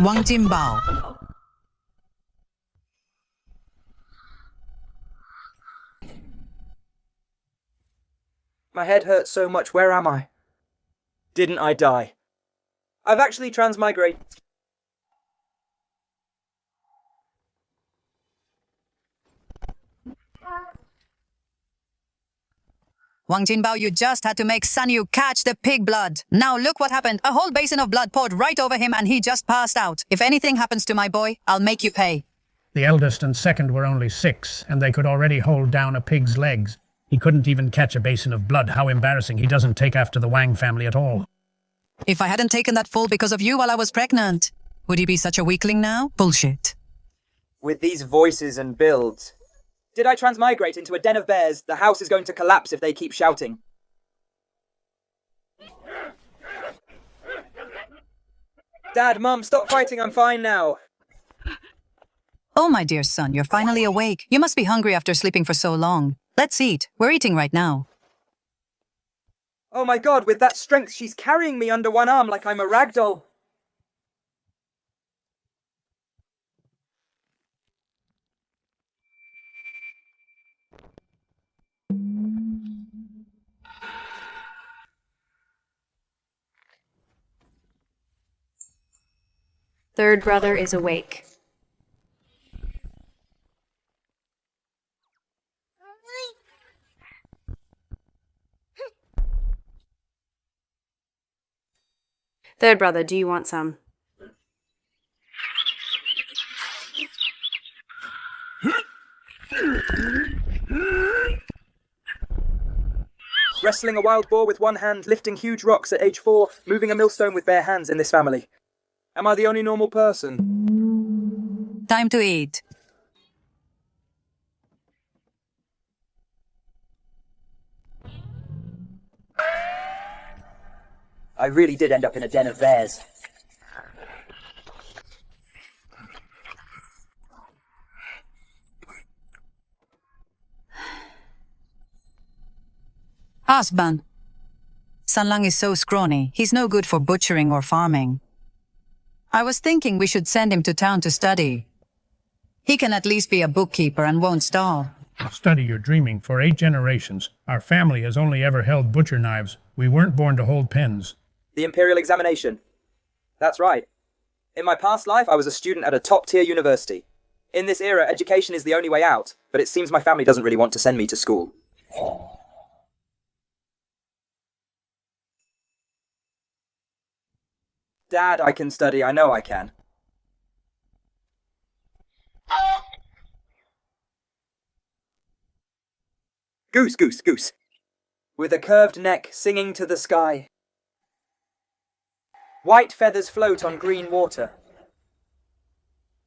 Wang Jinbao. My head hurts so much, where am I? Didn't I die? I've actually transmigrated. Wang Jinbao, you just had to make Sun Yu catch the pig blood. Now look what happened. A whole basin of blood poured right over him and he just passed out. If anything happens to my boy, I'll make you pay. The eldest and second were only 6, and they could already hold down a pig's legs. He couldn't even catch a basin of blood. How embarrassing. He doesn't take after the Wang family at all. If I hadn't taken that fall because of you while I was pregnant, would he be such a weakling now? Bullshit. With these voices and builds. Did I transmigrate into a den of bears? The house is going to collapse if they keep shouting. Dad, Mum, stop fighting, I'm fine now. Oh, my dear son, you're finally awake. You must be hungry after sleeping for so long. Let's eat. We're eating right now. Oh my god, with that strength, she's carrying me under one arm like I'm a ragdoll. Third brother is awake. Third brother, do you want some? Wrestling a wild boar with one hand, lifting huge rocks at age 4, moving a millstone with bare hands in this family. Am I the only normal person? Time to eat. I really did end up in a den of bears. Husband. Sanlang is so scrawny, he's no good for butchering or farming. I was thinking we should send him to town to study. He can at least be a bookkeeper and won't starve. Study your dreaming. For 8 generations, our family has only ever held butcher knives. We weren't born to hold pens. The Imperial Examination. That's right. In my past life, I was a student at a top-tier university. In this era, education is the only way out, but it seems my family doesn't really want to send me to school. Dad, I can study, I know I can. Goose, goose, goose. With a curved neck, singing to the sky. White feathers float on green water.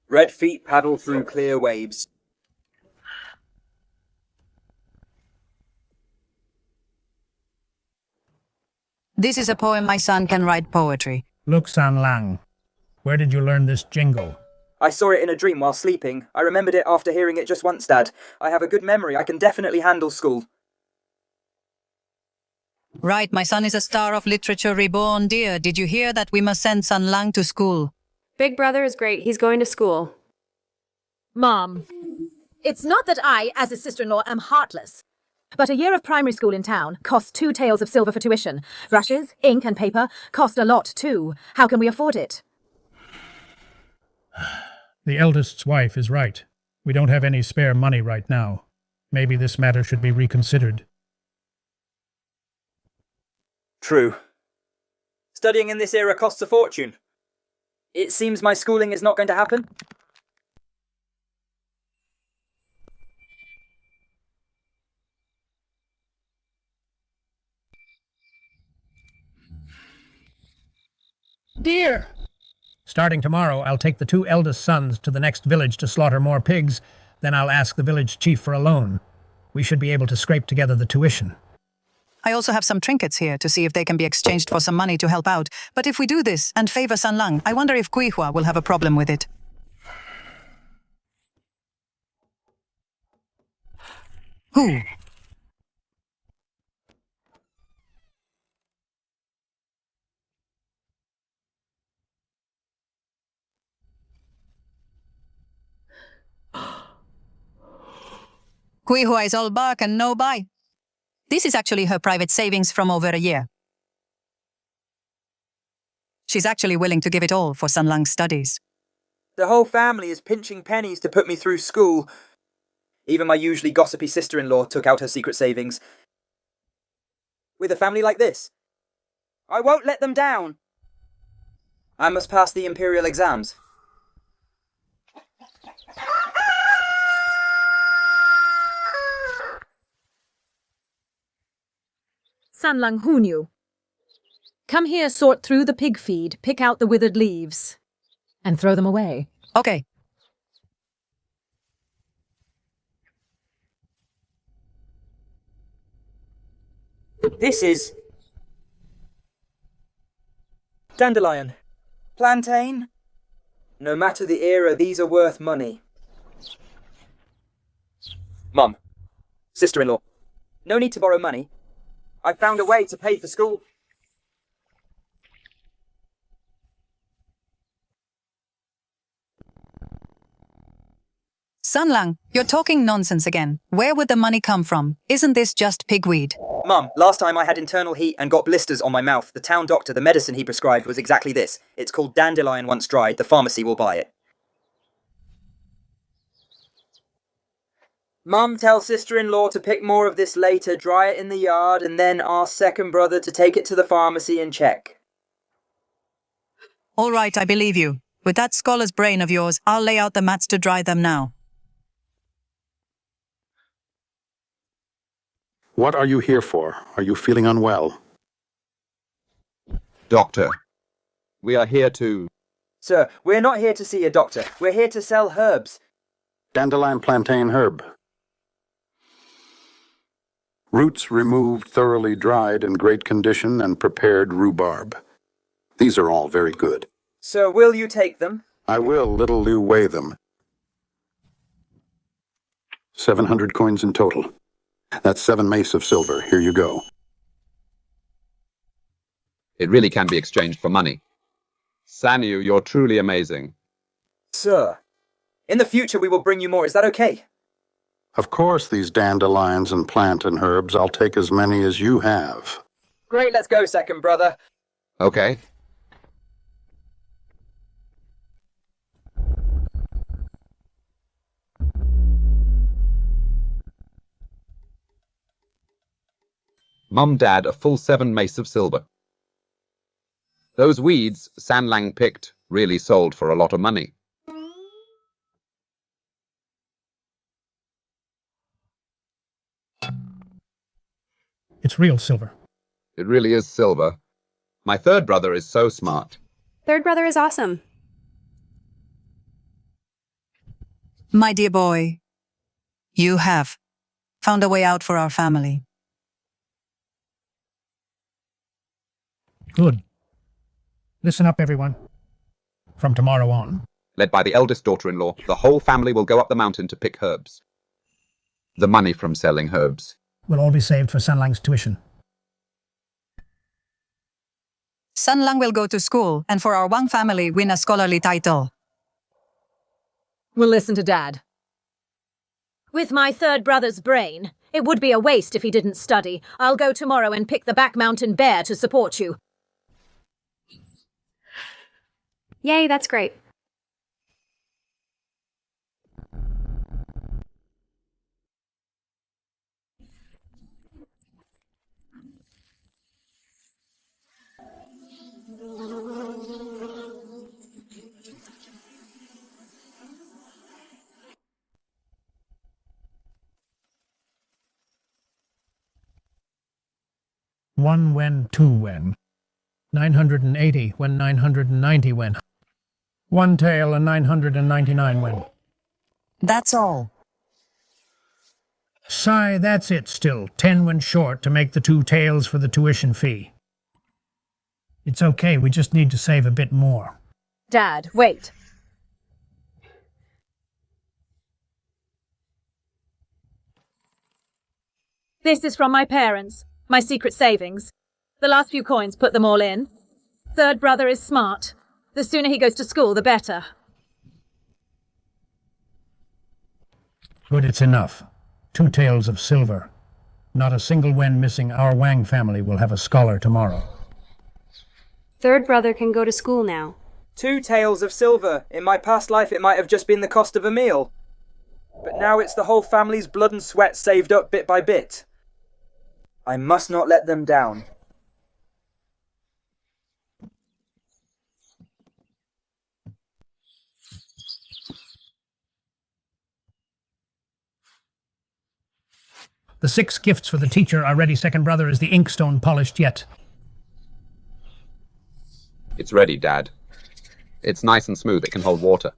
Red feet paddle through clear waves. This is a poem my son can write poetry. Look, Sanlang. Where did you learn this jingle? I saw it in a dream while sleeping. I remembered it after hearing it just once, Dad. I have a good memory. I can definitely handle school. Right, my son is a star of literature reborn. Dear, did you hear that we must send Sanlang to school? Big brother is great. He's going to school. Mom, it's not that I, as a sister-in-law, am heartless. But a year of primary school in town costs 2 taels of silver for tuition. Brushes, ink and paper cost a lot too. How can we afford it? The eldest's wife is right. We don't have any spare money right now. Maybe this matter should be reconsidered. True. Studying in this era costs a fortune. It seems my schooling is not going to happen. Dear! Starting tomorrow, I'll take the 2 eldest sons to the next village to slaughter more pigs. Then I'll ask the village chief for a loan. We should be able to scrape together the tuition. I also have some trinkets here to see if they can be exchanged for some money to help out. But if we do this and favor Sanlang, I wonder if Guihua will have a problem with it. Who? Hui Hua is all bark and no bite. This is actually her private savings from over a year. She's actually willing to give it all for Sun Lang's studies. The whole family is pinching pennies to put me through school. Even my usually gossipy sister-in-law took out her secret savings. With a family like this, I won't let them down. I must pass the imperial exams. San Lang Hunyu. Come here, sort through the pig feed, pick out the withered leaves, and throw them away. Okay. This is... dandelion. Plantain. No matter the era, these are worth money. Mum. Sister-in-law. No need to borrow money. I've found a way to pay for school. Sun Lang, you're talking nonsense again. Where would the money come from? Isn't this just pigweed? Mum, last time I had internal heat and got blisters on my mouth, the town doctor, the medicine he prescribed was exactly this. It's called dandelion once dried. The pharmacy will buy it. Mum, tell sister-in-law to pick more of this later, dry it in the yard, and then ask second brother to take it to the pharmacy and check. All right, I believe you. With that scholar's brain of yours, I'll lay out the mats to dry them now. What are you here for? Are you feeling unwell? Doctor, we are here to... Sir, we're not here to see a doctor. We're here to sell herbs. Dandelion plantain herb. Roots removed, thoroughly dried in great condition, and prepared rhubarb. These are all very good. Sir, will you take them? I will, little Liu, weigh them. 700 coins in total. That's 7 mace of silver. Here you go. It really can be exchanged for money. Sanyu, you're truly amazing. Sir, in the future we will bring you more. Is that okay? Of course, these dandelions and plantain herbs, I'll take as many as you have. Great, let's go, second brother. Okay. Mum, Dad, a full 7 mace of silver. Those weeds San Lang picked really sold for a lot of money. It's real silver. It really is silver. My third brother is so smart. Third brother is awesome. My dear boy, you have found a way out for our family. Good. Listen up, everyone. From tomorrow on, Led by the eldest daughter-in-law, the whole family will go up the mountain to pick herbs. The money from selling herbs. will all be saved for Sun Lang's tuition. Sun Lang will go to school, and for our Wang family, win a scholarly title. We'll listen to Dad. With my third brother's brain, it would be a waste if he didn't study. I'll go tomorrow and pick the back mountain bear to support you. Yay, that's great. One wen, 2 wen. 980 when 990 wen. 1 tael and 999 wen. That's all. Sigh, that's it still. 10 wen short to make the 2 taels for the tuition fee. It's okay, we just need to save a bit more. Dad, wait. This is from my parents, my secret savings. The last few coins, put them all in. Third brother is smart. The sooner he goes to school, the better. Good, it's enough. 2 taels of silver. Not a single wen missing. Our Wang family will have a scholar tomorrow. Third brother can go to school now. 2 taels of silver. In my past life, it might have just been the cost of a meal. But now it's the whole family's blood and sweat saved up bit by bit. I must not let them down. The 6 gifts for the teacher are ready. Second brother, is the inkstone polished yet? It's ready, Dad. It's nice and smooth. It can hold water.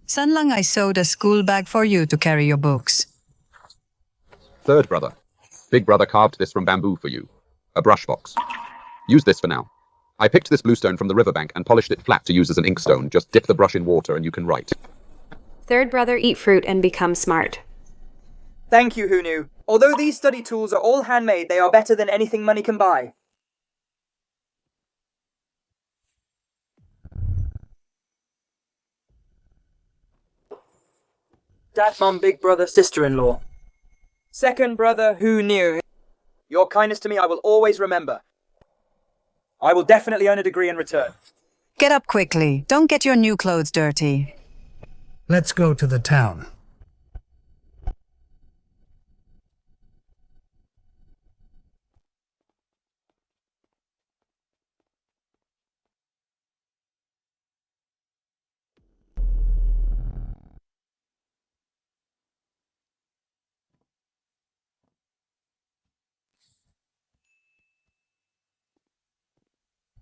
Sanlang, I sewed a school bag for you to carry your books. Third brother. Big brother carved this from bamboo for you. A brush box. Use this for now. I picked this bluestone from the riverbank and polished it flat to use as an inkstone. Just dip the brush in water and you can write. Third brother, eat fruit and become smart. Thank you, Hunu. Although these study tools are all handmade, they are better than anything money can buy. Dad, Mom, big brother, sister-in-law. Second brother, who knew? Your kindness to me I will always remember. I will definitely earn a degree in return. Get up quickly. Don't get your new clothes dirty. Let's go to the town.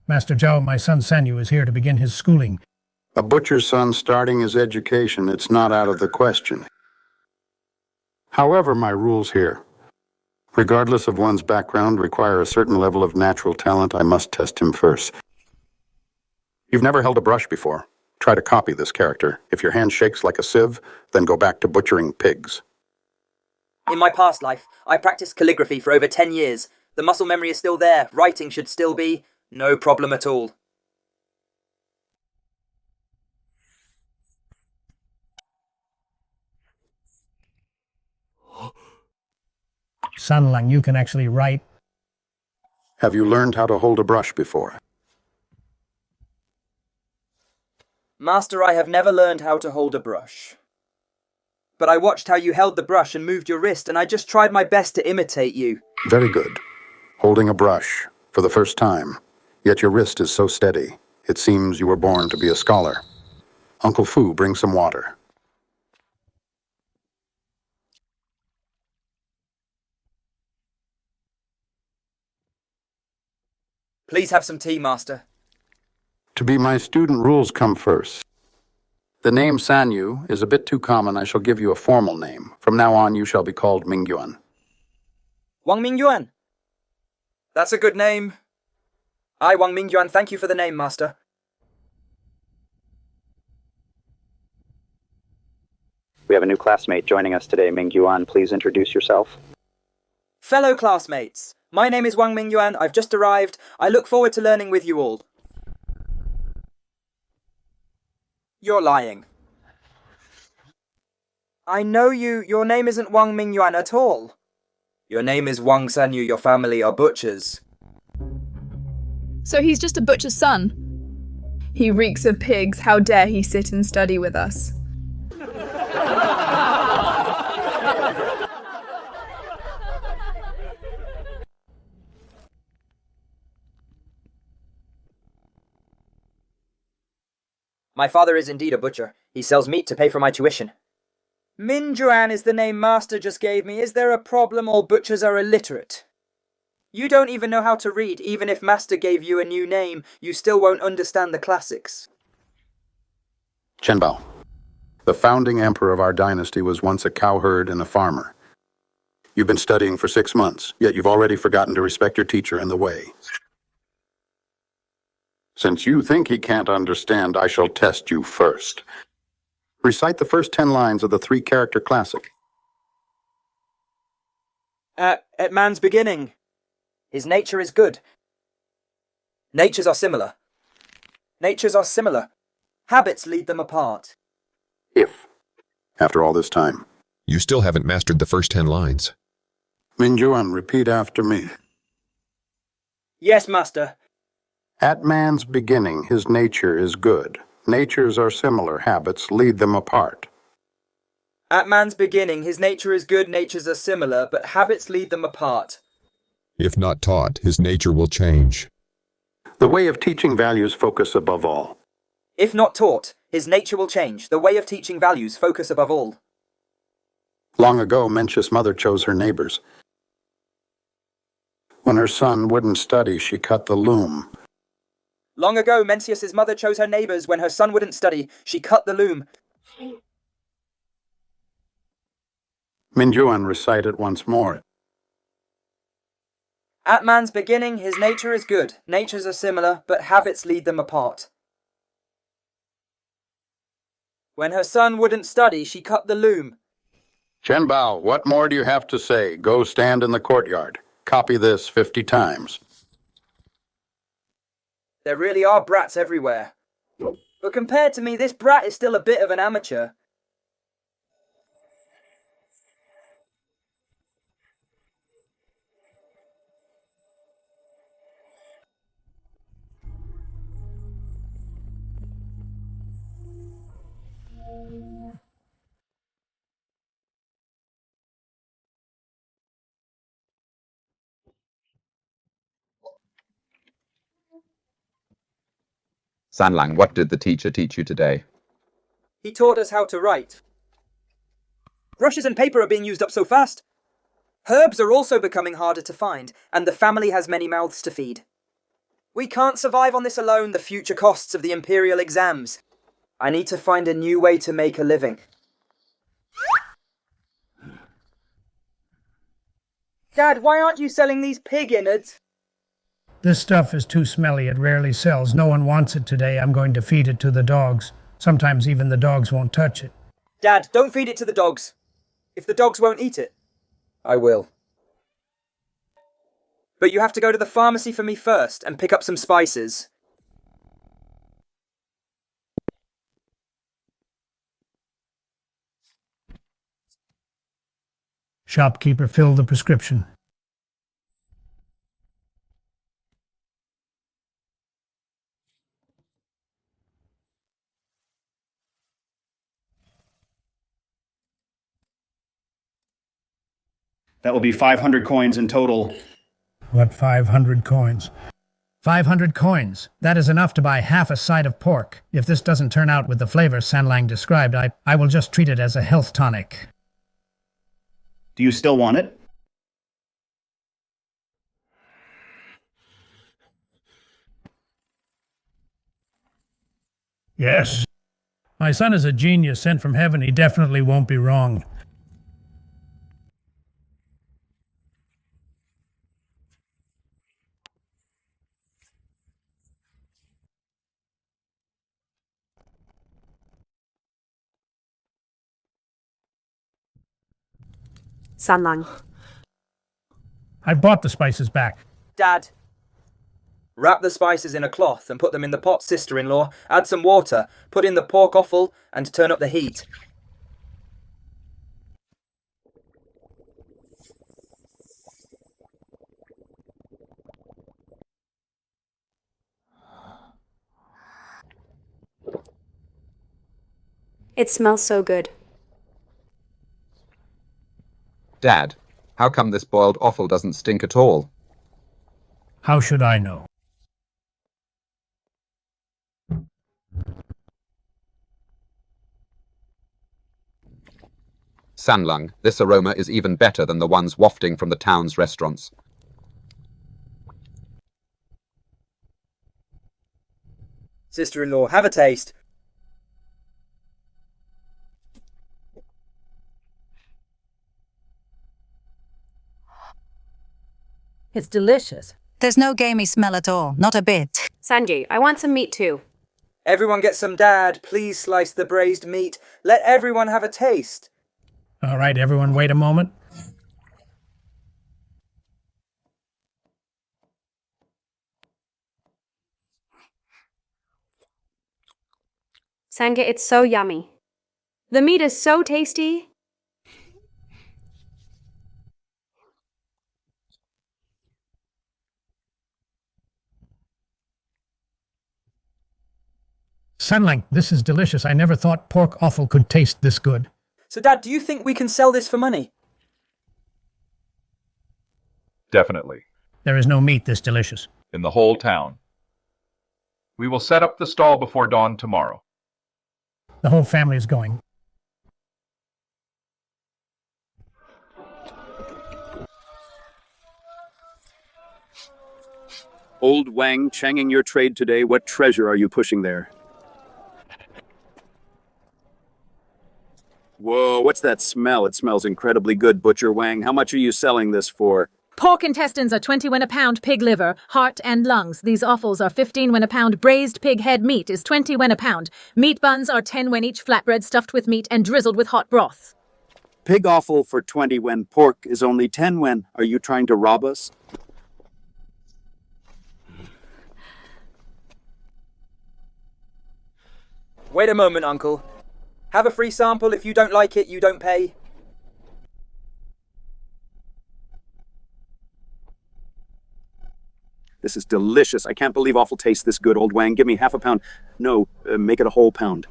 Master Zhao, my son Sanyu is here to begin his schooling. A butcher's son starting his education, it's not out of the question. However, my rules here. Regardless of one's background, require a certain level of natural talent. I must test him first. You've never held a brush before. Try to copy this character. If your hand shakes like a sieve, then go back to butchering pigs. In my past life, I practiced calligraphy for over 10 years. The muscle memory is still there. Writing should still be no problem at all. Sanlang, you can actually write. Have you learned how to hold a brush before? Master, I have never learned how to hold a brush. But I watched how you held the brush and moved your wrist, and I just tried my best to imitate you. Very good. Holding a brush for the first time. Yet your wrist is so steady. It seems you were born to be a scholar. Uncle Fu, bring some water. Please have some tea, Master. To be my student, rules come first. The name Sanyu is a bit too common. I shall give you a formal name. From now on, you shall be called Mingyuan. Wang Mingyuan. That's a good name. I, Wang Mingyuan, thank you for the name, Master. We have a new classmate joining us today. Mingyuan, please introduce yourself. Fellow classmates, my name is Wang Mingyuan. I've just arrived. I look forward to learning with you all. You're lying. I know you. Your name isn't Wang Mingyuan at all. Your name is Wang Sanyu. Your family are butchers. So he's just a butcher's son? He reeks of pigs. How dare he sit and study with us? My father is indeed a butcher. He sells meat to pay for my tuition. Mingyuan is the name Master just gave me. Is there a problem? All butchers are illiterate. You don't even know how to read. Even if Master gave you a new name, you still won't understand the classics. Chenbao. The founding emperor of our dynasty was once a cowherd and a farmer. You've been studying for 6 months, yet you've already forgotten to respect your teacher and the way. Since you think he can't understand, I shall test you first. Recite the first 10 lines of the 3-character classic. At man's beginning, his nature is good. Natures are similar. Natures are similar. Habits lead them apart. If after all this time. You still haven't mastered the first 10 lines. Mingyuan, repeat after me. Yes, master. At man's beginning, his nature is good. Natures are similar, habits lead them apart. At man's beginning, his nature is good, natures are similar, but habits lead them apart. If not taught, his nature will change. The way of teaching values focus above all. If not taught, his nature will change. The way of teaching values focus above all. Long ago, Mencius' mother chose her neighbors. When her son wouldn't study, she cut the loom. Long ago, Mencius' mother chose her neighbors. When her son wouldn't study, she cut the loom. Mingyuan, recite it once more. At man's beginning, his nature is good. Natures are similar, but habits lead them apart. When her son wouldn't study, she cut the loom. Zhenbao, what more do you have to say? Go stand in the courtyard. Copy this 50 times. There really are brats everywhere. But compared to me, this brat is still a bit of an amateur. Sanlang, what did the teacher teach you today? He taught us how to write. Brushes and paper are being used up so fast. Herbs are also becoming harder to find, and the family has many mouths to feed. We can't survive on this alone, the future costs of the imperial exams. I need to find a new way to make a living. Dad, why aren't you selling these pig innards? This stuff is too smelly, it rarely sells. No one wants it today. I'm going to feed it to the dogs. Sometimes even the dogs won't touch it. Dad, don't feed it to the dogs. If the dogs won't eat it, I will. But you have to go to the pharmacy for me first and pick up some spices. Shopkeeper, fill the prescription. That will be 500 coins in total. What, 500 coins? 500 coins. That is enough to buy half a side of pork. If this doesn't turn out with the flavor Sanlang described, I will just treat it as a health tonic. Do you still want it? Yes. My son is a genius sent from heaven. He definitely won't be wrong. Sanlang. I've bought the spices back. Dad, wrap the spices in a cloth and put them in the pot, sister-in-law. Add some water, put in the pork offal, and turn up the heat. It smells so good. Dad, how come this boiled offal doesn't stink at all? How should I know? Sanlang, this aroma is even better than the ones wafting from the town's restaurants. Sister-in-law, have a taste. It's delicious. There's no gamey smell at all, not a bit. Sanjay, I want some meat too. Everyone get some, Dad. Please slice the braised meat. Let everyone have a taste. All right, everyone, wait a moment. Sanjay, it's so yummy. The meat is so tasty. Sunlang, this is delicious. I never thought pork offal could taste this good. So, Dad, do you think we can sell this for money? Definitely. There is no meat this delicious. In the whole town. We will set up the stall before dawn tomorrow. The whole family is going. Old Wang, changing your trade today, what treasure are you pushing there? Whoa, what's that smell? It smells incredibly good, Butcher Wang. How much are you selling this for? Pork intestines are 20 when a pound, pig liver, heart and lungs. These offals are 15 when a pound. Braised pig head meat is 20 when a pound. Meat buns are 10 when each. Flatbread stuffed with meat and drizzled with hot broth. Pig offal for 20 when. Pork is only 10 when. Are you trying to rob us? Wait a moment, Uncle. Have a free sample. If you don't like it, you don't pay. This is delicious. I can't believe offal tastes this good, Old Wang. Give me half a pound. No, make it a whole pound.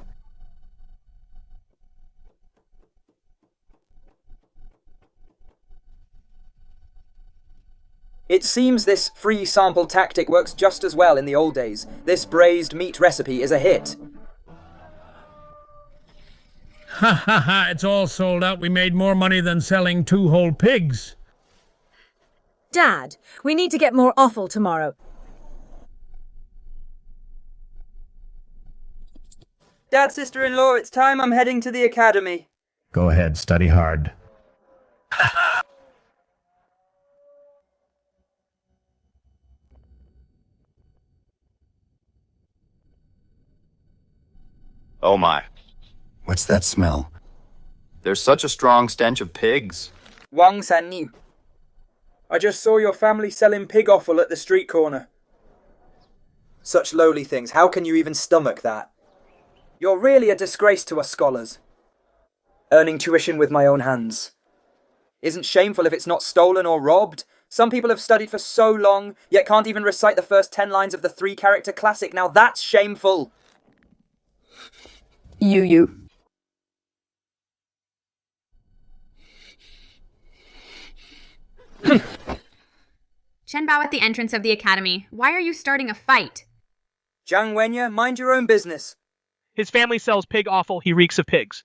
It seems this free sample tactic works just as well in the old days. This braised meat recipe is a hit. Ha ha ha, it's all sold out. We made more money than selling 2 whole pigs. Dad, we need to get more offal tomorrow. Dad, sister-in-law, it's time. I'm heading to the academy. Go ahead, study hard. Oh my. What's that smell? There's such a strong stench of pigs. Wang Sanni. I just saw your family selling pig offal at the street corner. Such lowly things. How can you even stomach that? You're really a disgrace to us scholars. Earning tuition with my own hands. Isn't shameful if it's not stolen or robbed. Some people have studied for so long, yet can't even recite the first 10 lines of the 3-character classic. Now that's shameful. You. Chen Bao at the entrance of the academy. Why are you starting a fight? Zhang Wenya, mind your own business. His family sells pig offal. He reeks of pigs.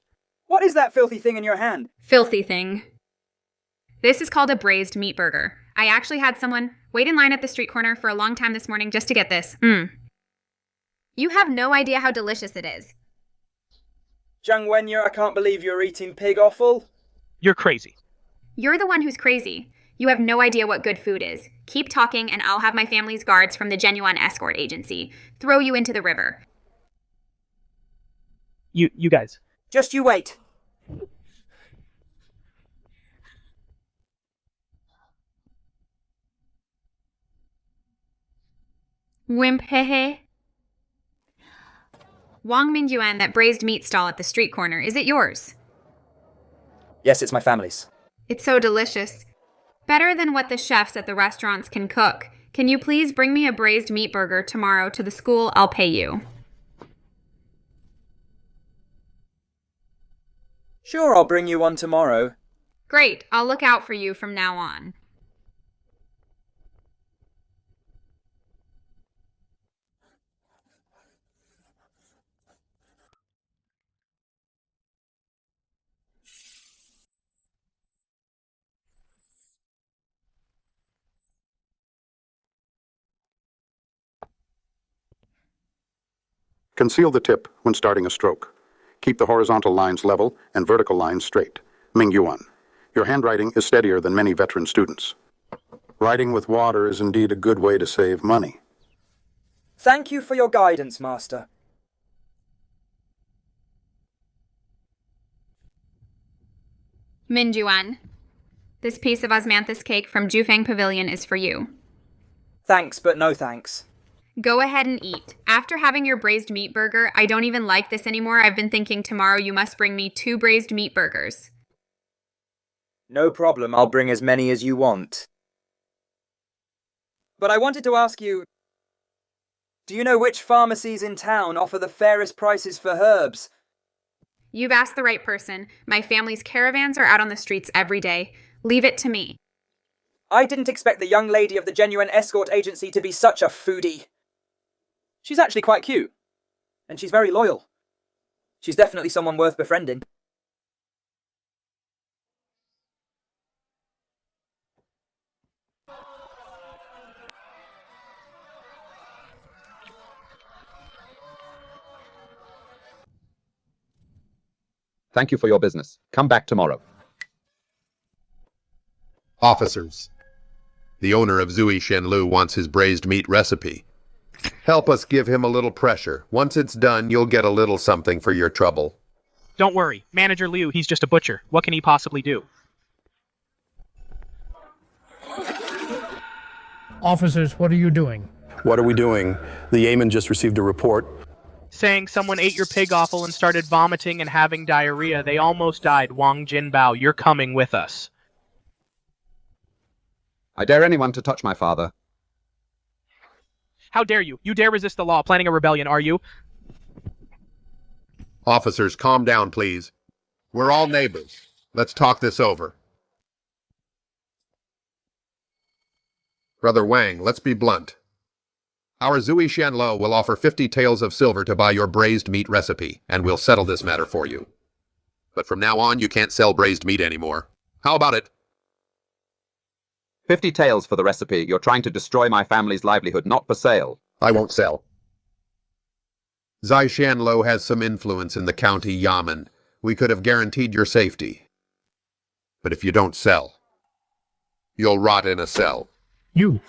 What is that filthy thing in your hand? Filthy thing. This is called a braised meat burger. I actually had someone wait in line at the street corner for a long time this morning just to get this. You have no idea how delicious it is. Zhang Wenya, I can't believe you're eating pig offal. You're crazy. You're the one who's crazy. You have no idea what good food is. Keep talking and I'll have my family's guards from the Genuine Escort Agency throw you into the river. You guys. Just you wait. Wimp hehe. Wang Mingyuan, that braised meat stall at the street corner, is it yours? Yes, it's my family's. It's so delicious. Better than what the chefs at the restaurants can cook. Can you please bring me a braised meat burger tomorrow to the school? I'll pay you. Sure, I'll bring you one tomorrow. Great, I'll look out for you from now on. Conceal the tip when starting a stroke. Keep the horizontal lines level and vertical lines straight. Mingyuan. Your handwriting is steadier than many veteran students. Writing with water is indeed a good way to save money. Thank you for your guidance, Master. Mingyuan, this piece of osmanthus cake from Jufang Pavilion is for you. Thanks, but no thanks. Go ahead and eat. After having your braised meat burger, I don't even like this anymore. I've been thinking tomorrow you must bring me 2 braised meat burgers. No problem, I'll bring as many as you want. But I wanted to ask you, do you know which pharmacies in town offer the fairest prices for herbs? You've asked the right person. My family's caravans are out on the streets every day. Leave it to me. I didn't expect the young lady of the genuine escort agency to be such a foodie. She's actually quite cute. And she's very loyal. She's definitely someone worth befriending. Thank you for your business. Come back tomorrow. Officers, the owner of Zui Shenlu wants his braised meat recipe. Help us give him a little pressure. Once it's done, you'll get a little something for your trouble. Don't worry. Manager Liu, he's just a butcher. What can he possibly do? Officers, what are you doing? What are we doing? The Yeoman just received a report. Saying someone ate your pig offal and started vomiting and having diarrhea. They almost died. Wang Jinbao, you're coming with us. I dare anyone to touch my father. How dare you? You dare resist the law, planning a rebellion, are you? Officers, calm down, please. We're all neighbors. Let's talk this over. Brother Wang, let's be blunt. Our Zui Shenlo will offer 50 taels of silver to buy your braised meat recipe, and we'll settle this matter for you. But from now on, you can't sell braised meat anymore. How about it? 50 taels for the recipe. You're trying to destroy my family's livelihood, not for sale. I won't sell. Zai Shanlo has some influence in the county yamen. We could have guaranteed your safety. But if you don't sell, you'll rot in a cell. You.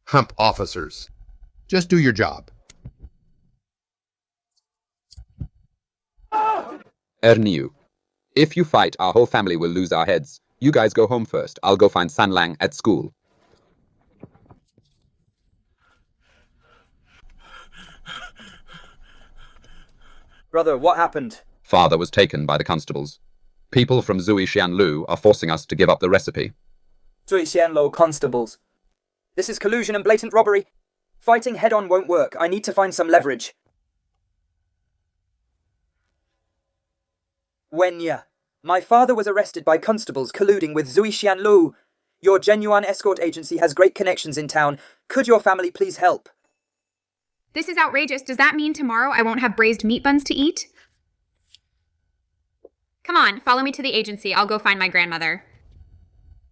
Hump officers. Just do your job. Erniu, if you fight, our whole family will lose our heads. You guys go home first. I'll go find Sanlang at school. Brother, what happened? Father was taken by the constables. People from Zui Xianlu are forcing us to give up the recipe. Zui Xianlo constables. This is collusion and blatant robbery. Fighting head-on won't work. I need to find some leverage. Wenya. My father was arrested by constables colluding with Zui Xianlu. Your genuine escort agency has great connections in town. Could your family please help? This is outrageous. Does that mean tomorrow I won't have braised meat buns to eat? Come on, follow me to the agency. I'll go find my grandmother.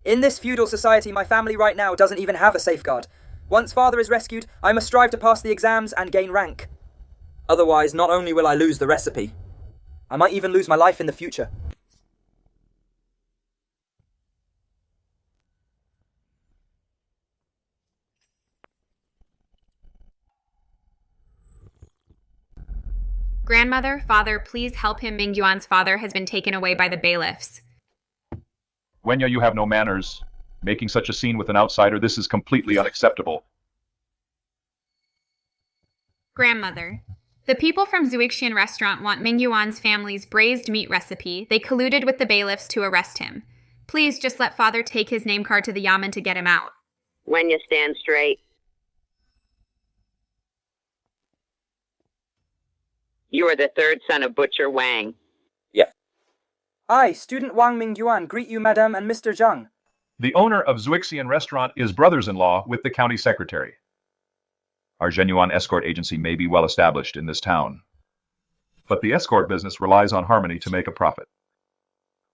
In this feudal society, my family right now doesn't even have a safeguard. Once father is rescued, I must strive to pass the exams and gain rank. Otherwise, not only will I lose the recipe, I might even lose my life in the future. Grandmother, father, please help him. Mingyuan's father has been taken away by the bailiffs. Wenya, you have no manners. Making such a scene with an outsider, this is completely unacceptable. Grandmother, the people from Zuixian restaurant want Mingyuan's family's braised meat recipe. They colluded with the bailiffs to arrest him. Please just let father take his name card to the yamen to get him out. When you stand straight. You are the third son of Butcher Wang. Yeah. I, student Wang Mingyuan, greet you, Madame and Mr. Zhang. The owner of Zuixian restaurant is brothers-in-law with the county secretary. Our genuine escort agency may be well established in this town, but the escort business relies on harmony to make a profit.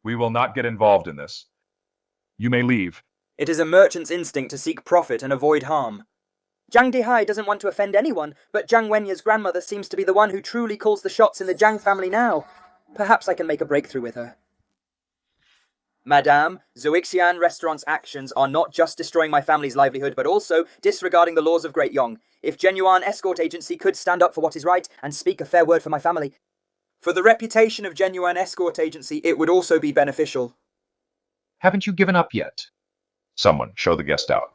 We will not get involved in this. You may leave. It is a merchant's instinct to seek profit and avoid harm. Zhang Dihai doesn't want to offend anyone, but Zhang Wenya's grandmother seems to be the one who truly calls the shots in the Zhang family now. Perhaps I can make a breakthrough with her. Madame, Zuixian restaurant's actions are not just destroying my family's livelihood, but also disregarding the laws of Great Yong. If genuine escort agency could stand up for what is right and speak a fair word for my family, for the reputation of genuine escort agency, it would also be beneficial. Haven't you given up yet? Someone show the guest out.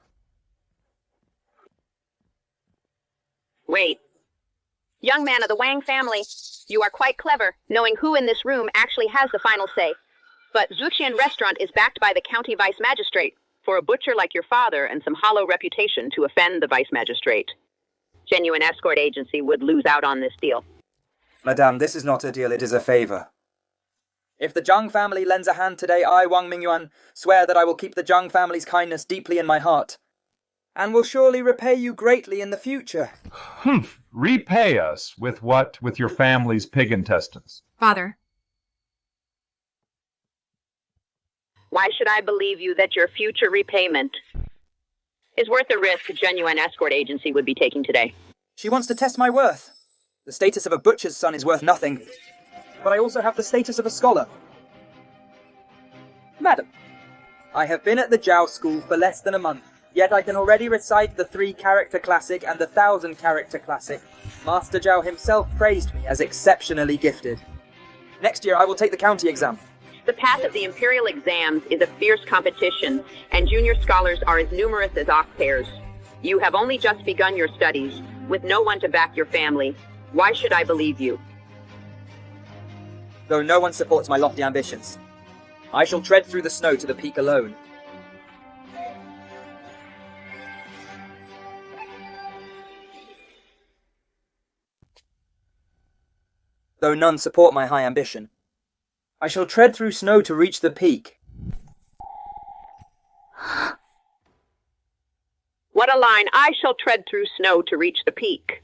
Wait. Young man of the Wang family, you are quite clever, knowing who in this room actually has the final say. But Zuxian Restaurant is backed by the county vice magistrate. For a butcher like your father and some hollow reputation to offend the vice magistrate, genuine escort agency would lose out on this deal. Madame, this is not a deal, it is a favor. If the Zhang family lends a hand today, I, Wang Mingyuan, swear that I will keep the Zhang family's kindness deeply in my heart, and will surely repay you greatly in the future. Humph. Repay us with what? With your family's pig intestines. Father. Why should I believe you that your future repayment is worth the risk a genuine escort agency would be taking today? She wants to test my worth. The status of a butcher's son is worth nothing, but I also have the status of a scholar. Madam, I have been at the Zhao school for less than a month, yet I can already recite the 3-character classic and the 1,000-character classic. Master Zhao himself praised me as exceptionally gifted. Next year I will take the county exam. The path of the imperial exams is a fierce competition, and junior scholars are as numerous as ox hairs. You have only just begun your studies, with no one to back your family. Why should I believe you? Though no one supports my lofty ambitions, I shall tread through the snow to the peak alone. Though none support my high ambition, I shall tread through snow to reach the peak. What a line! I shall tread through snow to reach the peak.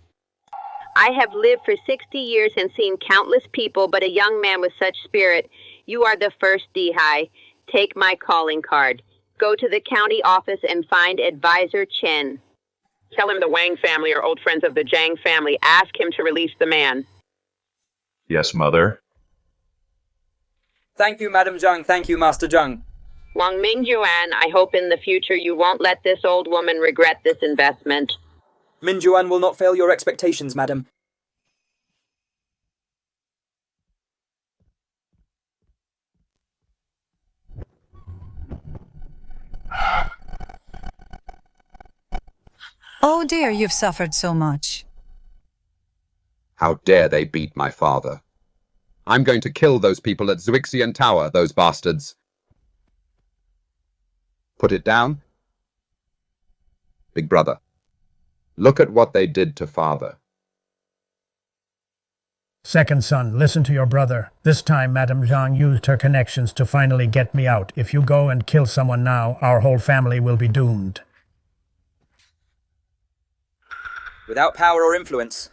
I have lived for 60 years and seen countless people, but a young man with such spirit. You are the first Dihai. Take my calling card. Go to the county office and find Advisor Chen. Tell him the Wang family are old friends of the Zhang family. Ask him to release the man. Yes, Mother. Thank you, Madam Zhang. Thank you, Master Zhang. Wang Mingyuan, I hope in the future you won't let this old woman regret this investment. Mingyuan will not fail your expectations, madam. Oh dear, you've suffered so much. How dare they beat my father? I'm going to kill those people at Zwixian Tower, those bastards. Put it down. Big brother, look at what they did to father. Second son, listen to your brother. This time Madame Zhang used her connections to finally get me out. If you go and kill someone now, our whole family will be doomed. Without power or influence,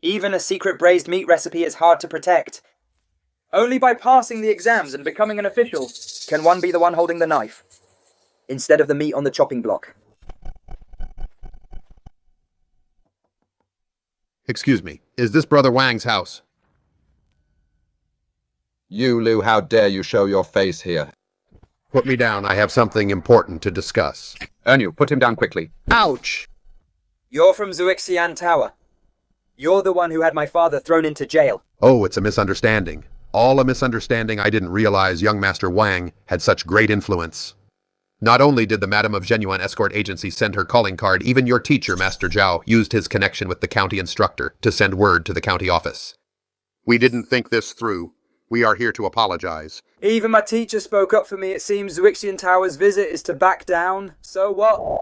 even a secret braised meat recipe is hard to protect. Only by passing the exams and becoming an official can one be the one holding the knife, instead of the meat on the chopping block. Excuse me, is this Brother Wang's house? You, Liu, how dare you show your face here? Put me down, I have something important to discuss. Ernu, put him down quickly. Ouch! You're from Zwixian Tower. You're the one who had my father thrown into jail. Oh, it's a misunderstanding. All a misunderstanding. I didn't realize young Master Wang had such great influence. Not only did the Madam of Genuine Escort Agency send her calling card, even your teacher, Master Zhao, used his connection with the county instructor to send word to the county office. We didn't think this through. We are here to apologize. Even my teacher spoke up for me. It seems Zwixian Tower's visit is to back down. So what?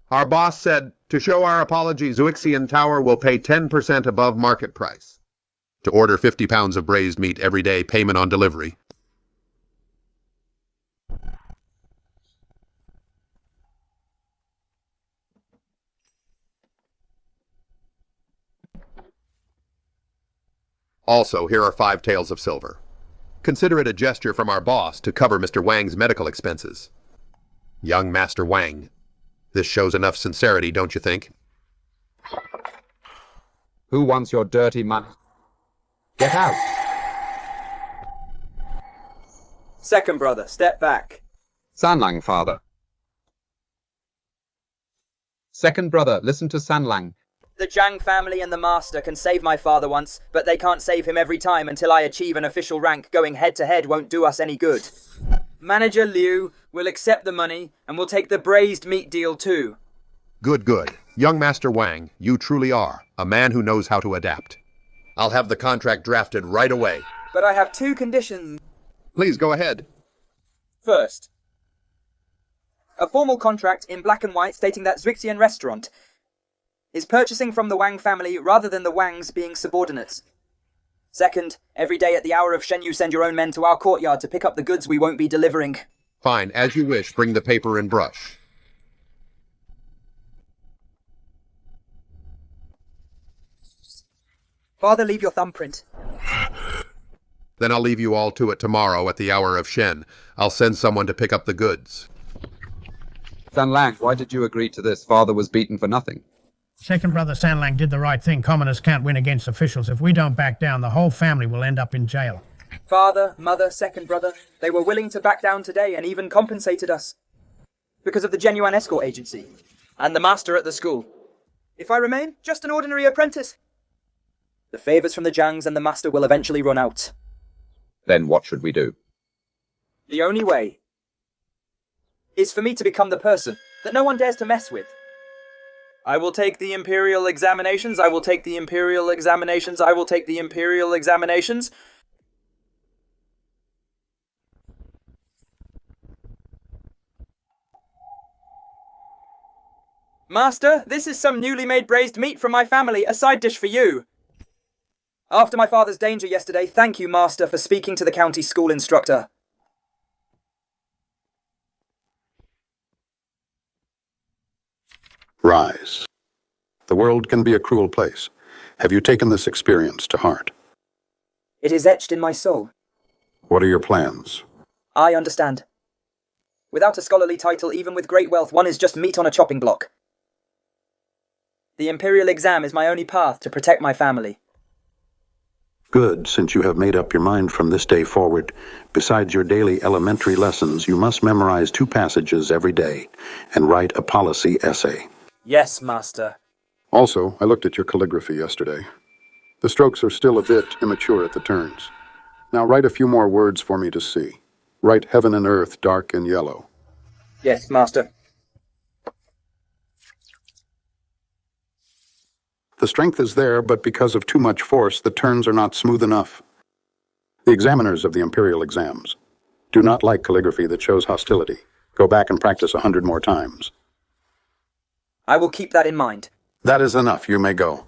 Our boss said, to show our apology, Zwixian Tower will pay 10% above market price. To order 50 pounds of braised meat every day, payment on delivery. Also, here are 5 taels of silver. Consider it a gesture from our boss to cover Mr. Wang's medical expenses. Young Master Wang. This shows enough sincerity, don't you think? Who wants your dirty money? Get out! Second brother, step back. Sanlang, father. Second brother, listen to Sanlang. The Zhang family and the master can save my father once, but they can't save him every time until I achieve an official rank. Going head-to-head won't do us any good. Manager Liu will accept the money and will take the braised meat deal too. Good, good. Young Master Wang, you truly are a man who knows how to adapt. I'll have the contract drafted right away. But I have two conditions. Please go ahead. First, a formal contract in black and white stating that Zwixian Restaurant is purchasing from the Wang family rather than the Wangs being subordinates. Second, every day at the hour of Shen you send your own men to our courtyard to pick up the goods we won't be delivering. Fine, as you wish. Bring the paper and brush. Father, leave your thumbprint. Then I'll leave you all to it tomorrow at the hour of Shen. I'll send someone to pick up the goods. Sanlang, why did you agree to this? Father was beaten for nothing. Second brother Sanlang did the right thing. Commoners can't win against officials. If we don't back down, the whole family will end up in jail. Father, mother, second brother, they were willing to back down today and even compensated us. Because of the genuine escort agency. And the master at the school. If I remain, just an ordinary apprentice. The favors from the Jangs and the master will eventually run out. Then what should we do? The only way is for me to become the person that no one dares to mess with. I will take the Imperial examinations, I will take the Imperial examinations, I will take the Imperial examinations. Master, this is some newly made braised meat from my family, a side dish for you. After my father's danger yesterday, thank you, Master, for speaking to the county school instructor. Rise. The world can be a cruel place. Have you taken this experience to heart? It is etched in my soul. What are your plans? I understand. Without a scholarly title, even with great wealth, one is just meat on a chopping block. The Imperial exam is my only path to protect my family. Good, since you have made up your mind from this day forward. Besides your daily elementary lessons, you must memorize 2 passages every day and write a policy essay. Yes, Master. Also, I looked at your calligraphy yesterday. The strokes are still a bit immature at the turns. Now write a few more words for me to see. Write heaven and earth dark and yellow. Yes, Master. The strength is there, but because of too much force, the turns are not smooth enough. The examiners of the Imperial exams do not like calligraphy that shows hostility. Go back and practice 100 more times. I will keep that in mind. That is enough. You may go.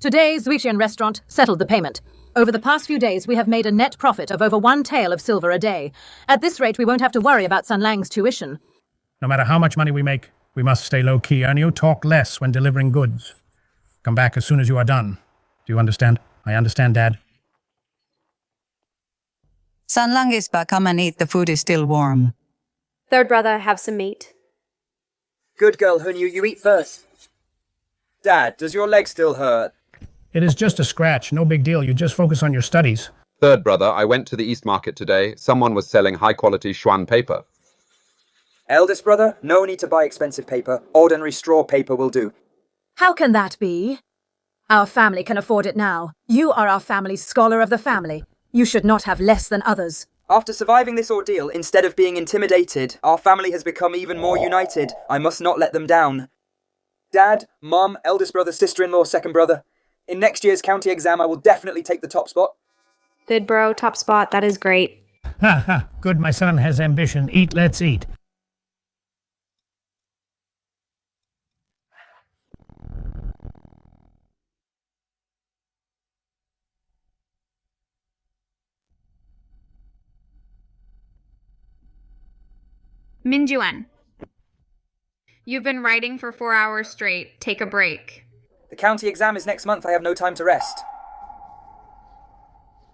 Today, Zwixian Restaurant settled the payment. Over the past few days, we have made a net profit of over 1 tael of silver a day. At this rate, we won't have to worry about Sanlang's tuition. No matter how much money we make, we must stay low-key, and you talk less when delivering goods. Come back as soon as you are done. Do you understand? I understand, Dad. Sanlang is back. Come and eat. The food is still warm. Third brother, have some meat. Good girl, Hunyu, you eat first. Dad, does your leg still hurt? It is just a scratch. No big deal. You just focus on your studies. Third brother, I went to the East Market today. Someone was selling high-quality Xuan paper. Eldest brother, no need to buy expensive paper. Ordinary straw paper will do. How can that be? Our family can afford it now. You are our family's scholar of the family. You should not have less than others. After surviving this ordeal, instead of being intimidated, our family has become even more united. I must not let them down. Dad, Mom, eldest brother, sister-in-law, second brother. In next year's county exam, I will definitely take the top spot. Good bro, top spot, that is great. Ha ha, good, my son has ambition. Eat, let's eat. Mingyuan. You've been writing for 4 hours straight. Take a break. The county exam is next month. I have no time to rest.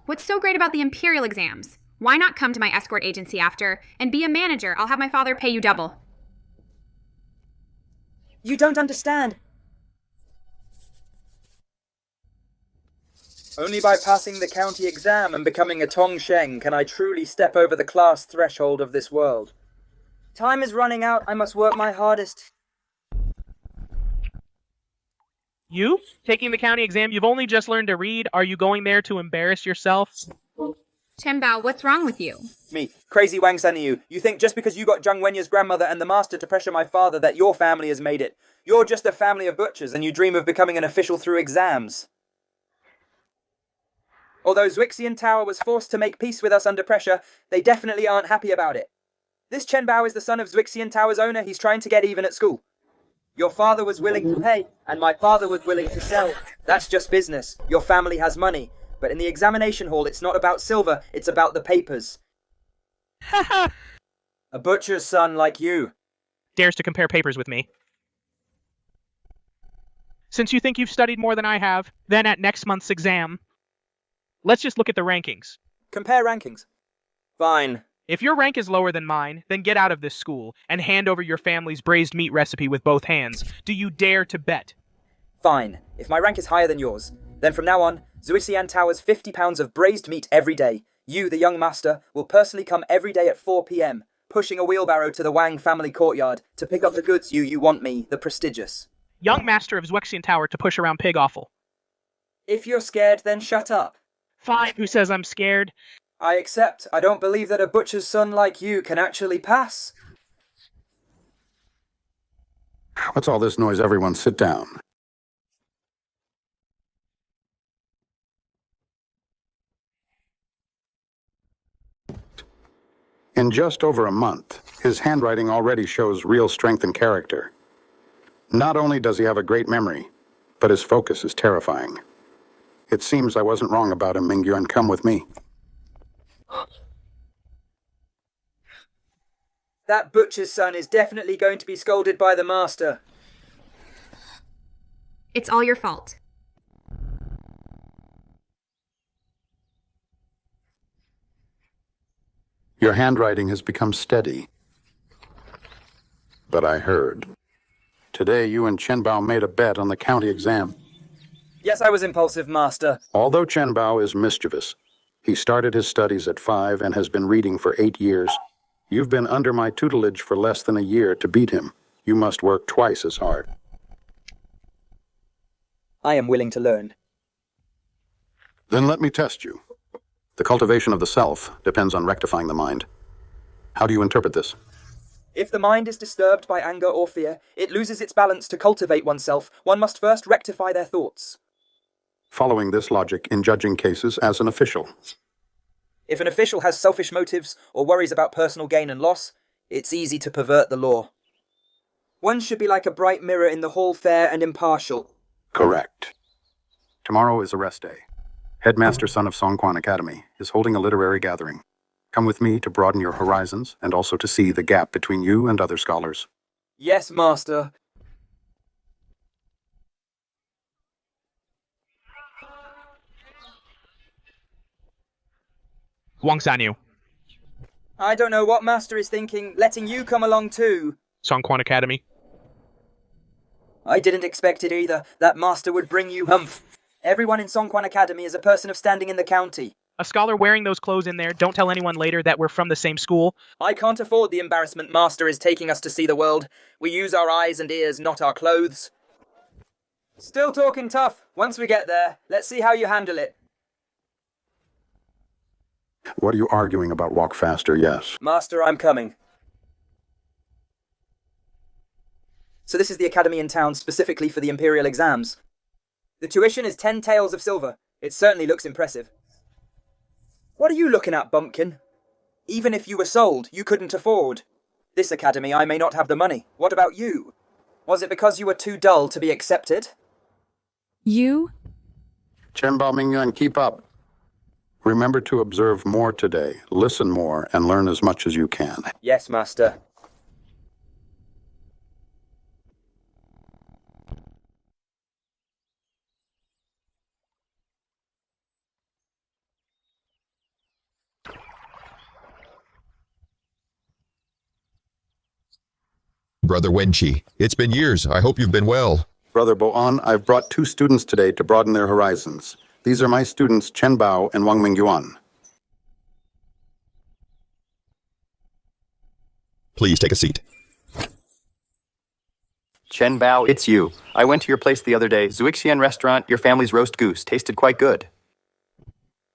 What's so great about the Imperial exams? Why not come to my escort agency after and be a manager? I'll have my father pay you double. You don't understand. Only by passing the county exam and becoming a Tongsheng can I truly step over the class threshold of this world. Time is running out. I must work my hardest. You? Taking the county exam? You've only just learned to read. Are you going there to embarrass yourself? Chen Bao, what's wrong with you? Me, crazy Wang sending you. You think just because you got Zhang Wenya's grandmother and the master to pressure my father that your family has made it. You're just a family of butchers and you dream of becoming an official through exams. Although Zwixian Tower was forced to make peace with us under pressure, they definitely aren't happy about it. This Chen Bao is the son of Zwixian Tower's owner. He's trying to get even at school. Your father was willing to pay, and my father was willing to sell. That's just business. Your family has money. But in the examination hall, it's not about silver, it's about the papers. A butcher's son like you. Dares to compare papers with me. Since you think you've studied more than I have, then at next month's exam, let's just look at the rankings. Compare rankings. Fine. If your rank is lower than mine, then get out of this school and hand over your family's braised meat recipe with both hands. Do you dare to bet? Fine. If my rank is higher than yours, then from now on, Zwixian Tower's 50 pounds of braised meat every day. You, the young master, will personally come every day at 4 p.m., pushing a wheelbarrow to the Wang family courtyard to pick up the goods you want me, the prestigious. Young master of Zwixian Tower to push around pig offal. If you're scared, then shut up. Fine, who says I'm scared? I accept. I don't believe that a butcher's son like you can actually pass. What's all this noise? Everyone sit down. In just over a month, his handwriting already shows real strength and character. Not only does he have a great memory, but his focus is terrifying. It seems I wasn't wrong about him, Mingyuan. Come with me. That butcher's son is definitely going to be scolded by the master. It's all your fault. Your handwriting has become steady. But I heard. Today you and Chen Bao made a bet on the county exam. Yes, I was impulsive, master. Although Chen Bao is mischievous, he started his studies at 5 and has been reading for 8 years. You've been under my tutelage for less than a year to beat him. You must work twice as hard. I am willing to learn. Then let me test you. The cultivation of the self depends on rectifying the mind. How do you interpret this? If the mind is disturbed by anger or fear, it loses its balance. To cultivate oneself. One must first rectify their thoughts. Following this logic in judging cases as an official. If an official has selfish motives or worries about personal gain and loss, it's easy to pervert the law. One should be like a bright mirror in the hall, fair and impartial. Correct. Tomorrow is a rest day. Headmaster Son of Songquan Academy is holding a literary gathering. Come with me to broaden your horizons and also to see the gap between you and other scholars. Yes, master. Wang Sanyu. I don't know what master is thinking, letting you come along too. Songquan Academy. I didn't expect it either. That master would bring you humph. Everyone in Songquan Academy is a person of standing in the county. A scholar wearing those clothes in there, don't tell anyone later that we're from the same school. I can't afford the embarrassment. Master is taking us to see the world. We use our eyes and ears, not our clothes. Still talking tough. Once we get there, let's see how you handle it. What are you arguing about? Walk faster, yes. Master, I'm coming. So this is the academy in town specifically for the imperial exams. The tuition is 10 taels of silver. It certainly looks impressive. What are you looking at, bumpkin? Even if you were sold, you couldn't afford. This academy, I may not have the money. What about you? Was it because you were too dull to be accepted? You? Chen Bao Mingyuan, keep up. Remember to observe more today, listen more, and learn as much as you can. Yes, master. Brother Wenqi, it's been years. I hope you've been well. Brother Boan, I've brought 2 students today to broaden their horizons. These are my students, Chen Bao and Wang Mingyuan. Please take a seat. Chen Bao, it's you. I went to your place the other day, Zwixian restaurant. Your family's roast goose tasted quite good.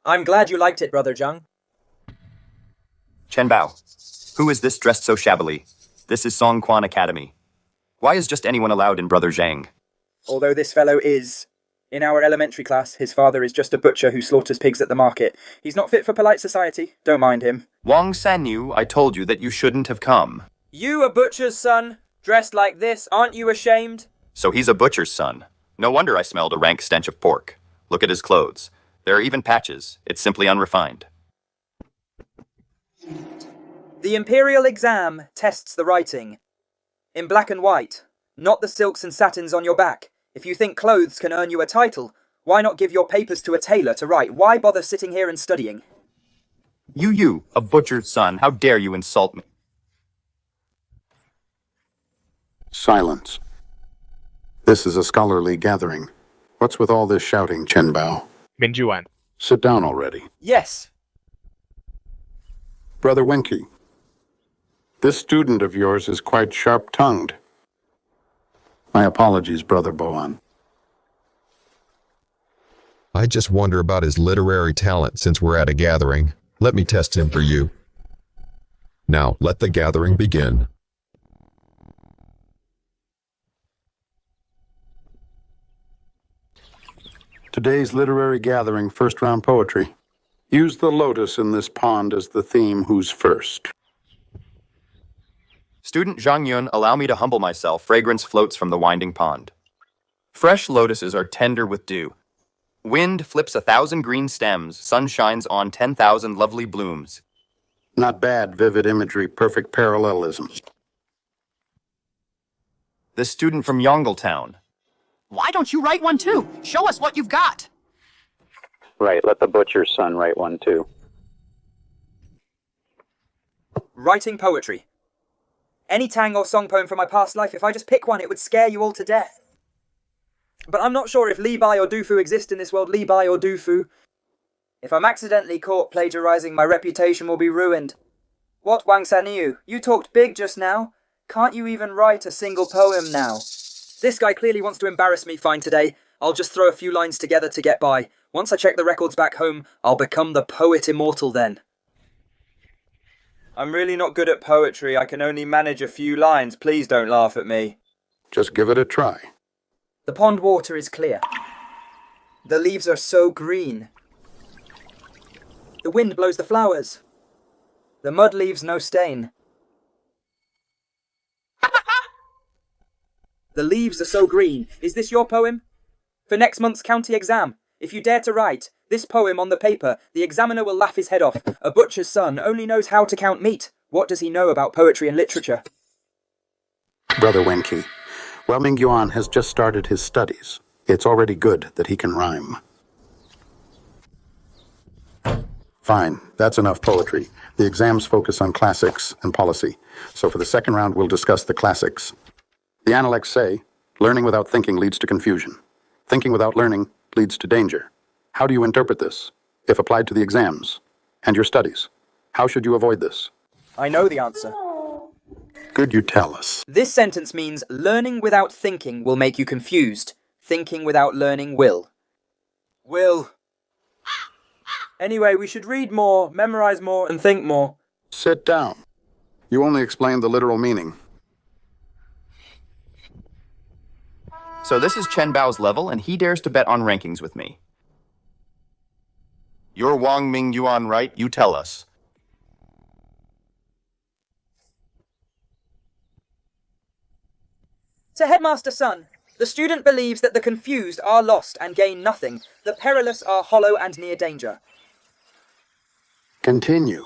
I'm glad you liked it, Brother Zhang. Chen Bao. Who is this dressed so shabbily? This is Song Quan Academy. Why is just anyone allowed in Brother Zhang? Although this fellow is... In our elementary class, his father is just a butcher who slaughters pigs at the market. He's not fit for polite society. Don't mind him. Wang Sanyu, I told you that you shouldn't have come. You a butcher's son? Dressed like this? Aren't you ashamed? So he's a butcher's son. No wonder I smelled a rank stench of pork. Look at his clothes. There are even patches. It's simply unrefined. The imperial exam tests the writing. In black and white, not the silks and satins on your back. If you think clothes can earn you a title, why not give your papers to a tailor to write? Why bother sitting here and studying? You, a butcher's son, how dare you insult me? Silence. This is a scholarly gathering. What's with all this shouting, Chen Bao? Mingyuan. Sit down already. Yes. Brother Wenqi, this student of yours is quite sharp-tongued. My apologies, Brother Boan. I just wonder about his literary talent since we're at a gathering. Let me test him for you. Now, let the gathering begin. Today's literary gathering, first round poetry. Use the lotus in this pond as the theme. Who's first? Student Zhang Yun, allow me to humble myself. Fragrance floats from the winding pond. Fresh lotuses are tender with dew. Wind flips 1,000 green stems. Sun shines on 10,000 lovely blooms. Not bad, vivid imagery, perfect parallelism. The student from Yongletown. Why don't you write one too? Show us what you've got. Right, let the butcher's son write one too. Writing poetry. Any tang or song poem from my past life, if I just pick one, it would scare you all to death. But I'm not sure if Li Bai or Du Fu exist in this world, Li Bai or Du Fu. If I'm accidentally caught plagiarizing, my reputation will be ruined. What, Wang Sanyu? You talked big just now. Can't you even write a single poem now? This guy clearly wants to embarrass me fine today. I'll just throw a few lines together to get by. Once I check the records back home, I'll become the poet immortal then. I'm really not good at poetry. I can only manage a few lines. Please don't laugh at me. Just give it a try. The pond water is clear. The leaves are so green. The wind blows the flowers. The mud leaves no stain. The leaves are so green. Is this your poem? For next month's county exam, if you dare to write this poem on the paper, the examiner will laugh his head off. A butcher's son only knows how to count meat. What does he know about poetry and literature? Brother Wenqi, Wang Mingyuan has just started his studies. It's already good that he can rhyme. Fine, that's enough poetry. The exams focus on classics and policy. So for the second round, we'll discuss the classics. The Analects say, learning without thinking leads to confusion. Thinking without learning leads to danger. How do you interpret this, if applied to the exams and your studies? How should you avoid this? I know the answer. Could you tell us? This sentence means learning without thinking will make you confused. Thinking without learning will. Anyway, we should read more, memorize more, and think more. Sit down. You only explained the literal meaning. So this is Chen Bao's level, and he dares to bet on rankings with me. You're Wang Mingyuan, right? You tell us. To Headmaster Sun, the student believes that the confused are lost and gain nothing. The perilous are hollow and near danger. Continue.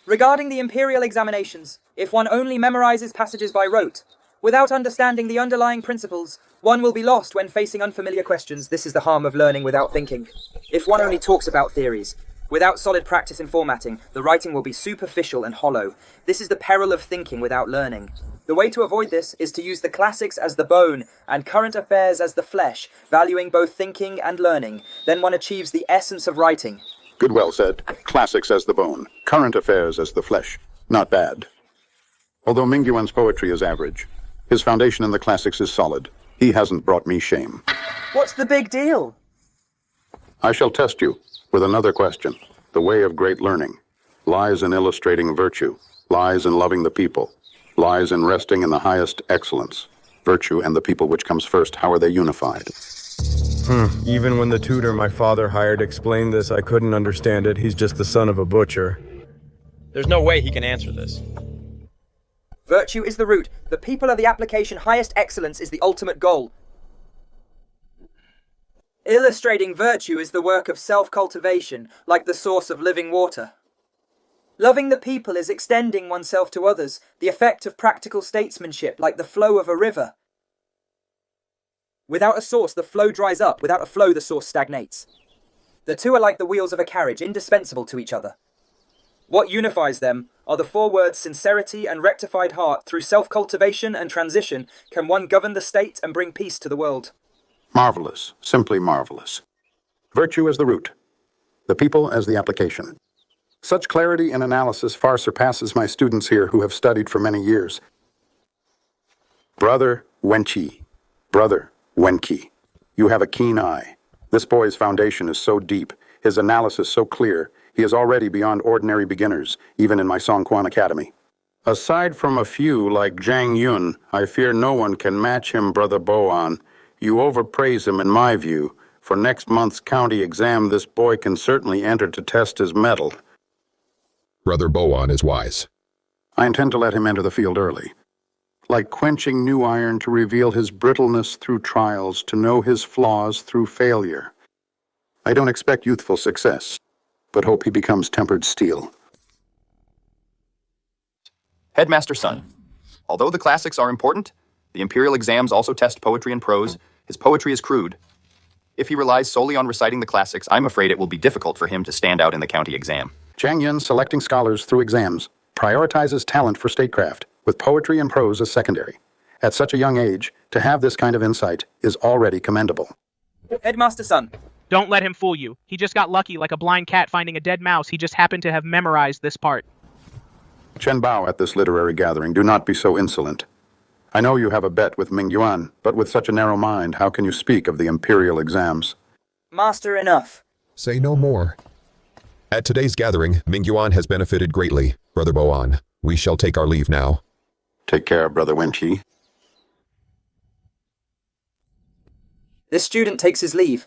Regarding the imperial examinations, if one only memorizes passages by rote, without understanding the underlying principles, one will be lost when facing unfamiliar questions. This is the harm of learning without thinking. If one only talks about theories, without solid practice in formatting, the writing will be superficial and hollow. This is the peril of thinking without learning. The way to avoid this is to use the classics as the bone and current affairs as the flesh, valuing both thinking and learning. Then one achieves the essence of writing. Good, well said. Classics as the bone, current affairs as the flesh. Not bad. Although Mingyuan's poetry is average, his foundation in the classics is solid. He hasn't brought me shame. What's the big deal? I shall test you with another question. The way of great learning. lies in illustrating virtue, lies in loving the people, lies in resting in the highest excellence. Virtue and the people which comes first, how are they unified? Even when the tutor my father hired explained this, I couldn't understand it. He's just the son of a butcher. There's no way he can answer this. Virtue is the root. The people are the application. Highest excellence is the ultimate goal. Illustrating virtue is the work of self-cultivation, like the source of living water. Loving the people is extending oneself to others, the effect of practical statesmanship, like the flow of a river. Without a source, the flow dries up. Without a flow, the source stagnates. The two are like the wheels of a carriage, indispensable to each other. What unifies them are the four words sincerity and rectified heart. Through self-cultivation and transition can one govern the state and bring peace to the world. Marvelous, simply marvelous. Virtue as the root, the people as the application. Such clarity in analysis far surpasses my students here who have studied for many years. Brother Wenqi, Brother Wenqi, you have a keen eye. This boy's foundation is so deep, his analysis so clear, he is already beyond ordinary beginners, even in my Songquan Academy. Aside from a few like Zhang Yun, I fear no one can match him, Brother Boan. You overpraise him in my view. For next month's county exam, this boy can certainly enter to test his mettle. Brother Boan is wise. I intend to let him enter the field early. Like quenching new iron to reveal his brittleness through trials, to know his flaws through failure. I don't expect youthful success, but hope he becomes tempered steel. Headmaster Sun, although the classics are important, the imperial exams also test poetry and prose. His poetry is crude. If he relies solely on reciting the classics, I'm afraid it will be difficult for him to stand out in the county exam. Zhang Yun, selecting scholars through exams, prioritizes talent for statecraft, with poetry and prose as secondary. At such a young age, to have this kind of insight is already commendable. Headmaster Sun. Don't let him fool you. He just got lucky like a blind cat finding a dead mouse. He just happened to have memorized this part. Chen Bao at this literary gathering, do not be so insolent. I know you have a bet with Mingyuan, but with such a narrow mind, how can you speak of the imperial exams? Master, enough. Say no more. At today's gathering, Mingyuan has benefited greatly, Brother Boan. We shall take our leave now. Take care, Brother Wenqi. This student takes his leave.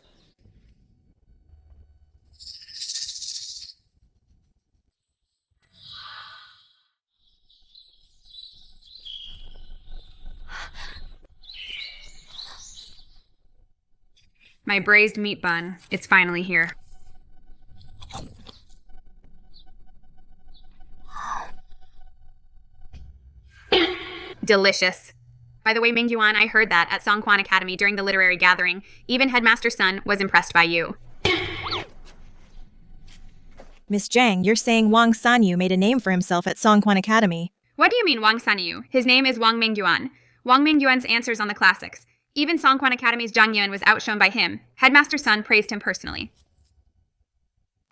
My braised meat bun. It's finally here. Delicious. By the way, Mingyuan, I heard that at Songquan Academy during the literary gathering. Even Headmaster Sun was impressed by you. Miss Zhang, you're saying Wang Sanyu made a name for himself at Songquan Academy. What do you mean, Wang Sanyu? His name is Wang Mingyuan. Wang Mingyuan's answers on the classics. Even Songquan Academy's Zhang Yun was outshone by him. Headmaster Sun praised him personally.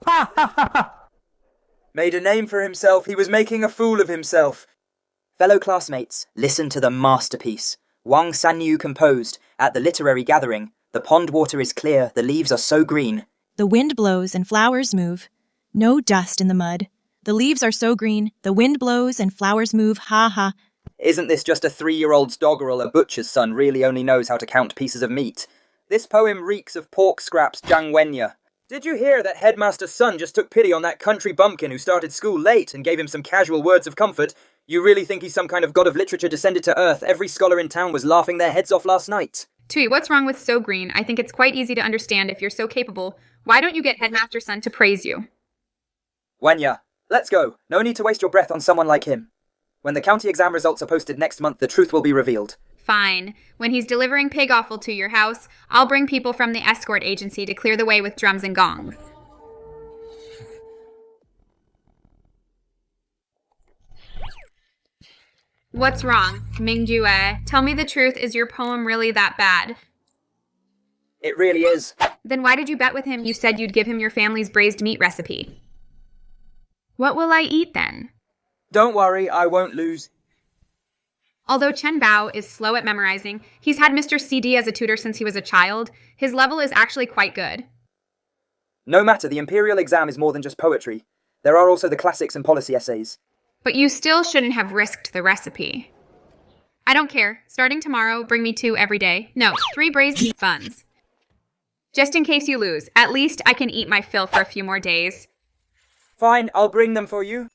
Ha ha ha ha! Made a name for himself, he was making a fool of himself. Fellow classmates, listen to the masterpiece. Wang Sanyu composed, at the literary gathering, the pond water is clear, the leaves are so green. The wind blows and flowers move. No dust in the mud. The leaves are so green, the wind blows and flowers move, ha ha. Isn't this just a 3-year-old's doggerel? A butcher's son really only knows how to count pieces of meat. This poem reeks of pork scraps, Zhang Wenya. Did you hear that Headmaster's son just took pity on that country bumpkin who started school late and gave him some casual words of comfort? You really think he's some kind of god of literature descended to earth? Every scholar in town was laughing their heads off last night. Tui, what's wrong with so green? I think it's quite easy to understand if you're so capable. Why don't you get Headmaster Sun to praise you? Wenya, let's go. No need to waste your breath on someone like him. When the county exam results are posted next month, the truth will be revealed. Fine. When he's delivering pig offal to your house, I'll bring people from the escort agency to clear the way with drums and gongs. What's wrong, Mingyue? Tell me the truth, is your poem really that bad? It really is. Then why did you bet with him you said you'd give him your family's braised meat recipe? What will I eat then? Don't worry, I won't lose. Although Chen Bao is slow at memorizing, he's had Mr. CD as a tutor since he was a child. His level is actually quite good. No matter, the imperial exam is more than just poetry. There are also the classics and policy essays. But you still shouldn't have risked the recipe. I don't care. Starting tomorrow, bring me 2 every day. No, 3 braised meat buns. Just in case you lose, at least I can eat my fill for a few more days. Fine, I'll bring them for you.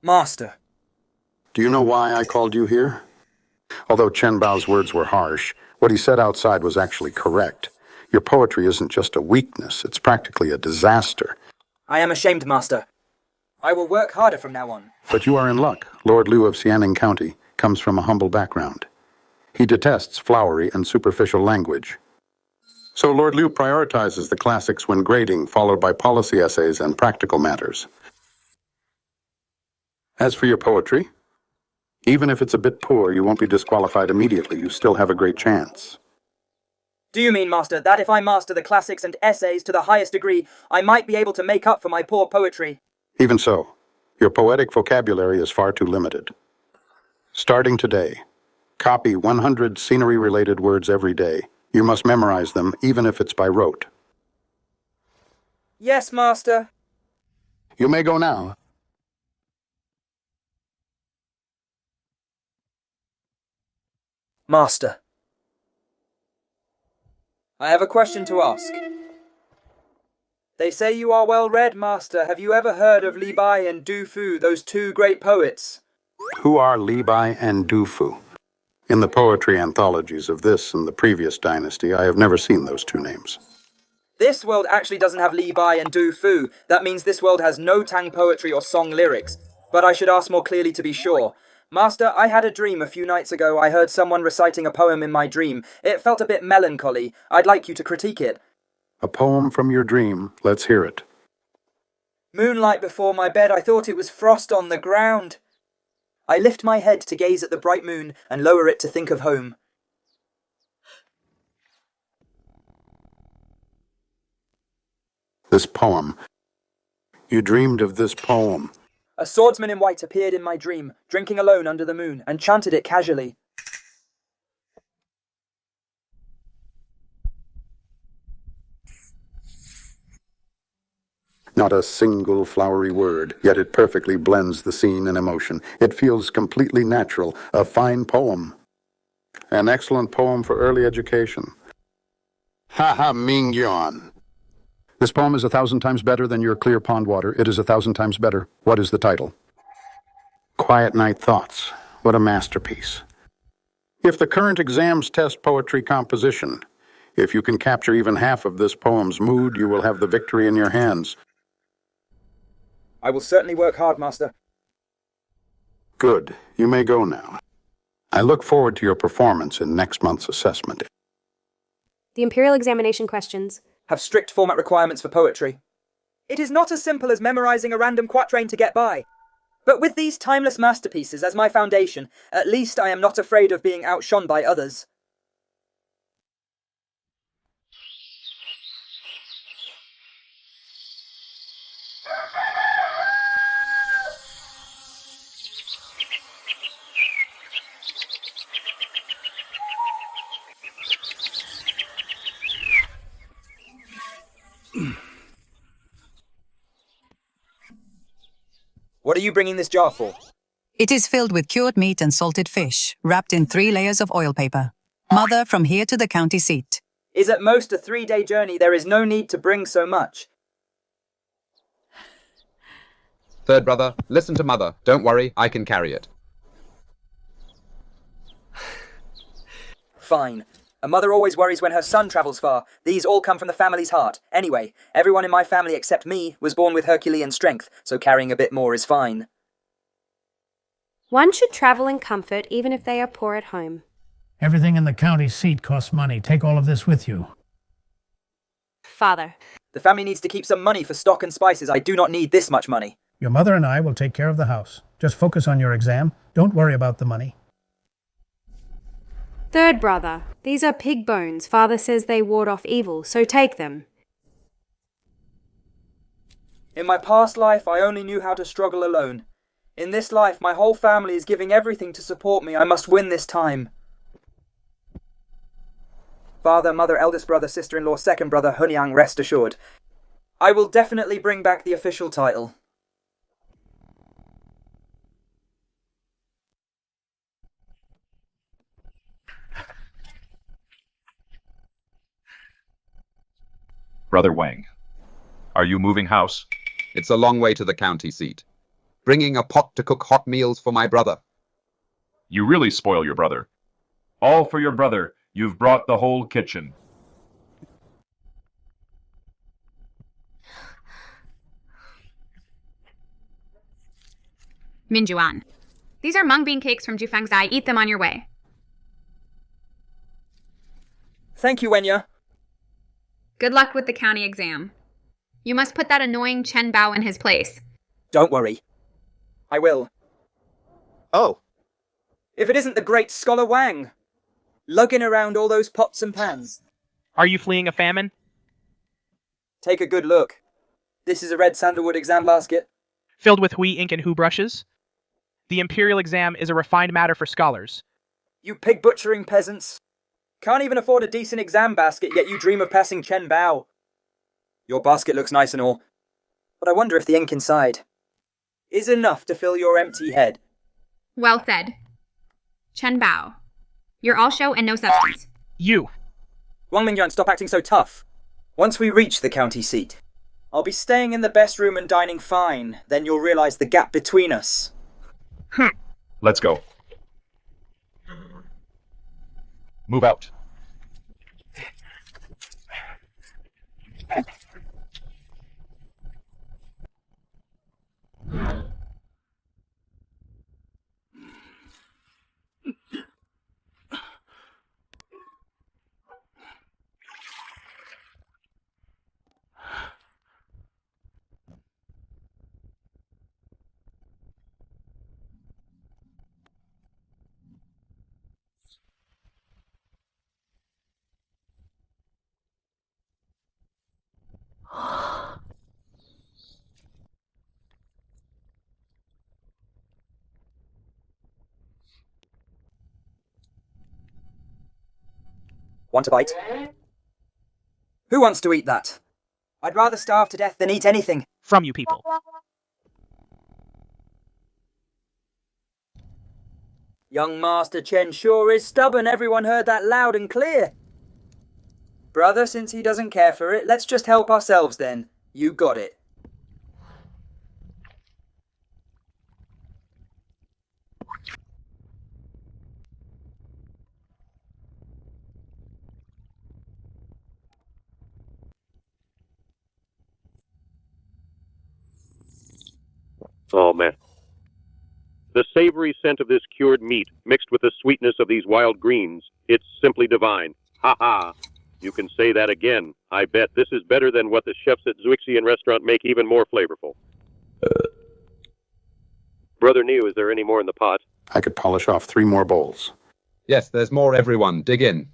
Master. Do you know why I called you here? Although Chen Bao's words were harsh, what he said outside was actually correct. Your poetry isn't just a weakness, it's practically a disaster. I am ashamed, Master. I will work harder from now on. But you are in luck. Lord Liu of Xianing County comes from a humble background. He detests flowery and superficial language. So Lord Liu prioritizes the classics when grading, followed by policy essays and practical matters. As for your poetry, even if it's a bit poor, you won't be disqualified immediately. You still have a great chance. Do you mean, Master, that if I master the classics and essays to the highest degree, I might be able to make up for my poor poetry? Even so, your poetic vocabulary is far too limited. Starting today, copy 100 scenery-related words every day. You must memorize them, even if it's by rote. Yes, Master. You may go now. Master. I have a question to ask. They say you are well read, Master. Have you ever heard of Li Bai and Du Fu, those 2 great poets? Who are Li Bai and Du Fu? In the poetry anthologies of this and the previous dynasty, I have never seen those 2 names. This world actually doesn't have Li Bai and Du Fu. That means this world has no Tang poetry or song lyrics. But I should ask more clearly to be sure. Master, I had a dream a few nights ago. I heard someone reciting a poem in my dream. It felt a bit melancholy. I'd like you to critique it. A poem from your dream. Let's hear it. Moonlight before my bed, I thought it was frost on the ground. I lift my head to gaze at the bright moon and lower it to think of home. This poem. You dreamed of this poem. A swordsman in white appeared in my dream, drinking alone under the moon, and chanted it casually. Not a single flowery word, yet it perfectly blends the scene and emotion. It feels completely natural, a fine poem. An excellent poem for early education. Mingyuan. This poem is 1,000 times better than your clear pond water. It is 1,000 times better. What is the title? Quiet Night Thoughts. What a masterpiece. If the current exams test poetry composition, if you can capture even half of this poem's mood, you will have the victory in your hands. I will certainly work hard, Master. Good. You may go now. I look forward to your performance in next month's assessment. The Imperial Examination questions have strict format requirements for poetry. It is not as simple as memorizing a random quatrain to get by. But with these timeless masterpieces as my foundation, at least I am not afraid of being outshone by others. What are you bringing this jar for? It is filled with cured meat and salted fish, wrapped in 3 layers of oil paper. Mother, from here to the county seat. Is at most a 3-day journey. There is no need to bring so much. Third brother, listen to mother. Don't worry, I can carry it. Fine. A mother always worries when her son travels far. These all come from the family's heart. Anyway, everyone in my family except me was born with Herculean strength, so carrying a bit more is fine. One should travel in comfort even if they are poor at home. Everything in the county seat costs money. Take all of this with you. Father. The family needs to keep some money for stock and spices. I do not need this much money. Your mother and I will take care of the house. Just focus on your exam. Don't worry about the money. Third brother, these are pig bones. Father says they ward off evil, so take them. In my past life, I only knew how to struggle alone. In this life, my whole family is giving everything to support me. I must win this time. Father, mother, eldest brother, sister-in-law, second brother, Hunyang, rest assured. I will definitely bring back the official title. Brother Wang, are you moving house? It's a long way to the county seat. Bringing a pot to cook hot meals for my brother. You really spoil your brother. All for your brother. You've brought the whole kitchen. Mingyuan. These are mung bean cakes from Jufangzai. Eat them on your way. Thank you, Wenya. Good luck with the county exam. You must put that annoying Chen Bao in his place. Don't worry. I will. Oh. If it isn't the great Scholar Wang, lugging around all those pots and pans. Are you fleeing a famine? Take a good look. This is a red sandalwood exam basket. Filled with hui ink and hu brushes? The imperial exam is a refined matter for scholars. You pig-butchering peasants. Can't even afford a decent exam basket, yet you dream of passing Chen Bao. Your basket looks nice and all, but I wonder if the ink inside is enough to fill your empty head. Well said. Chen Bao. You're all show and no substance. You. Wang Mingyuan, stop acting so tough. Once we reach the county seat, I'll be staying in the best room and dining fine. Then you'll realize the gap between us. Let's go. Move out. Want a bite? Who wants to eat that? I'd rather starve to death than eat anything. From you people. Young Master Chen sure is stubborn. Everyone heard that loud and clear. Brother, since he doesn't care for it, let's just help ourselves then. You got it. Oh, man. The savory scent of this cured meat, mixed with the sweetness of these wild greens, it's simply divine. Ha ha. You can say that again. I bet this is better than what the chefs at Zwixian restaurant make, even more flavorful. Brother Niu, is there any more in the pot? I could polish off 3 more bowls. Yes, there's more, everyone. Dig in.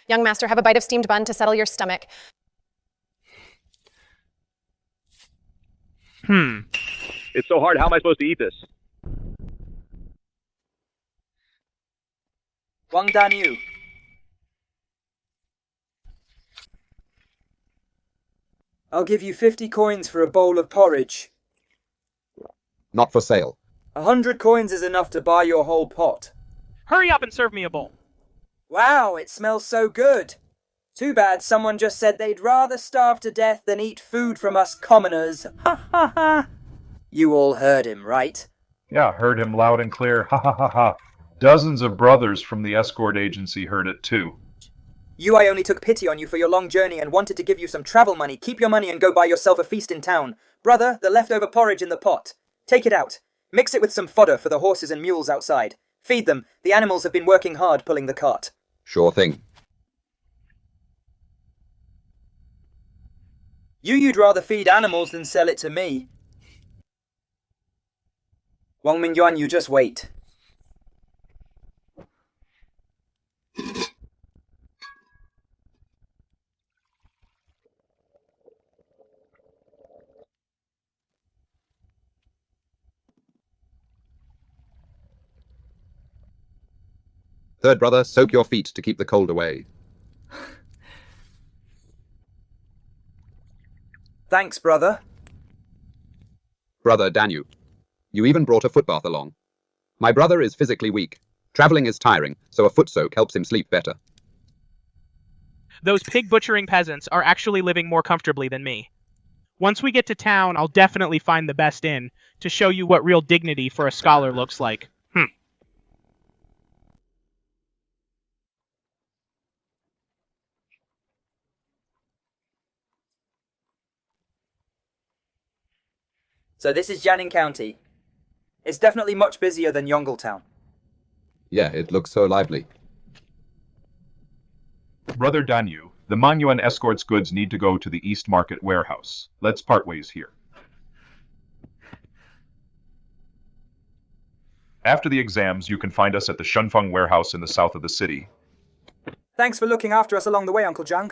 Young master, have a bite of steamed bun to settle your stomach. It's so hard. How am I supposed to eat this? Wang Danyu. I'll give you 50 coins for a bowl of porridge. Not for sale. 100 coins is enough to buy your whole pot. Hurry up and serve me a bowl. Wow, it smells so good. Too bad someone just said they'd rather starve to death than eat food from us commoners. Ha ha ha. You all heard him, right? Yeah, heard him loud and clear. Ha ha ha ha. Dozens of brothers from the escort agency heard it too. I only took pity on you for your long journey and wanted to give you some travel money. Keep your money and go buy yourself a feast in town. Brother, the leftover porridge in the pot. Take it out. Mix it with some fodder for the horses and mules outside. Feed them. The animals have been working hard pulling the cart. Sure thing. You'd rather feed animals than sell it to me. Wang Mingyuan, you just wait. Third brother, soak your feet to keep the cold away. Thanks, brother. Brother Danu, you even brought a foot bath along. My brother is physically weak. Traveling is tiring, so a foot soak helps him sleep better. Those pig butchering peasants are actually living more comfortably than me. Once we get to town, I'll definitely find the best inn to show you what real dignity for a scholar looks like. So this is Jianing County. It's definitely much busier than Yongletown. Yeah, it looks so lively. Brother Danyu, the Mingyuan escort's goods need to go to the East Market warehouse. Let's part ways here. After the exams, you can find us at the Shunfeng warehouse in the south of the city. Thanks for looking after us along the way, Uncle Zhang.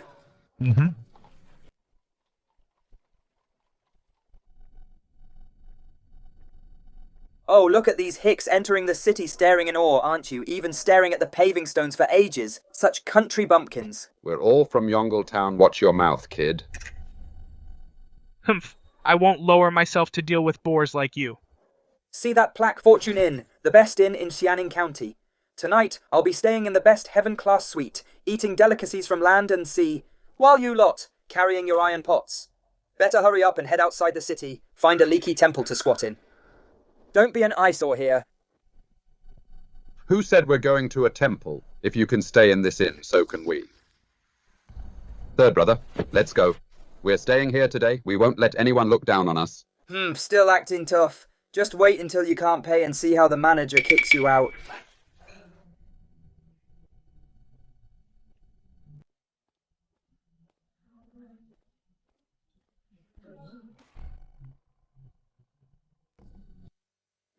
Oh, look at these hicks entering the city staring in awe, aren't you? Even staring at the paving stones for ages. Such country bumpkins. We're all from Yongletown. Watch your mouth, kid. Humph. I won't lower myself to deal with boors like you. See that plaque, Fortune Inn, the best inn in Xianing County. Tonight, I'll be staying in the best heaven-class suite, eating delicacies from land and sea, while you lot, carrying your iron pots. Better hurry up and head outside the city, find a leaky temple to squat in. Don't be an eyesore here. Who said we're going to a temple? If you can stay in this inn, so can we. Third brother, let's go. We're staying here today. We won't let anyone look down on us. Still acting tough. Just wait until you can't pay and see how the manager kicks you out.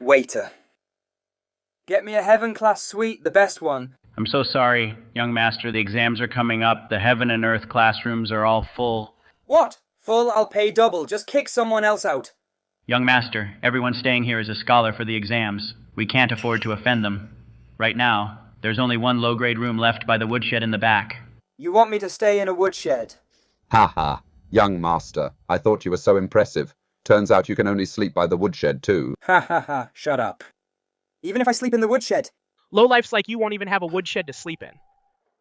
Waiter. Get me a heaven-class suite, the best one. I'm so sorry, young master. The exams are coming up. The heaven and earth classrooms are all full. What? Full? I'll pay double. Just kick someone else out. Young master, everyone staying here is a scholar for the exams. We can't afford to offend them. Right now, there's only one low-grade room left by the woodshed in the back. You want me to stay in a woodshed? Ha ha, young master. I thought you were so impressive. Turns out you can only sleep by the woodshed too. Ha ha ha, shut up. Even if I sleep in the woodshed. Lowlifes like you won't even have a woodshed to sleep in.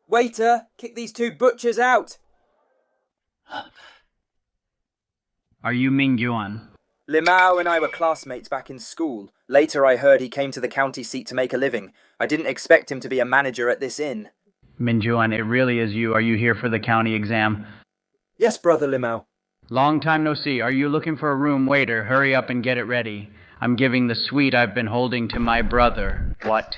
Waiter, kick these two butchers out. Are you Mingyuan? Limao and I were classmates back in school. Later I heard he came to the county seat to make a living. I didn't expect him to be a manager at this inn. Mingyuan, it really is you. Are you here for the county exam? Yes, brother Limao. Long time no see. Are you looking for a room? Waiter, hurry up and get it ready. I'm giving the suite I've been holding to my brother. What?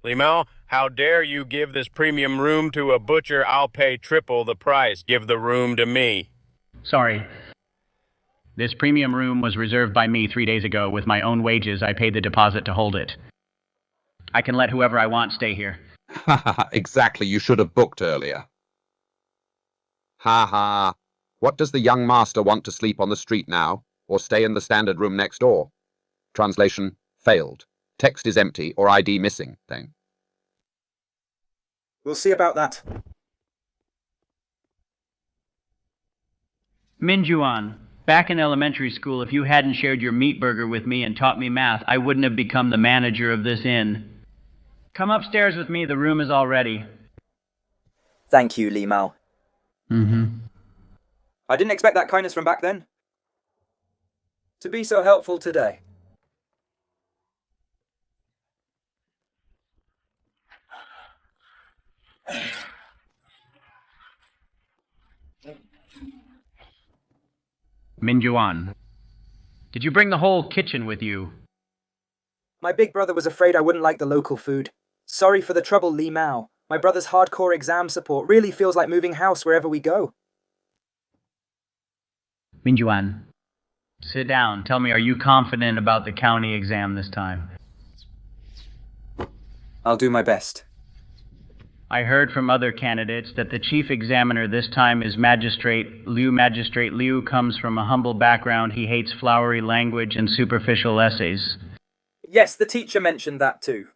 Limao, how dare you give this premium room to a butcher? I'll pay triple the price. Give the room to me. Sorry. This premium room was reserved by me 3 days ago. With my own wages, I paid the deposit to hold it. I can let whoever I want stay here. Ha ha ha, exactly. You should have booked earlier. Ha ha. What does the young master want to sleep on the street now, or stay in the standard room next door? Translation, failed. Text is empty or ID missing thing. We'll see about that. Mingyuan, back in elementary school, if you hadn't shared your meat burger with me and taught me math, I wouldn't have become the manager of this inn. Come upstairs with me, the room is all ready. Thank you, Limao. I didn't expect that kindness from back then. To be so helpful today. Mingyuan, did you bring the whole kitchen with you? My big brother was afraid I wouldn't like the local food. Sorry for the trouble, Limao. My brother's hardcore exam support really feels like moving house wherever we go. Mingyuan, sit down. Tell me, are you confident about the county exam this time? I'll do my best. I heard from other candidates that the chief examiner this time is Magistrate Liu. Magistrate Liu comes from a humble background. He hates flowery language and superficial essays. Yes, the teacher mentioned that too.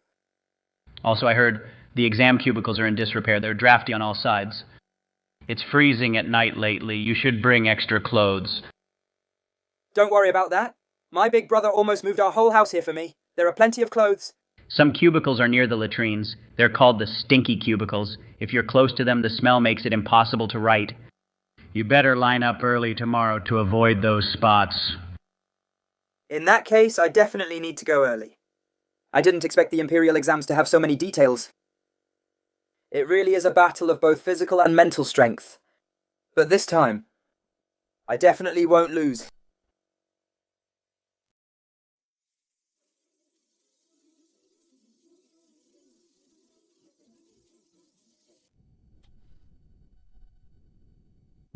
Also, I heard the exam cubicles are in disrepair. They're drafty on all sides. It's freezing at night lately. You should bring extra clothes. Don't worry about that. My big brother almost moved our whole house here for me. There are plenty of clothes. Some cubicles are near the latrines. They're called the stinky cubicles. If you're close to them, the smell makes it impossible to write. You better line up early tomorrow to avoid those spots. In that case, I definitely need to go early. I didn't expect the Imperial exams to have so many details. It really is a battle of both physical and mental strength. But this time, I definitely won't lose.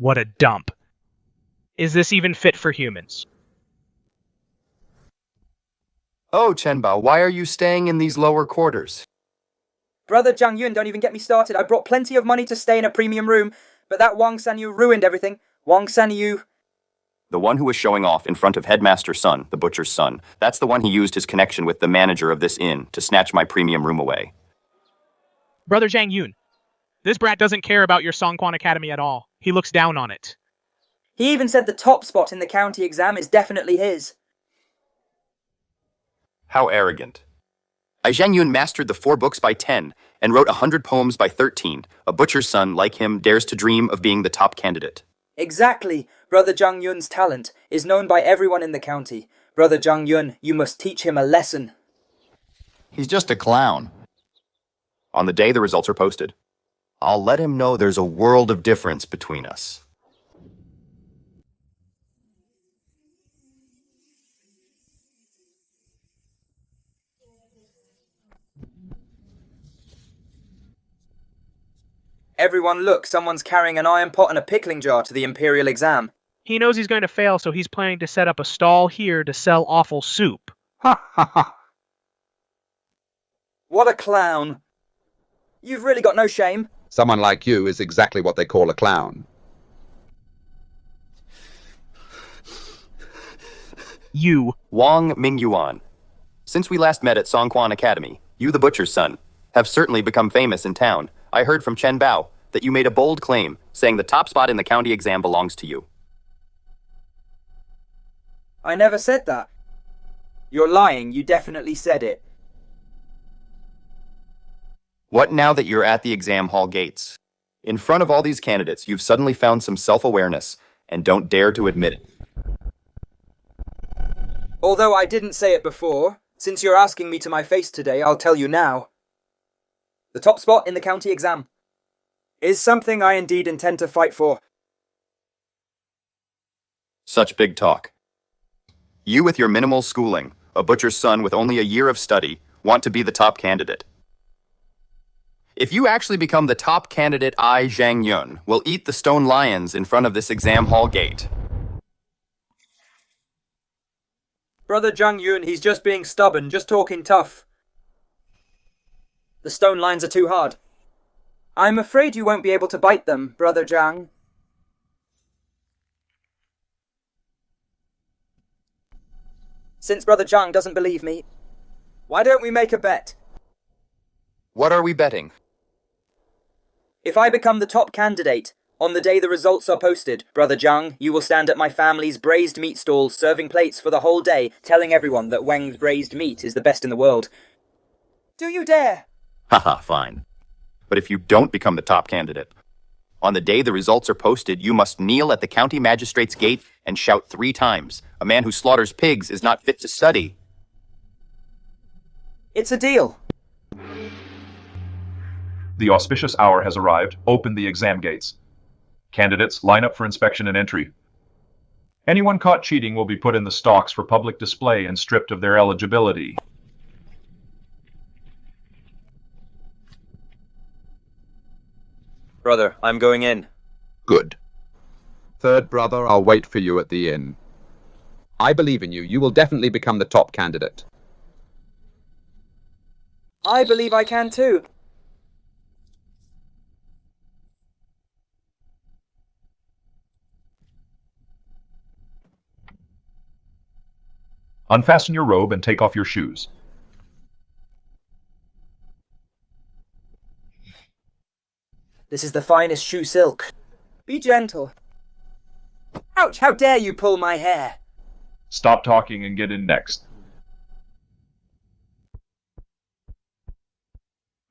What a dump. Is this even fit for humans? Oh, Chenbao, why are you staying in these lower quarters? Brother Zhang Yun, don't even get me started. I brought plenty of money to stay in a premium room, but that Wang Sanyu ruined everything. Wang Sanyu... The one who was showing off in front of Headmaster's son, the butcher's son. That's the one he used his connection with the manager of this inn to snatch my premium room away. Brother Zhang Yun, this brat doesn't care about your Songquan Academy at all. He looks down on it. He even said the top spot in the county exam is definitely his. How arrogant. Zhang Yun mastered the 4 books by 10 and wrote 100 poems by 13. A butcher's son like him dares to dream of being the top candidate. Exactly. Brother Zhang Yun's talent is known by everyone in the county. Brother Zhang Yun, you must teach him a lesson. He's just a clown. On the day the results are posted, I'll let him know there's a world of difference between us. Everyone look, someone's carrying an iron pot and a pickling jar to the Imperial exam. He knows he's going to fail, so he's planning to set up a stall here to sell awful soup. Ha ha ha. What a clown. You've really got no shame. Someone like you is exactly what they call a clown. You. Wang Mingyuan. Since we last met at Songquan Academy, you the butcher's son, have certainly become famous in town. I heard from Chen Bao that you made a bold claim, saying the top spot in the county exam belongs to you. I never said that. You're lying, you definitely said it. What now that you're at the exam hall gates? In front of all these candidates, you've suddenly found some self-awareness and don't dare to admit it. Although I didn't say it before, since you're asking me to my face today, I'll tell you now. The top spot in the county exam is something I indeed intend to fight for. Such big talk. You with your minimal schooling, a butcher's son with only a year of study, want to be the top candidate. If you actually become the top candidate, Zhang Yun will eat the stone lions in front of this exam hall gate. Brother Zhang Yun, he's just being stubborn, just talking tough. The stone lines are too hard. I'm afraid you won't be able to bite them, Brother Zhang. Since Brother Zhang doesn't believe me, why don't we make a bet? What are we betting? If I become the top candidate, on the day the results are posted, Brother Zhang, you will stand at my family's braised meat stall, serving plates for the whole day, telling everyone that Wang's braised meat is the best in the world. Do you dare? Haha, fine. But if you don't become the top candidate, on the day the results are posted, you must kneel at the county magistrate's gate and shout 3 times, "A man who slaughters pigs is not fit to study." It's a deal. The auspicious hour has arrived. Open the exam gates. Candidates, line up for inspection and entry. Anyone caught cheating will be put in the stocks for public display and stripped of their eligibility. Brother, I'm going in. Good. Third brother, I'll wait for you at the inn. I believe in you. You will definitely become the top candidate. I believe I can too. Unfasten your robe and take off your shoes. This is the finest shoe silk. Be gentle. Ouch, how dare you pull my hair? Stop talking and get in next.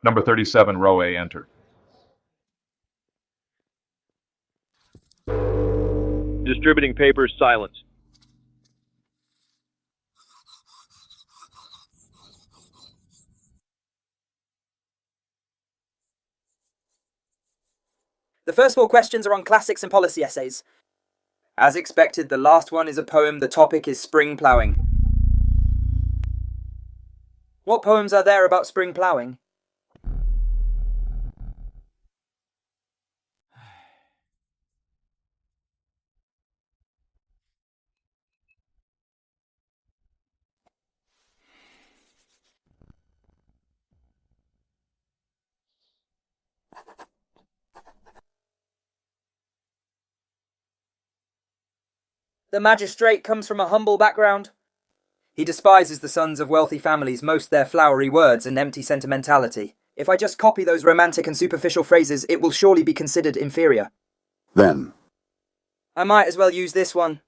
Number 37, row A, entered. Distributing papers, silence. The first 4 questions are on classics and policy essays. As expected, the last one is a poem. The topic is spring ploughing. What poems are there about spring ploughing? The magistrate comes from a humble background. He despises the sons of wealthy families, most their flowery words and empty sentimentality. If I just copy those romantic and superficial phrases, it will surely be considered inferior. Then. I might as well use this one.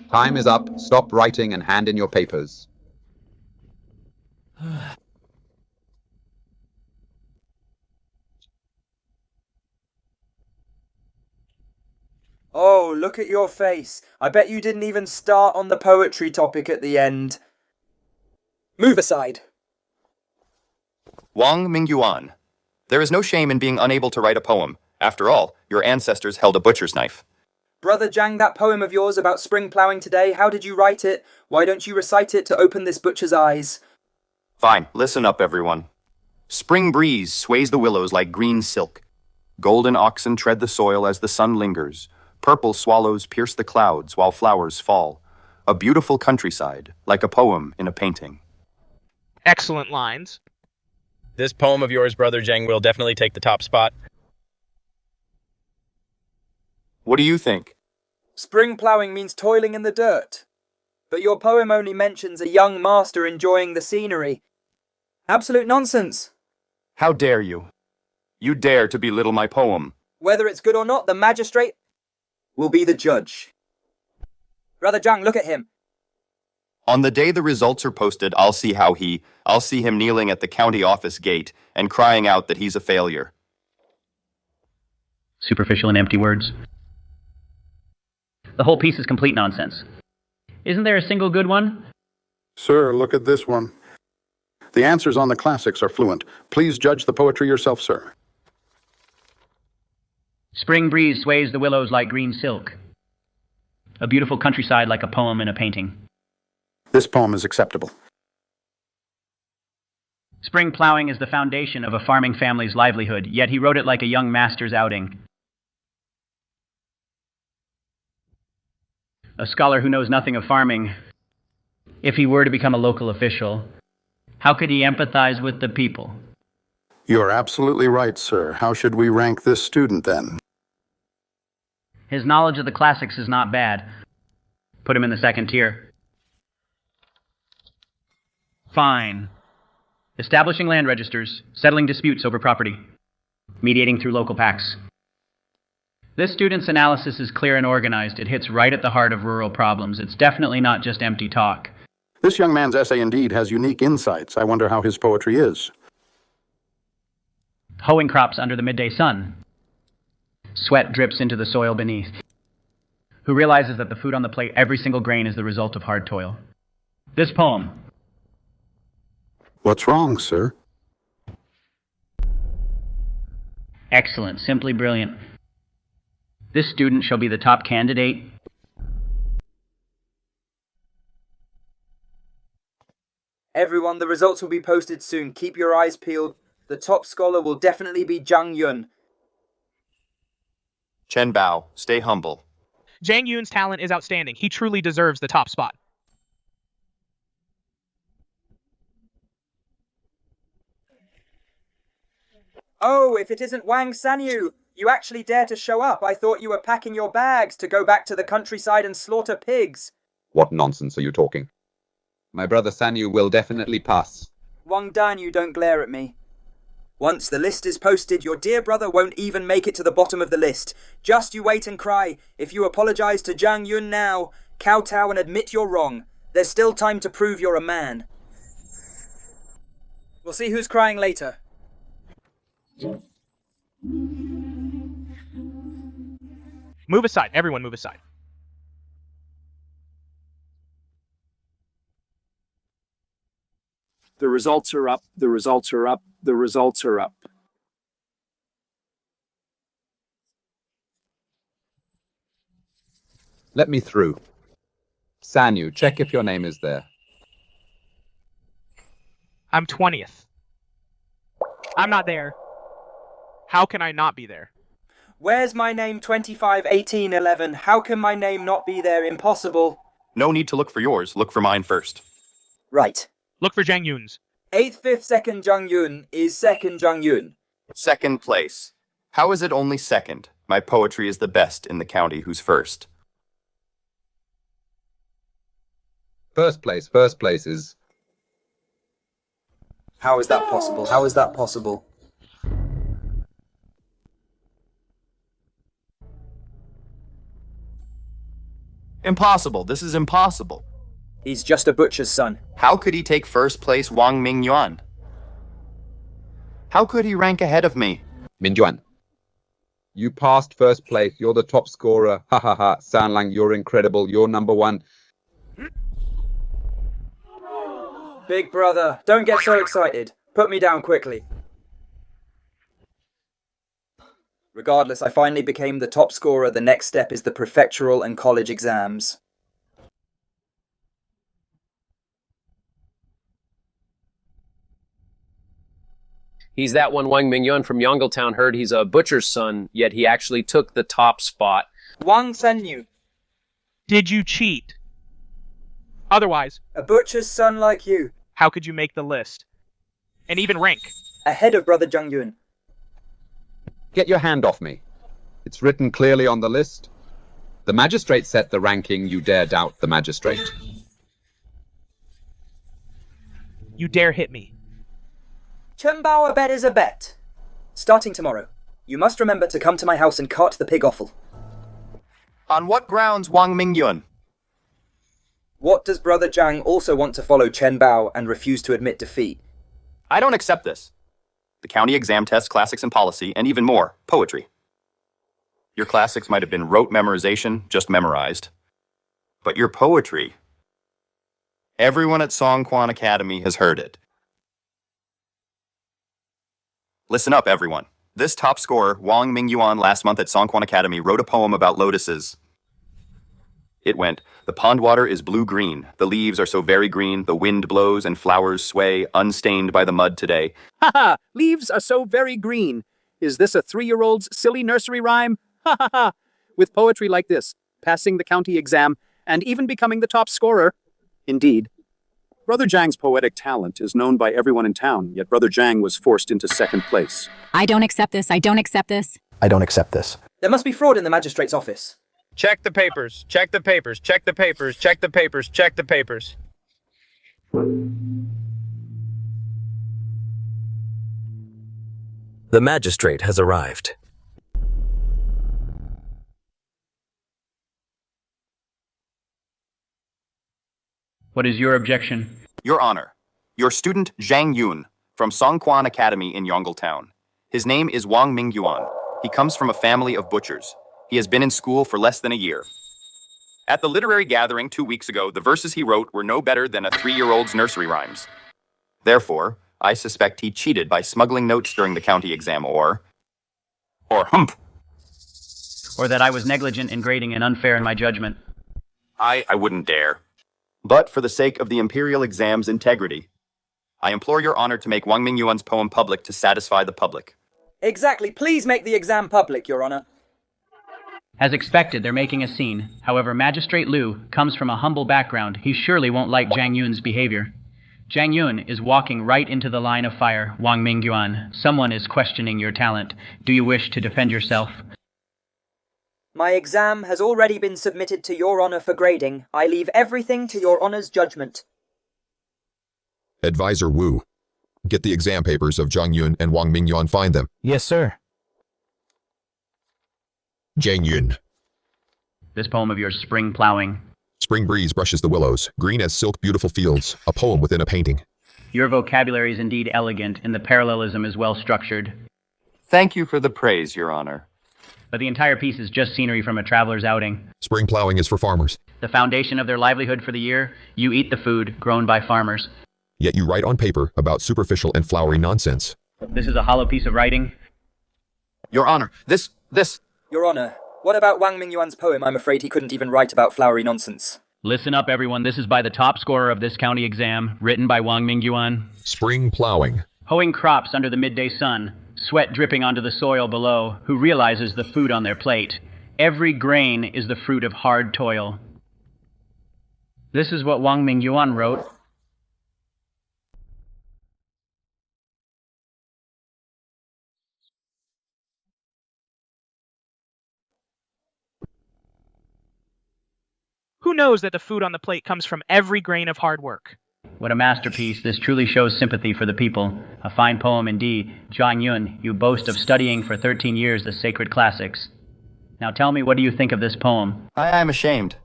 Time is up. Stop writing and hand in your papers. Oh, look at your face. I bet you didn't even start on the poetry topic at the end. Move aside. Wang Mingyuan. There is no shame in being unable to write a poem. After all, your ancestors held a butcher's knife. Brother Zhang, that poem of yours about spring ploughing today, how did you write it? Why don't you recite it to open this butcher's eyes? Fine, listen up, everyone. Spring breeze sways the willows like green silk. Golden oxen tread the soil as the sun lingers. Purple swallows pierce the clouds while flowers fall. A beautiful countryside, like a poem in a painting. Excellent lines. This poem of yours, Brother Zhang, will definitely take the top spot. What do you think? Spring ploughing means toiling in the dirt. But your poem only mentions a young master enjoying the scenery. Absolute nonsense. How dare you? You dare to belittle my poem. Whether it's good or not, the magistrate will be the judge. Brother Zhang, look at him. On the day the results are posted, I'll see him kneeling at the county office gate and crying out that he's a failure. Superficial and empty words. The whole piece is complete nonsense. Isn't there a single good one? Sir, look at this one. The answers on the classics are fluent. Please judge the poetry yourself, sir. Spring breeze sways the willows like green silk. A beautiful countryside like a poem in a painting. This poem is acceptable. Spring plowing is the foundation of a farming family's livelihood, yet he wrote it like a young master's outing. A scholar who knows nothing of farming, if he were to become a local official, how could he empathize with the people? You're absolutely right, sir. How should we rank this student, then? His knowledge of the classics is not bad. Put him in the second tier. Fine. Establishing land registers, settling disputes over property, mediating through local pacts. This student's analysis is clear and organized. It hits right at the heart of rural problems. It's definitely not just empty talk. This young man's essay indeed has unique insights. I wonder how his poetry is. Hoeing crops under the midday sun. Sweat drips into the soil beneath. Who realizes that the food on the plate, every single grain, is the result of hard toil. This poem. What's wrong, sir? Excellent, simply brilliant. This student shall be the top candidate. Everyone, the results will be posted soon. Keep your eyes peeled. The top scholar will definitely be Zhang Yun. Chen Bao, stay humble. Zhang Yun's talent is outstanding. He truly deserves the top spot. Oh, if it isn't Wang Sanyu! You actually dare to show up. I thought you were packing your bags to go back to the countryside and slaughter pigs. What nonsense are you talking? My brother Sanyu will definitely pass. Wang Danyu, don't glare at me. Once the list is posted, your dear brother won't even make it to the bottom of the list. Just you wait and cry. If you apologize to Zhang Yun now, kowtow and admit you're wrong. There's still time to prove you're a man. We'll see who's crying later. Move aside. Everyone move aside. The results are up. The results are up. The results are up. Let me through. Sanyu, check if your name is there. I'm 20th. I'm not there. How can I not be there? Where's my name 251811? How can my name not be there? Impossible. No need to look for yours. Look for mine first. Right. Look for Zhang Yun's. 8th, 5th, 2nd Zhang Yun is 2nd Zhang Yun. Second place. How is it only second? My poetry is the best in the county. Who's first? First place is... How is that possible? How is that possible? Impossible. This is impossible. He's just a butcher's son. How could he take first place, Wang Mingyuan? How could he rank ahead of me? Mingyuan. You passed first place. You're the top scorer. Ha ha ha. Sanlang, you're incredible. You're number one. Big brother, don't get so excited. Put me down quickly. Regardless, I finally became the top scorer. The next step is the prefectural and college exams. He's that one Wang Mingyuan from Yongletown heard he's a butcher's son, yet he actually took the top spot. Wang Sanyu. Did you cheat? Otherwise, a butcher's son like you. How could you make the list? And even rank? Ahead of brother Zhang Yun. Get your hand off me. It's written clearly on the list. The magistrate set the ranking. You dare doubt the magistrate. You dare hit me. Chenbao, a bet is a bet. Starting tomorrow, you must remember to come to my house and cart the pig offal. On what grounds, Wang Mingyuan? What does brother Zhang also want to follow Chen Bao and refuse to admit defeat? I don't accept this. The county exam test, classics and policy, and even more, poetry. Your classics might have been rote memorization, just memorized. But your poetry, everyone at Songquan Academy has heard it. Listen up, everyone. This top scorer, Wang Mingyuan, last month at Songquan Academy, wrote a poem about lotuses. It went, the pond water is blue-green. The leaves are so very green. The wind blows and flowers sway, unstained by the mud today. Ha ha! Leaves are so very green. Is this a 3-year-old's silly nursery rhyme? Ha ha ha! With poetry like this, passing the county exam, and even becoming the top scorer. Indeed. Brother Zhang's poetic talent is known by everyone in town, yet Brother Zhang was forced into second place. I don't accept this. I don't accept this. I don't accept this. There must be fraud in the magistrate's office. Check the papers, check the papers, check the papers, check the papers, check the papers. The magistrate has arrived. What is your objection? Your Honor, your student Zhang Yun from Songquan Academy in Yongletown. His name is Wang Mingyuan. He comes from a family of butchers. He has been in school for less than a year. At the literary gathering 2 weeks ago, the verses he wrote were no better than a 3-year-old's nursery rhymes. Therefore, I suspect he cheated by smuggling notes during the county exam or hump. Or that I was negligent in grading and unfair in my judgment. I wouldn't dare. But for the sake of the imperial exam's integrity, I implore your honor to make Wang Mingyuan's poem public to satisfy the public. Exactly. Please make the exam public, Your Honor. As expected, they're making a scene. However, Magistrate Liu comes from a humble background. He surely won't like Zhang Yun's behavior. Zhang Yun is walking right into the line of fire, Wang Mingyuan. Someone is questioning your talent. Do you wish to defend yourself? My exam has already been submitted to Your Honor for grading. I leave everything to Your Honor's judgment. Advisor Wu. Get the exam papers of Zhang Yun and Wang Mingyuan. Find them. Yes, sir. Zhang Yun. This poem of yours, Spring Plowing. Spring breeze brushes the willows, green as silk beautiful fields, a poem within a painting. Your vocabulary is indeed elegant, and the parallelism is well structured. Thank you for the praise, Your Honor. But the entire piece is just scenery from a traveler's outing. Spring plowing is for farmers. The foundation of their livelihood for the year, you eat the food grown by farmers. Yet you write on paper about superficial and flowery nonsense. This is a hollow piece of writing. Your Honor, this... Your Honor, what about Wang Mingyuan's poem? I'm afraid he couldn't even write about flowery nonsense. Listen up, everyone. This is by the top scorer of this county exam, written by Wang Mingyuan. Spring plowing. Hoeing crops under the midday sun, sweat dripping onto the soil below, who realizes the food on their plate. Every grain is the fruit of hard toil. This is what Wang Mingyuan wrote. Who knows that the food on the plate comes from every grain of hard work? What a masterpiece. This truly shows sympathy for the people. A fine poem indeed. Zhang Yun, you boast of studying for 13 years the sacred classics. Now tell me, what do you think of this poem? I am ashamed.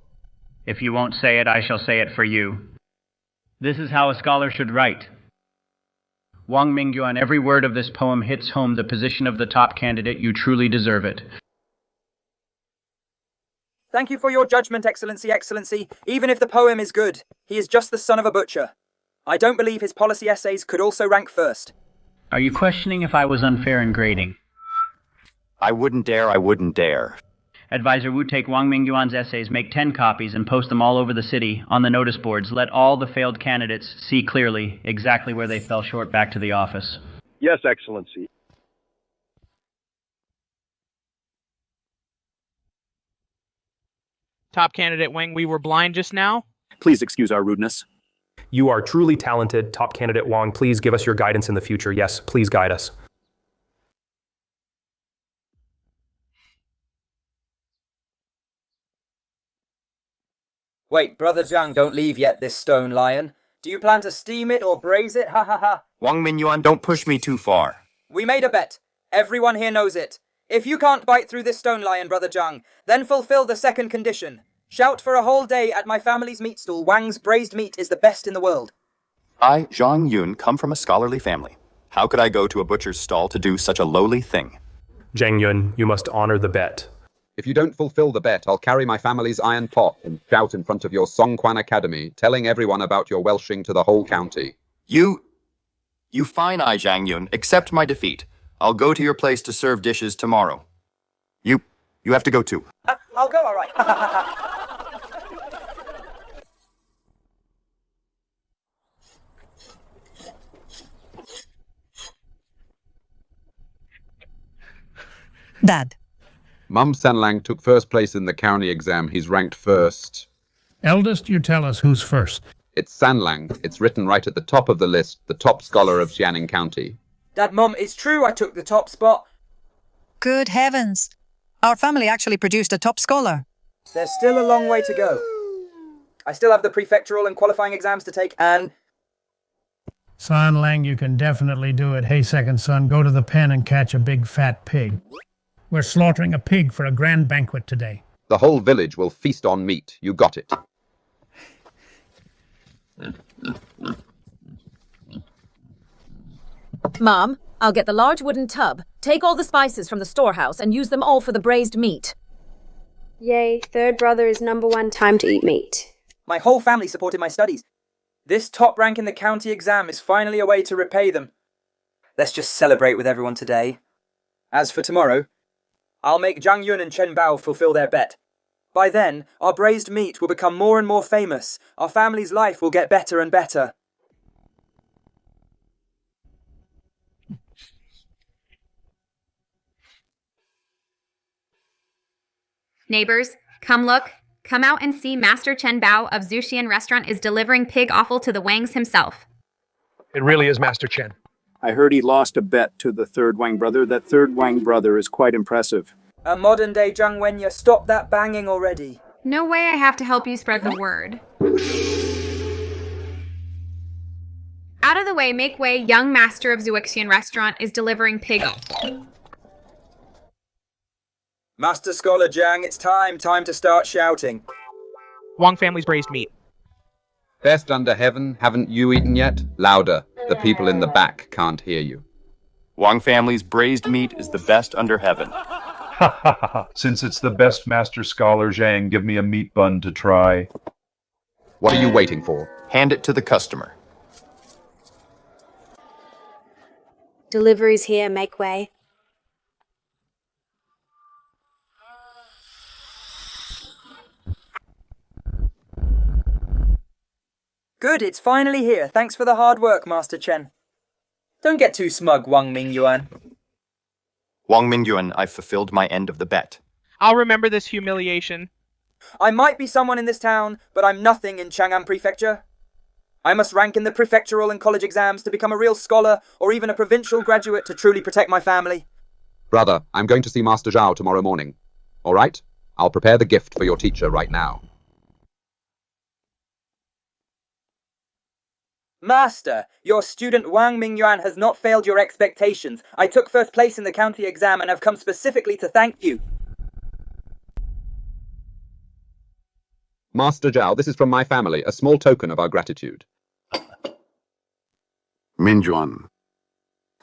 If you won't say it, I shall say it for you. This is how a scholar should write. Wang Mingyuan, every word of this poem hits home the position of the top candidate. You truly deserve it. Thank you for your judgment, Excellency. Even if the poem is good, he is just the son of a butcher. I don't believe his policy essays could also rank first. Are you questioning if I was unfair in grading? I wouldn't dare. Advisor Wu, take Wang Mingyuan's essays, make 10 copies, and post them all over the city, on the notice boards. Let all the failed candidates see clearly exactly where they fell short back to the office. Yes, Excellency. Top candidate Wang, we were blind just now. Please excuse our rudeness. You are truly talented, top candidate Wang. Please give us your guidance in the future. Yes, please guide us. Wait, Brother Zhang, don't leave yet, this stone lion. Do you plan to steam it or braise it? Ha ha ha. Wang Mingyuan, don't push me too far. We made a bet. Everyone here knows it. If you can't bite through this stone lion, Brother Zhang, then fulfill the second condition. Shout for a whole day at my family's meat stall. Wang's braised meat is the best in the world. I, Zhang Yun, come from a scholarly family. How could I go to a butcher's stall to do such a lowly thing? Zhang Yun, you must honor the bet. If you don't fulfill the bet, I'll carry my family's iron pot and shout in front of your Songquan Academy, telling everyone about your welshing to the whole county. You fine eye, Zhang Yun, accept my defeat. I'll go to your place to serve dishes tomorrow. You have to go too. I'll go, all right. Dad. Mum Sanlang took first place in the county exam. He's ranked first. Eldest, you tell us who's first. It's Sanlang. It's written right at the top of the list, the top scholar of Xianing County. Dad, Mum, it's true I took the top spot. Good heavens. Our family actually produced a top scholar. There's still a long way to go. I still have the prefectural and qualifying exams to take, and... San Lang, you can definitely do it. Hey, second son, go to the pen and catch a big fat pig. We're slaughtering a pig for a grand banquet today. The whole village will feast on meat. You got it. Mom, I'll get the large wooden tub, take all the spices from the storehouse, and use them all for the braised meat. Yay, third brother is #1 time to eat meat. My whole family supported my studies. This top rank in the county exam is finally a way to repay them. Let's just celebrate with everyone today. As for tomorrow, I'll make Zhang Yun and Chen Bao fulfill their bet. By then, our braised meat will become more and more famous. Our family's life will get better and better. Neighbors, come look. Come out and see Master Chen Bao of Zuxian Restaurant is delivering pig offal to the Wangs himself. It really is Master Chen. I heard he lost a bet to the third Wang brother. That third Wang brother is quite impressive. A modern-day Zhang Wenye, stop that banging already. No way I have to help you spread the word. Out of the way, make way, young master of Zhuixian restaurant is delivering pig offal. Master Scholar Zhang, it's time to start shouting. Wang family's braised meat. Best under heaven, haven't you eaten yet? Louder. The people in the back can't hear you. Wang family's braised meat is the best under heaven. Ha ha ha. Since it's the best Master Scholar Zhang, give me a meat bun to try. What are you waiting for? Hand it to the customer. Deliveries here, make way. Good, it's finally here. Thanks for the hard work, Master Chen. Don't get too smug, Wang Mingyuan. Wang Mingyuan, I've fulfilled my end of the bet. I'll remember this humiliation. I might be someone in this town, but I'm nothing in Chang'an Prefecture. I must rank in the prefectural and college exams to become a real scholar or even a provincial graduate to truly protect my family. Brother, I'm going to see Master Zhao tomorrow morning. All right? I'll prepare the gift for your teacher right now. Master, your student Wang Mingyuan has not failed your expectations. I took first place in the county exam and have come specifically to thank you. Master Zhao, this is from my family, a small token of our gratitude. Mingyuan,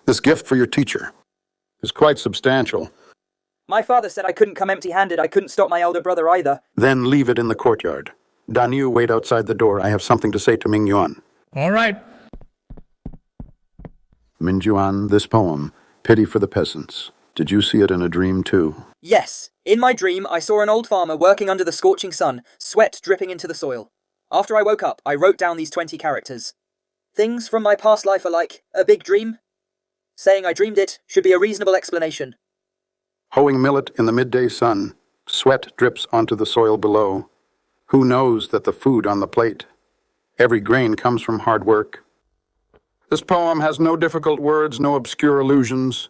this gift for your teacher is quite substantial. My father said I couldn't come empty-handed. I couldn't stop my elder brother either. Then leave it in the courtyard. Dan Yu, wait outside the door. I have something to say to Mingyuan. All right. Mingyuan, this poem, Pity for the Peasants. Did you see it in a dream too? Yes. In my dream, I saw an old farmer working under the scorching sun, sweat dripping into the soil. After I woke up, I wrote down these 20 characters. Things from my past life are like a big dream. Saying I dreamed it should be a reasonable explanation. Hoeing millet in the midday sun, sweat drips onto the soil below. Who knows that the food on the plate? Every grain comes from hard work. This poem has no difficult words, no obscure allusions.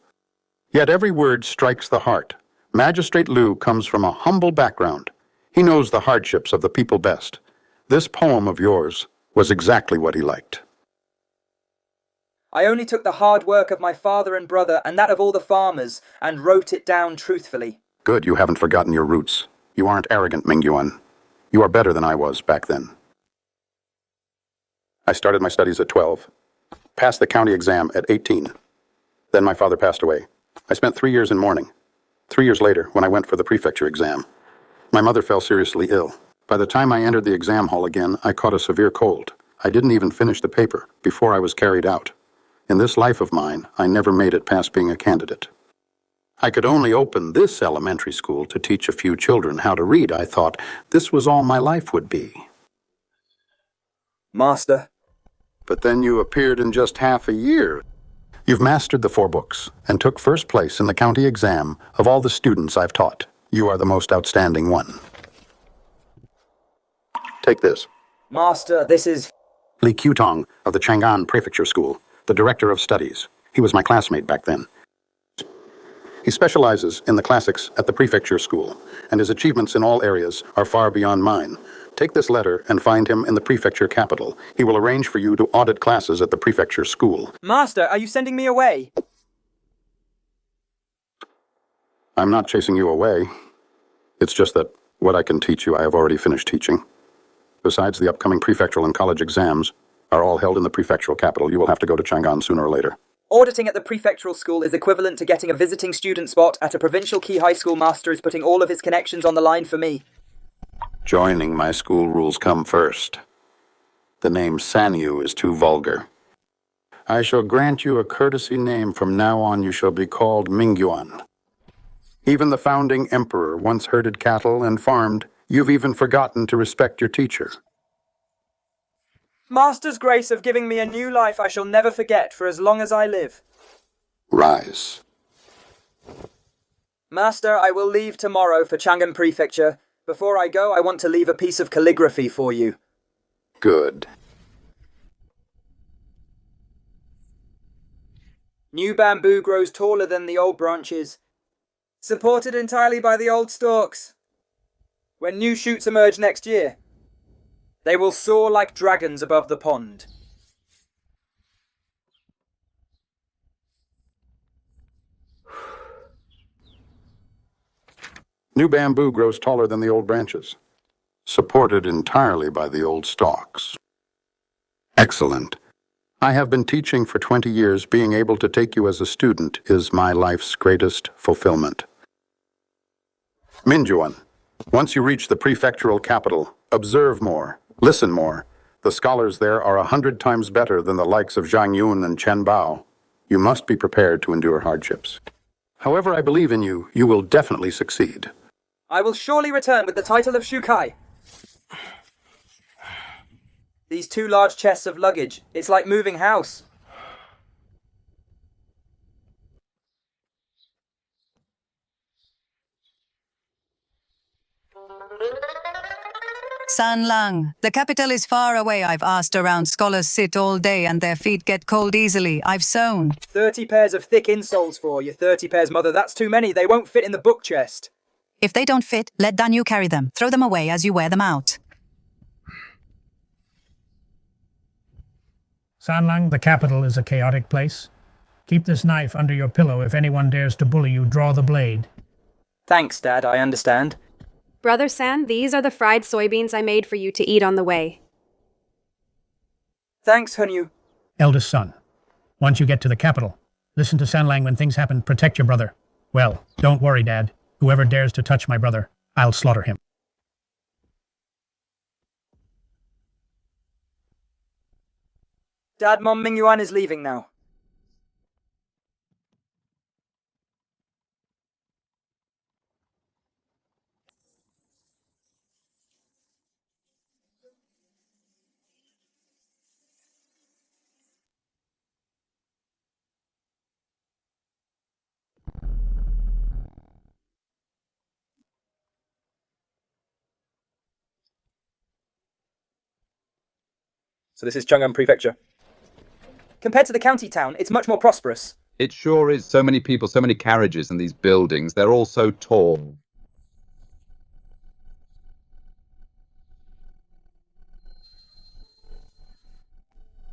Yet every word strikes the heart. Magistrate Liu comes from a humble background. He knows the hardships of the people best. This poem of yours was exactly what he liked. I only took the hard work of my father and brother and that of all the farmers and wrote it down truthfully. Good, you haven't forgotten your roots. You aren't arrogant, Mingyuan. You are better than I was back then. I started my studies at 12, passed the county exam at 18. Then my father passed away. I spent 3 years in mourning. 3 years later, when I went for the prefecture exam, my mother fell seriously ill. By the time I entered the exam hall again, I caught a severe cold. I didn't even finish the paper before I was carried out. In this life of mine, I never made it past being a candidate. I could only open this elementary school to teach a few children how to read. I thought this was all my life would be. Master. But then you appeared in just half a year. You've mastered the 4 books and took first place in the county exam of all the students I've taught. You are the most outstanding one. Take this. Master, this is... Li Qutong of the Chang'an Prefecture School, the director of studies. He was my classmate back then. He specializes in the classics at the prefecture school, and his achievements in all areas are far beyond mine. Take this letter and find him in the prefecture capital. He will arrange for you to audit classes at the prefecture school. Master, are you sending me away? I'm not chasing you away. It's just that what I can teach you, I have already finished teaching. Besides, the upcoming prefectural and college exams are all held in the prefectural capital. You will have to go to Chang'an sooner or later. Auditing at the prefectural school is equivalent to getting a visiting student spot at a provincial key high school. Master is putting all of his connections on the line for me. Joining my school rules come first. The name Sanyu is too vulgar. I shall grant you a courtesy name. From now on you shall be called Mingyuan. Even the founding emperor once herded cattle and farmed. You've even forgotten to respect your teacher. Master's grace of giving me a new life I shall never forget for as long as I live. Rise. Master, I will leave tomorrow for Chang'an Prefecture. Before I go, I want to leave a piece of calligraphy for you. Good. New bamboo grows taller than the old branches, supported entirely by the old stalks. When new shoots emerge next year, they will soar like dragons above the pond. New bamboo grows taller than the old branches, supported entirely by the old stalks. Excellent. I have been teaching for 20 years. Being able to take you as a student is my life's greatest fulfillment. Mingyuan, once you reach the prefectural capital, observe more, listen more. The scholars there are 100 times better than the likes of Zhang Yun and Chen Bao. You must be prepared to endure hardships. However, I believe in you. You will definitely succeed. I will surely return with the title of Shukai. These 2 large chests of luggage, it's like moving house. Sanlang, the capital is far away. I've asked around. Scholars sit all day and their feet get cold easily. I've sewn 30 pairs of thick insoles for you. 30 pairs, mother. That's too many. They won't fit in the book chest. If they don't fit, let Danyu carry them. Throw them away as you wear them out. Sanlang, the capital is a chaotic place. Keep this knife under your pillow. If anyone dares to bully you, draw the blade. Thanks, Dad. I understand. Brother San, these are the fried soybeans I made for you to eat on the way. Thanks, Hunyu. Eldest son, once you get to the capital, listen to Sanlang when things happen. Protect your brother. Well, don't worry, Dad. Whoever dares to touch my brother, I'll slaughter him. Dad, Mom Mingyuan is leaving now. So this is Chang'an Prefecture. Compared to the county town, it's much more prosperous. It sure is. So many people, so many carriages and these buildings. They're all so tall.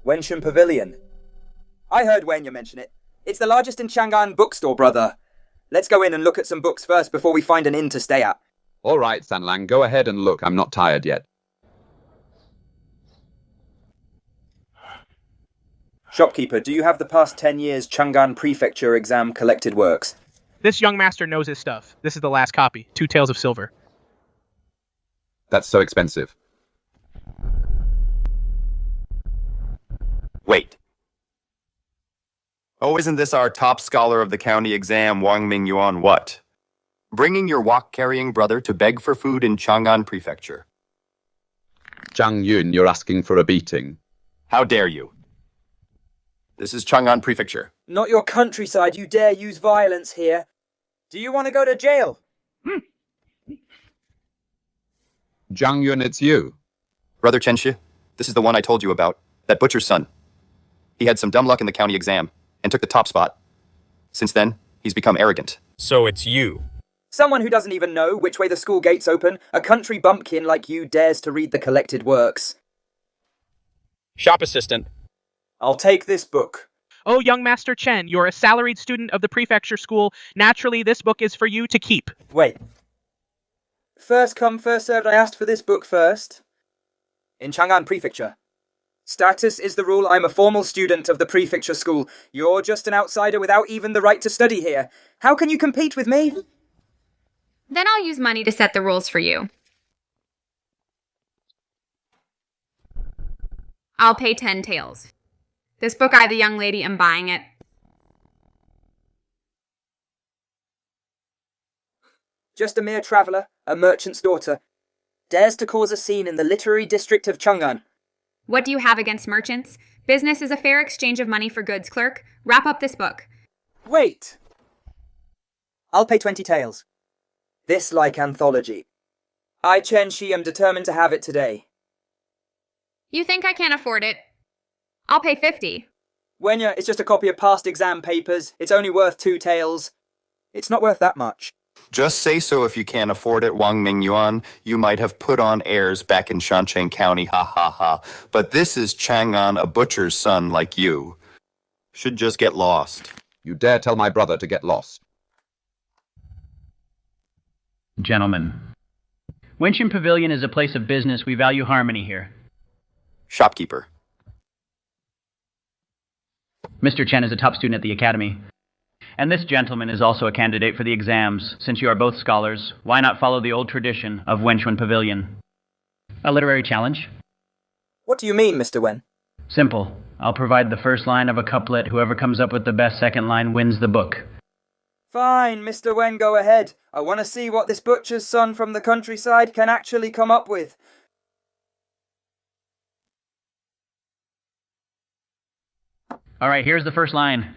Wenshun Pavilion. I heard Wenya mention it. It's the largest in Chang'an bookstore, brother. Let's go in and look at some books first before we find an inn to stay at. All right, Sanlang, go ahead and look. I'm not tired yet. Shopkeeper, do you have the past 10 years Chang'an Prefecture exam collected works? This young master knows his stuff. This is the last copy. 2 taels of silver. That's so expensive. Wait. Oh, isn't this our top scholar of the county exam, Wang Mingyuan, what? Bringing your wok-carrying brother to beg for food in Chang'an Prefecture. Zhang Yun, you're asking for a beating. How dare you? This is Chang'an Prefecture. Not your countryside. You dare use violence here. Do you want to go to jail? Zhang Yun, it's you. Brother Chenshi, this is the one I told you about. That butcher's son. He had some dumb luck in the county exam and took the top spot. Since then, he's become arrogant. So it's you. Someone who doesn't even know which way the school gates open. A country bumpkin like you dares to read the collected works. Shop assistant. I'll take this book. Oh, young Master Chen, you're a salaried student of the prefecture school. Naturally, this book is for you to keep. Wait. First come, first served. I asked for this book first. In Chang'an Prefecture. Status is the rule. I'm a formal student of the prefecture school. You're just an outsider without even the right to study here. How can you compete with me? Then I'll use money to set the rules for you. I'll pay 10 taels. This book, I, the young lady, am buying it. Just a mere traveller, a merchant's daughter, dares to cause a scene in the literary district of Chang'an. What do you have against merchants? Business is a fair exchange of money for goods, clerk. Wrap up this book. Wait! I'll pay 20 taels. This like anthology. I, Chen Shi, am determined to have it today. You think I can't afford it? I'll pay 50. Wenya, it's just a copy of past exam papers. It's only worth 2 taels. It's not worth that much. Just say so if you can't afford it, Wang Mingyuan. You might have put on airs back in Shancheng County, ha ha ha. But this is Chang'an, a butcher's son like you. Should just get lost. You dare tell my brother to get lost? Gentlemen, Wenchun Pavilion is a place of business. We value harmony here. Shopkeeper. Mr. Chen is a top student at the academy. And this gentleman is also a candidate for the exams. Since you are both scholars, why not follow the old tradition of Wenchun Pavilion? A literary challenge? What do you mean, Mr. Wen? Simple. I'll provide the first line of a couplet. Whoever comes up with the best second line wins the book. Fine, Mr. Wen, go ahead. I want to see what this butcher's son from the countryside can actually come up with. All right, here's the first line.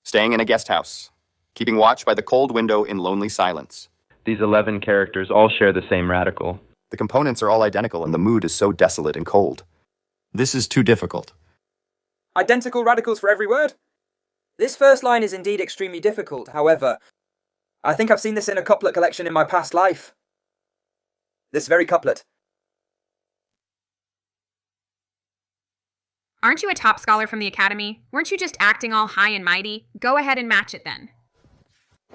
Staying in a guest house. Keeping watch by the cold window in lonely silence. These 11 characters all share the same radical. The components are all identical and the mood is so desolate and cold. This is too difficult. Identical radicals for every word? This first line is indeed extremely difficult, however. I think I've seen this in a couplet collection in my past life. This very couplet. Aren't you a top scholar from the academy? Weren't you just acting all high and mighty? Go ahead and match it then.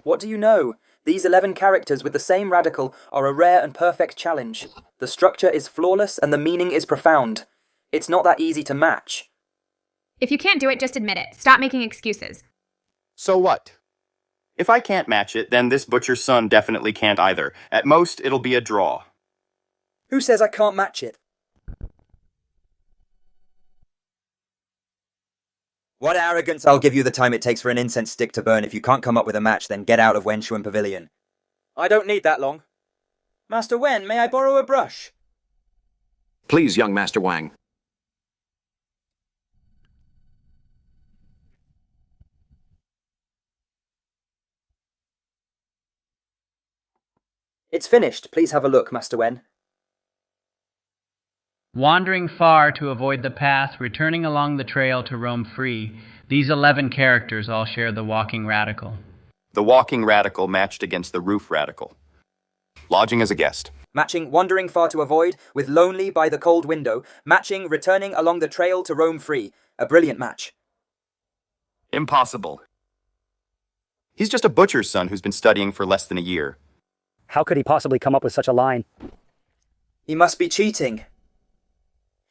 What do you know? These 11 characters with the same radical are a rare and perfect challenge. The structure is flawless and the meaning is profound. It's not that easy to match. If you can't do it, just admit it. Stop making excuses. So what? If I can't match it, then this butcher's son definitely can't either. At most, it'll be a draw. Who says I can't match it? What arrogance! I'll give you the time it takes for an incense stick to burn. If you can't come up with a match, then get out of Wenchun Pavilion. I don't need that long. Master Wen, may I borrow a brush? Please, young Master Wang. It's finished. Please have a look, Master Wen. Wandering far to avoid the path, returning along the trail to roam free, these 11 characters all share the walking radical. The walking radical matched against the roof radical. Lodging as a guest. Matching wandering far to avoid with lonely by the cold window. Matching returning along the trail to roam free. A brilliant match. Impossible. He's just a butcher's son who's been studying for less than a year. How could he possibly come up with such a line? He must be cheating.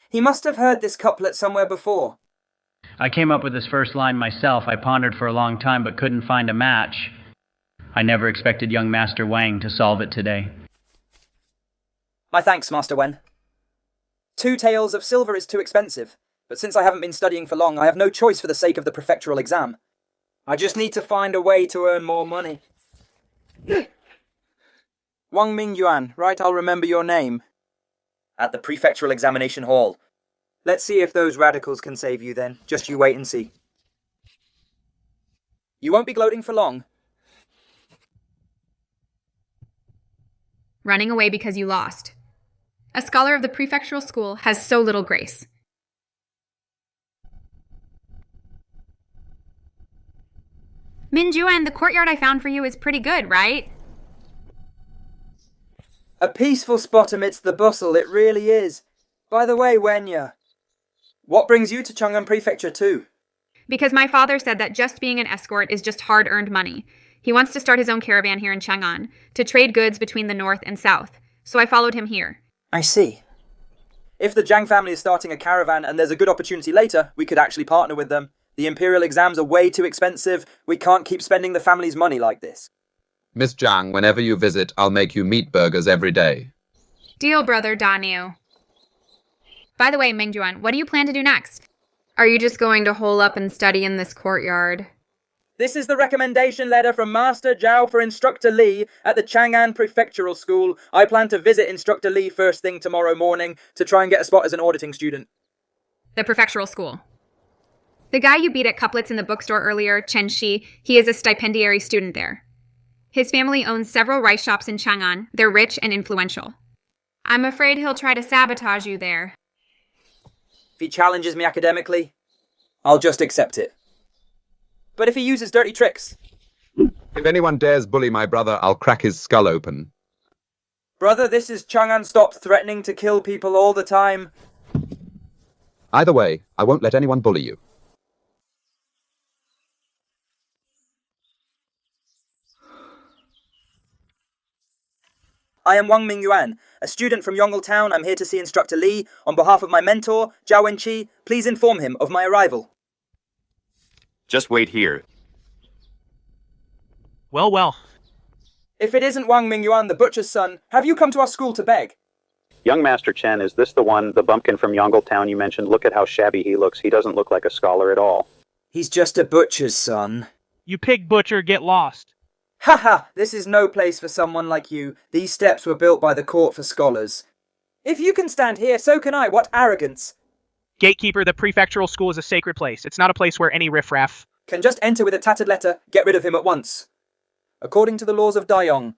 He must have heard this couplet somewhere before. I came up with this first line myself. I pondered for a long time but couldn't find a match. I never expected young Master Wang to solve it today. My thanks, Master Wen. 2 taels of silver is too expensive, but since I haven't been studying for long, I have no choice for the sake of the prefectural exam. I just need to find a way to earn more money. Wang Mingyuan, right? I'll remember your name. At the prefectural examination hall. Let's see if those radicals can save you then. Just you wait and see. You won't be gloating for long. Running away because you lost. A scholar of the prefectural school has so little grace. Mingyuan, the courtyard I found for you is pretty good, right? A peaceful spot amidst the bustle, it really is. By the way, Wenya, what brings you to Chang'an Prefecture too? Because my father said that just being an escort is just hard-earned money. He wants to start his own caravan here in Chang'an, to trade goods between the north and south. So I followed him here. I see. If the Zhang family is starting a caravan and there's a good opportunity later, we could actually partner with them. The imperial exams are way too expensive. We can't keep spending the family's money like this. Miss Zhang, whenever you visit, I'll make you meat burgers every day. Deal, brother Daniel. By the way, Mingyuan, what do you plan to do next? Are you just going to hole up and study in this courtyard? This is the recommendation letter from Master Zhao for Instructor Li at the Chang'an Prefectural School. I plan to visit Instructor Li first thing tomorrow morning to try and get a spot as an auditing student. The prefectural school. The guy you beat at couplets in the bookstore earlier, Chen Shi, he is a stipendiary student there. His family owns several rice shops in Chang'an. They're rich and influential. I'm afraid he'll try to sabotage you there. If he challenges me academically, I'll just accept it. But if he uses dirty tricks? If anyone dares bully my brother, I'll crack his skull open. Brother, this is Chang'an. Stop threatening to kill people all the time. Either way, I won't let anyone bully you. I am Wang Mingyuan, a student from Yongle Town. I'm here to see Instructor Lee. On behalf of my mentor, Zhao Wenqi, please inform him of my arrival. Just wait here. Well, well. If it isn't Wang Mingyuan, the butcher's son, have you come to our school to beg? Young Master Chen, is this the one, the bumpkin from Yongle Town you mentioned? Look at how shabby he looks. He doesn't look like a scholar at all. He's just a butcher's son. You pig butcher, get lost. Haha, this is no place for someone like you. These steps were built by the court for scholars. If you can stand here, so can I. What arrogance. Gatekeeper, the prefectural school is a sacred place. It's not a place where any riffraff can just enter with a tattered letter, get rid of him at once. According to the laws of Dayong,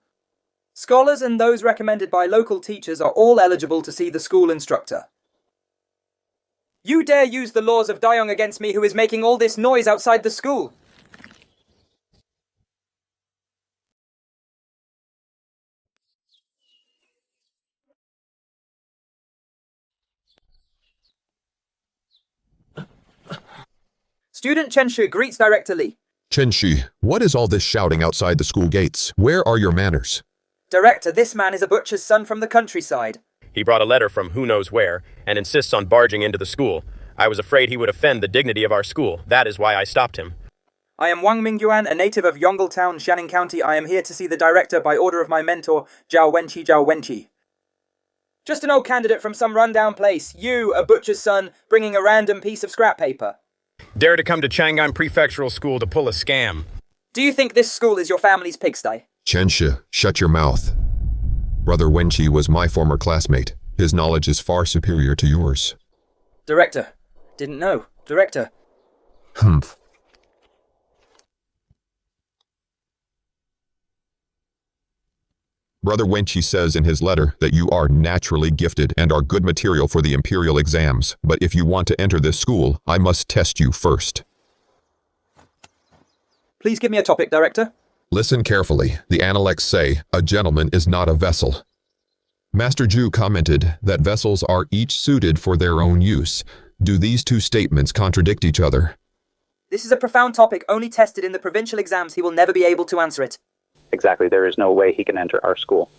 scholars and those recommended by local teachers are all eligible to see the school instructor. You dare use the laws of Dayong against me, who is making all this noise outside the school? Student Chen Shu greets Director Lee. Chen Shi, what is all this shouting outside the school gates? Where are your manners? Director, this man is a butcher's son from the countryside. He brought a letter from who knows where, and insists on barging into the school. I was afraid he would offend the dignity of our school. That is why I stopped him. I am Wang Mingyuan, a native of Yongle Town, Shanning County. I am here to see the director by order of my mentor, Zhao Wenqi. Just an old candidate from some rundown place. You, a butcher's son, bringing a random piece of scrap paper. Dare to come to Chang'an Prefectural School to pull a scam. Do you think this school is your family's pigsty? Chen Shi, shut your mouth. Brother Wenqi was my former classmate. His knowledge is far superior to yours. Director. Didn't know. Director. Humph. Brother Wenqi says in his letter that you are naturally gifted and are good material for the imperial exams, but if you want to enter this school, I must test you first. Please give me a topic, Director. Listen carefully. The Analects say, a gentleman is not a vessel. Master Zhu commented that vessels are each suited for their own use. Do these two statements contradict each other? This is a profound topic only tested in the provincial exams. He will never be able to answer it. Exactly, there is no way he can enter our school.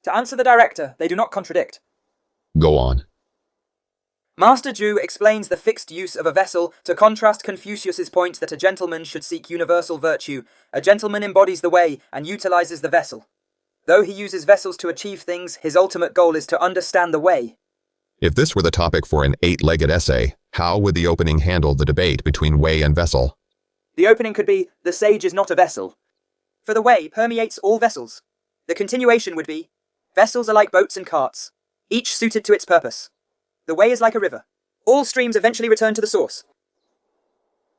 To answer the director, they do not contradict. Go on. Master Zhu explains the fixed use of a vessel to contrast Confucius's point that a gentleman should seek universal virtue. A gentleman embodies the way and utilizes the vessel. Though he uses vessels to achieve things, his ultimate goal is to understand the way. If this were the topic for an 8-legged essay, how would the opening handle the debate between way and vessel? The opening could be, the sage is not a vessel. For the way permeates all vessels. The continuation would be, vessels are like boats and carts, each suited to its purpose. The way is like a river. All streams eventually return to the source.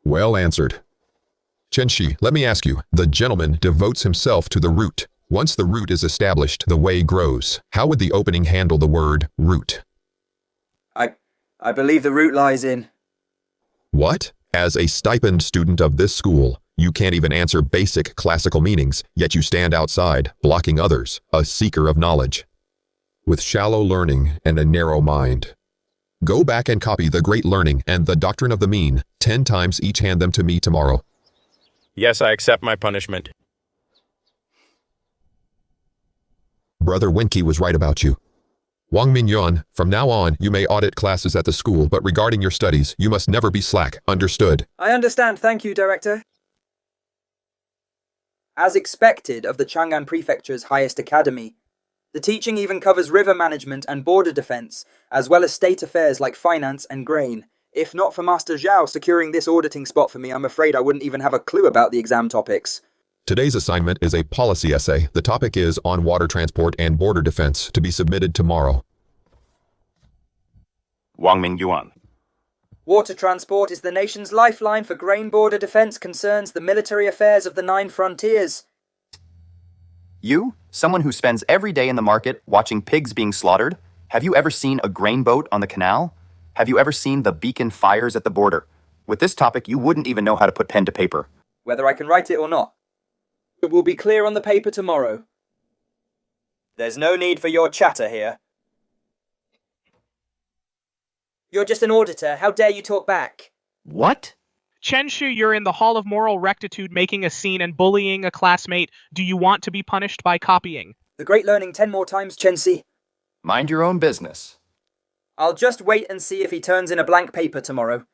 Well answered. Chen Shi, let me ask you, the gentleman devotes himself to the root. Once the root is established, the way grows. How would the opening handle the word root? I believe the root lies in... What? As a stipend student of this school, you can't even answer basic classical meanings, yet you stand outside, blocking others, a seeker of knowledge. With shallow learning and a narrow mind. Go back and copy the Great Learning and the Doctrine of the Mean, 10 times each. Hand them to me tomorrow. Yes, I accept my punishment. Brother Wenqi was right about you. Wang Mingyuan, from now on, you may audit classes at the school, but regarding your studies, you must never be slack. Understood? I understand, thank you, Director. As expected of the Chang'an Prefecture's highest academy, the teaching even covers river management and border defense, as well as state affairs like finance and grain. If not for Master Zhao securing this auditing spot for me, I'm afraid I wouldn't even have a clue about the exam topics. Today's assignment is a policy essay. The topic is on water transport and border defense, to be submitted tomorrow. Wang Mingyuan. Water transport is the nation's lifeline for grain. Border defense concerns the military affairs of the 9 frontiers. You, someone who spends every day in the market watching pigs being slaughtered, have you ever seen a grain boat on the canal? Have you ever seen the beacon fires at the border? With this topic, you wouldn't even know how to put pen to paper. Whether I can write it or not. It will be clear on the paper tomorrow. There's no need for your chatter here. You're just an auditor. How dare you talk back? What? Chenshu, you're in the Hall of Moral Rectitude making a scene and bullying a classmate. Do you want to be punished by copying? The great learning 10 more times, Chensi. Mind your own business. I'll just wait and see if he turns in a blank paper tomorrow.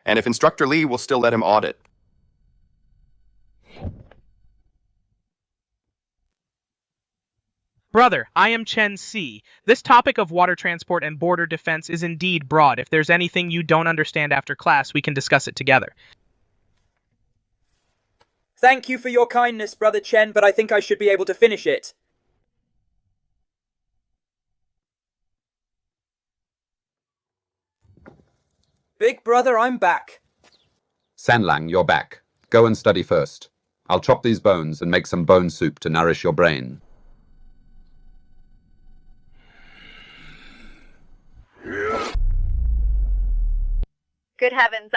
And if Instructor Lee will still let him audit. Brother, I am Chen Si. This topic of water transport and border defense is indeed broad. If there's anything you don't understand after class, we can discuss it together. Thank you for your kindness, Brother Chen, but I think I should be able to finish it. Big brother, I'm back. Sanlang, you're back. Go and study first. I'll chop these bones and make some bone soup to nourish your brain. Good heavens,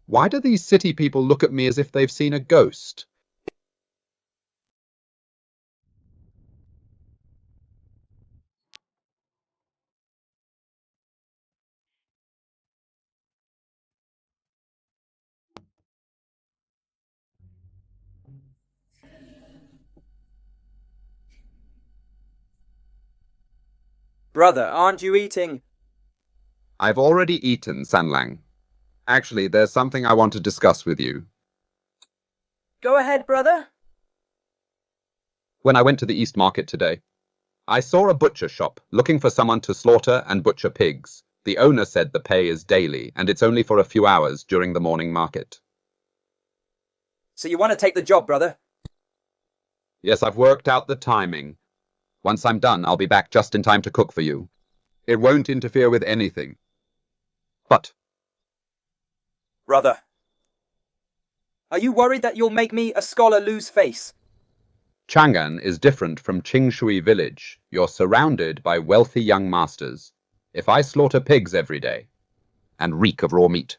Why do these city people look at me as if they've seen a ghost? Brother, aren't you eating? I've already eaten, Sanlang. Actually, there's something I want to discuss with you. Go ahead, brother. When I went to the East Market today, I saw a butcher shop looking for someone to slaughter and butcher pigs. The owner said the pay is daily, and it's only for a few hours during the morning market. So you want to take the job, brother? Yes, I've worked out the timing. Once I'm done, I'll be back just in time to cook for you. It won't interfere with anything. But... Brother, are you worried that you'll make me, a scholar, lose face? Chang'an is different from Qingshui village. You're surrounded by wealthy young masters. If I slaughter pigs every day, and reek of raw meat,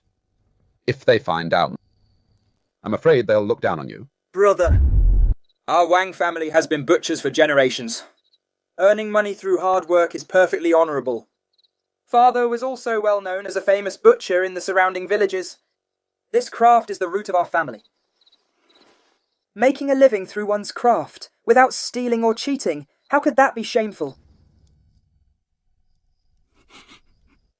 if they find out, I'm afraid they'll look down on you. Brother, our Wang family has been butchers for generations. Earning money through hard work is perfectly honourable. Father was also well known as a famous butcher in the surrounding villages. This craft is the root of our family. Making a living through one's craft, without stealing or cheating, how could that be shameful?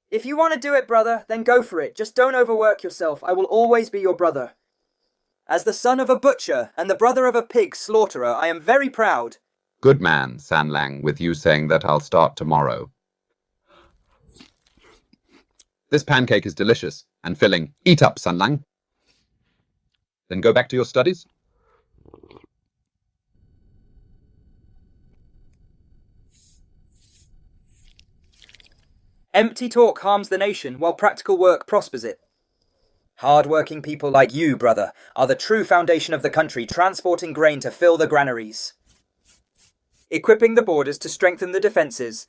If you want to do it, brother, then go for it. Just don't overwork yourself. I will always be your brother. As the son of a butcher and the brother of a pig slaughterer, I am very proud. Good man, Sanlang, with you saying that I'll start tomorrow. This pancake is delicious and filling. Eat up, Sanlang. Then go back to your studies. Empty talk harms the nation, while practical work prospers it. Hard-working people like you, brother, are the true foundation of the country, transporting grain to fill the granaries. Equipping the borders to strengthen the defences.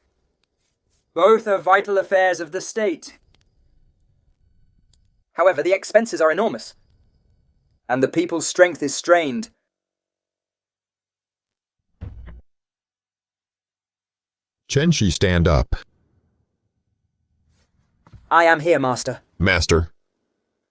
Both are vital affairs of the state. However, the expenses are enormous, and the people's strength is strained. Chenshi, stand up. I am here, Master. Master,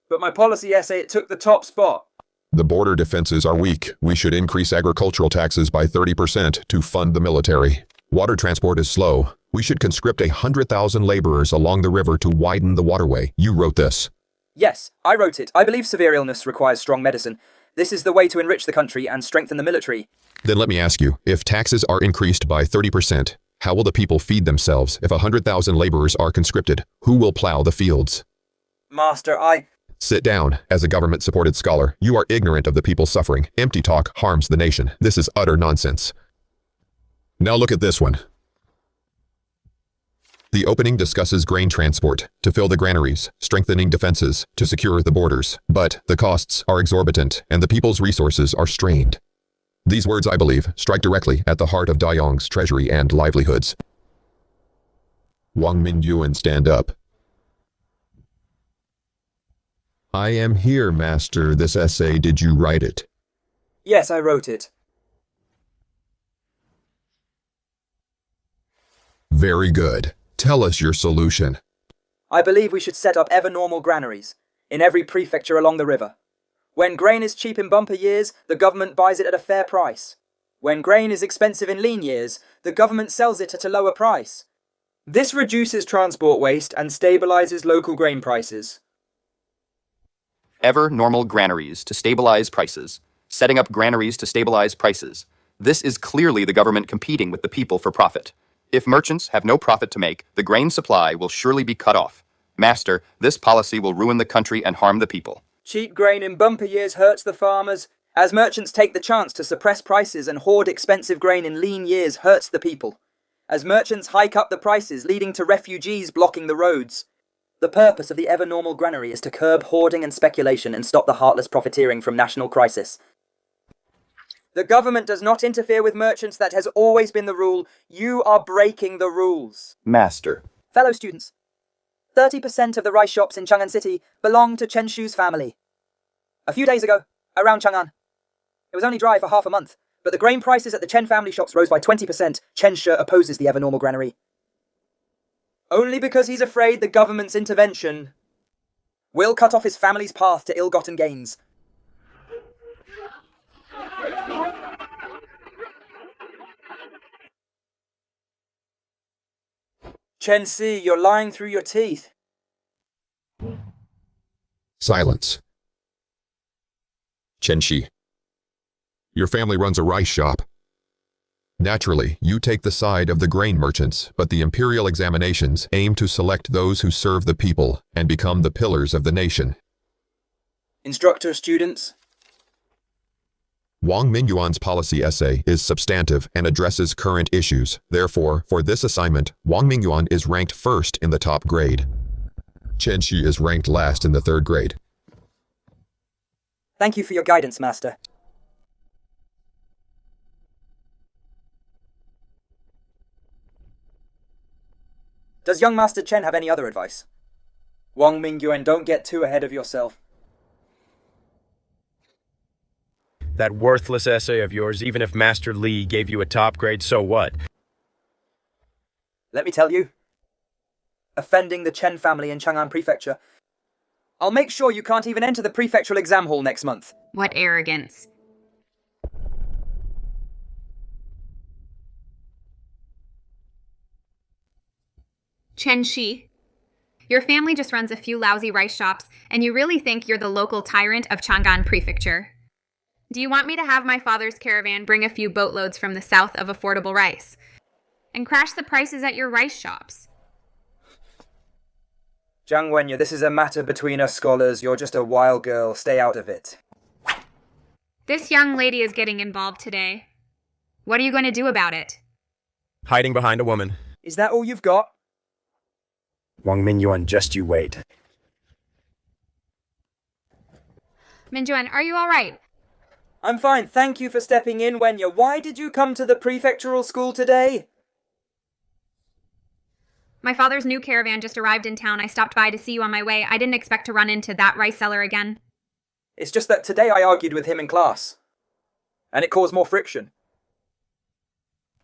But my policy essay, it took the top spot. the border defenses are weak. We should increase agricultural taxes by 30% to fund the military. Water transport is slow. We should conscript 100,000 laborers along the river to widen the waterway. You wrote this. Yes, I wrote it. I believe severe illness requires strong medicine. This is the way to enrich the country and strengthen the military. Then let me ask you, if taxes are increased by 30%, how will the people feed themselves? If 100,000 laborers are conscripted, who will plow the fields? Master, Sit down. As a government-supported scholar, you are ignorant of the people's suffering. Empty talk harms the nation. This is utter nonsense. Now look at this one. The opening discusses grain transport to fill the granaries, strengthening defenses to secure the borders. But the costs are exorbitant and the people's resources are strained. These words, I believe, strike directly at the heart of Dayong's treasury and livelihoods. Wang Mingyuan, stand up. I am here, Master. This essay, did you write it? Yes, I wrote it. Very good. Tell us your solution. I believe we should set up ever-normal granaries in every prefecture along the river. When grain is cheap in bumper years, the government buys it at a fair price. When grain is expensive in lean years, the government sells it at a lower price. This reduces transport waste and stabilizes local grain prices. Ever-normal granaries to stabilize prices. Setting up granaries to stabilize prices. This is clearly the government competing with the people for profit. If merchants have no profit to make, the grain supply will surely be cut off. Master, this policy will ruin the country and harm the people. Cheap grain in bumper years hurts the farmers, as merchants take the chance to suppress prices and hoard expensive grain in lean years hurts the people. As merchants hike up the prices, leading to refugees blocking the roads. The purpose of the ever-normal granary is to curb hoarding and speculation and stop the heartless profiteering from national crisis. The government does not interfere with merchants. That has always been the rule. You are breaking the rules. Master. Fellow students, 30% of the rice shops in Chang'an City belong to Chen Shu's family. A few days ago, around Chang'an, it was only dry for half a month, but the grain prices at the Chen family shops rose by 20%. Chen Shi opposes the ever-normal granary. Only because he's afraid the government's intervention will cut off his family's path to ill-gotten gains. Chen Si, you're lying through your teeth. Silence. Chen Shi. Your family runs a rice shop. Naturally, you take the side of the grain merchants, but the imperial examinations aim to select those who serve the people and become the pillars of the nation. Instructor, students. Wang Mingyuan's policy essay is substantive and addresses current issues. Therefore, for this assignment, Wang Mingyuan is ranked first in the top grade. Chen Shi is ranked last in the third grade. Thank you for your guidance, Master. Does young Master Chen have any other advice? Wang Mingyuan, don't get too ahead of yourself. That worthless essay of yours, even if Master Li gave you a top grade, so what? Let me tell you. Offending the Chen family in Chang'an Prefecture. I'll make sure you can't even enter the prefectural exam hall next month. What arrogance. Chen Shi, your family just runs a few lousy rice shops, and you really think you're the local tyrant of Chang'an Prefecture. Do you want me to have my father's caravan bring a few boatloads from the south of affordable rice and crash the prices at your rice shops? Zhang Wenyu, this is a matter between us scholars. You're just a wild girl. Stay out of it. This young lady is getting involved today. What are you going to do about it? Hiding behind a woman. Is that all you've got? Wang Mingyuan, just you wait. Mingyuan, are you all right? I'm fine. Thank you for stepping in, Wenyu. Why did you come to the prefectural school today? My father's new caravan just arrived in town. I stopped by to see you on my way. I didn't expect to run into that rice seller again. It's just that today I argued with him in class. And it caused more friction.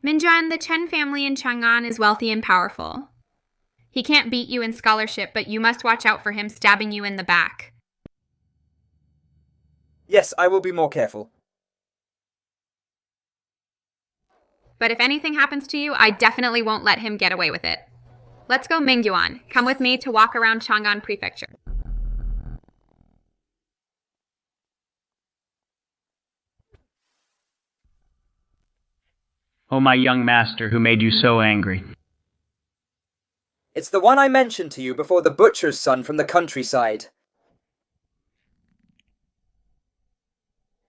Mingyuan, the Chen family in Chang'an is wealthy and powerful. He can't beat you in scholarship, but you must watch out for him stabbing you in the back. Yes, I will be more careful. But if anything happens to you, I definitely won't let him get away with it. Let's go, Mingyuan. Come with me to walk around Chang'an Prefecture. Oh, my young master, who made you so angry? It's the one I mentioned to you before, the butcher's son from the countryside.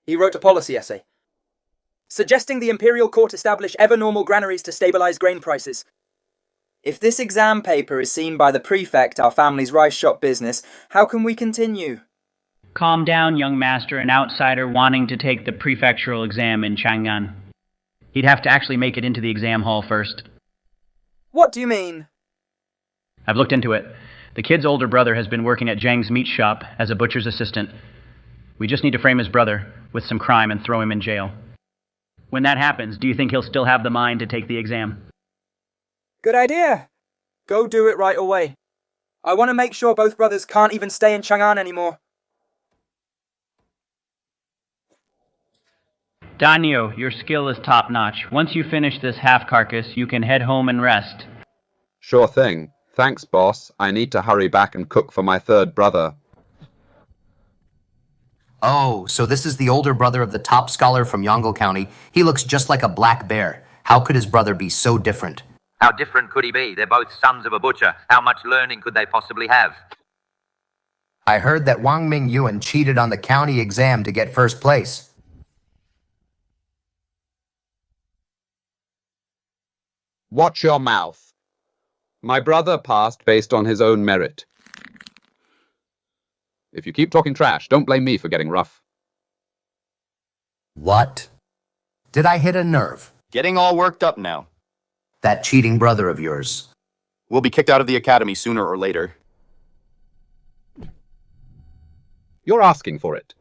He wrote a policy essay, suggesting the imperial court establish ever-normal granaries to stabilize grain prices. If this exam paper is seen by the prefect, our family's rice shop business, how can we continue? Calm down, young master, an outsider wanting to take the prefectural exam in Chang'an. He'd have to actually make it into the exam hall first. What do you mean? I've looked into it. The kid's older brother has been working at Zhang's meat shop as a butcher's assistant. We just need to frame his brother with some crime and throw him in jail. When that happens, do you think he'll still have the mind to take the exam? Good idea. Go do it right away. I want to make sure both brothers can't even stay in Chang'an anymore. Danyo, your skill is top-notch. Once you finish this half-carcass, you can head home and rest. Sure thing. Thanks, boss. I need to hurry back and cook for my third brother. Oh, so this is the older brother of the top scholar from Yongle County. He looks just like a black bear. How could his brother be so different? How different could he be? They're both sons of a butcher. How much learning could they possibly have? I heard that Wang Mingyuan cheated on the county exam to get first place. Watch your mouth. My brother passed based on his own merit. If you keep talking trash, don't blame me for getting rough. What? Did I hit a nerve? Getting all worked up now. That cheating brother of yours. We'll be kicked out of the academy sooner or later. You're asking for it.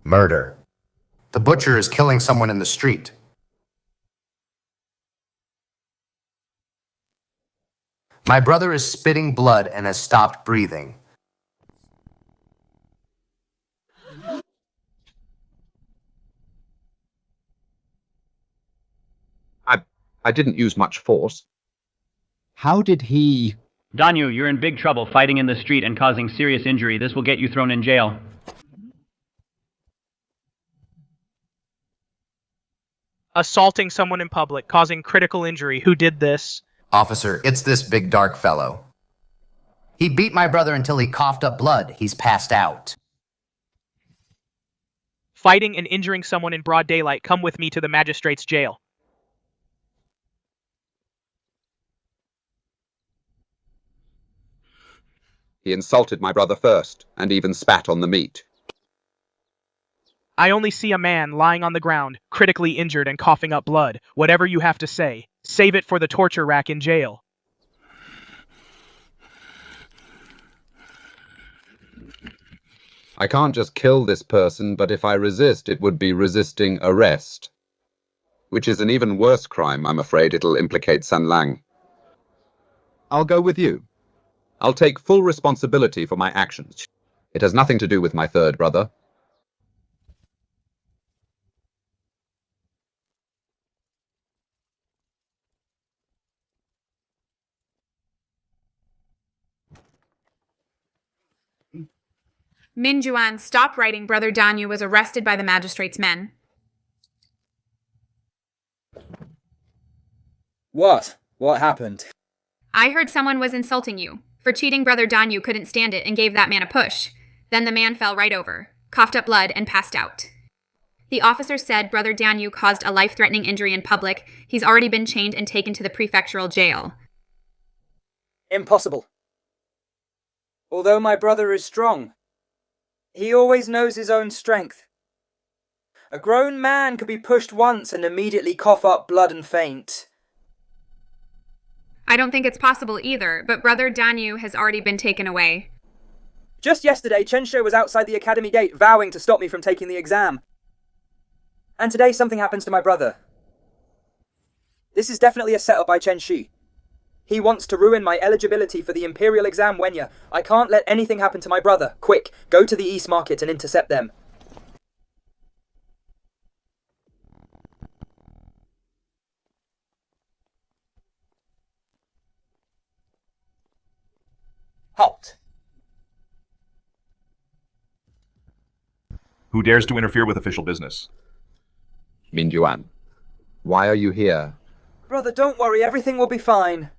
Murder. The butcher is killing someone in the street. My brother is spitting blood and has stopped breathing. I didn't use much force. How did he... Danyu, you're in big trouble fighting in the street and causing serious injury. This will get you thrown in jail. Assaulting someone in public, causing critical injury. Who did this? Officer, it's this big dark fellow. He beat my brother until he coughed up blood. He's passed out. Fighting and injuring someone in broad daylight. Come with me to the magistrate's jail. He insulted my brother first, and even spat on the meat. I only see a man lying on the ground, critically injured and coughing up blood. Whatever you have to say, save it for the torture rack in jail. I can't just kill this person, but if I resist, it would be resisting arrest. Which is an even worse crime, I'm afraid. It'll implicate San Lang. I'll go with you. I'll take full responsibility for my actions. It has nothing to do with my third brother. Mingyuan, stop writing. Brother Danyu was arrested by the magistrate's men. What? What happened? I heard someone was insulting you. For cheating, Brother Danyu couldn't stand it and gave that man a push. Then the man fell right over, coughed up blood, and passed out. The officer said Brother Danyu caused a life-threatening injury in public. He's already been chained and taken to the prefectural jail. Impossible. Although my brother is strong, he always knows his own strength. A grown man could be pushed once and immediately cough up blood and faint. I don't think it's possible either, but Brother Danyu has already been taken away. Just yesterday, Chensho was outside the academy gate vowing to stop me from taking the exam. And today something happens to my brother. This is definitely a setup by Chen Shi. He wants to ruin my eligibility for the Imperial exam, Wenya. I can't let anything happen to my brother. Quick, go to the East Market and intercept them. Halt. Who dares to interfere with official business? Mingyuan, why are you here? Brother, don't worry, everything will be fine.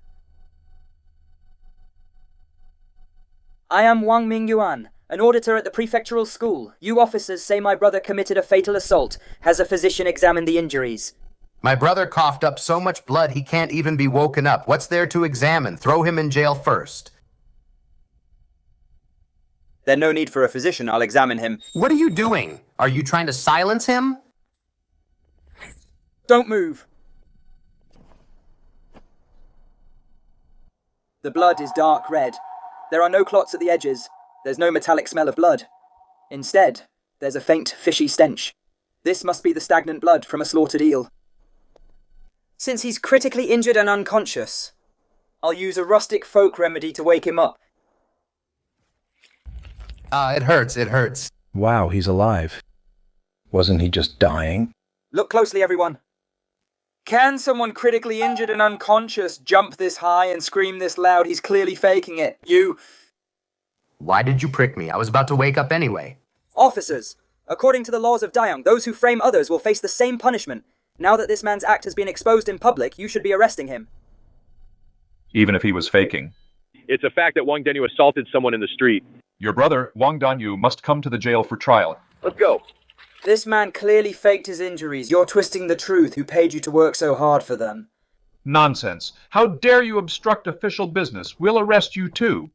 I am Wang Mingyuan. An auditor at the prefectural school. You officers say my brother committed a fatal assault. Has a physician examined the injuries? My brother coughed up so much blood he can't even be woken up. What's there to examine? Throw him in jail first. There's no need for a physician. I'll examine him. What are you doing? Are you trying to silence him? Don't move. The blood is dark red. There are no clots at the edges. There's no metallic smell of blood. Instead, there's a faint, fishy stench. This must be the stagnant blood from a slaughtered eel. Since he's critically injured and unconscious, I'll use a rustic folk remedy to wake him up. It hurts. Wow, he's alive. Wasn't he just dying? Look closely, everyone. Can someone critically injured and unconscious jump this high and scream this loud? He's clearly faking it. You... Why did you prick me? I was about to wake up anyway. Officers, according to the laws of Dayang, those who frame others will face the same punishment. Now that this man's act has been exposed in public, you should be arresting him. Even if he was faking. It's a fact that Wang Danyu assaulted someone in the street. Your brother, Wang Danyu, must come to the jail for trial. Let's go. This man clearly faked his injuries. You're twisting the truth. Who paid you to work so hard for them? Nonsense. How dare you obstruct official business? We'll arrest you too.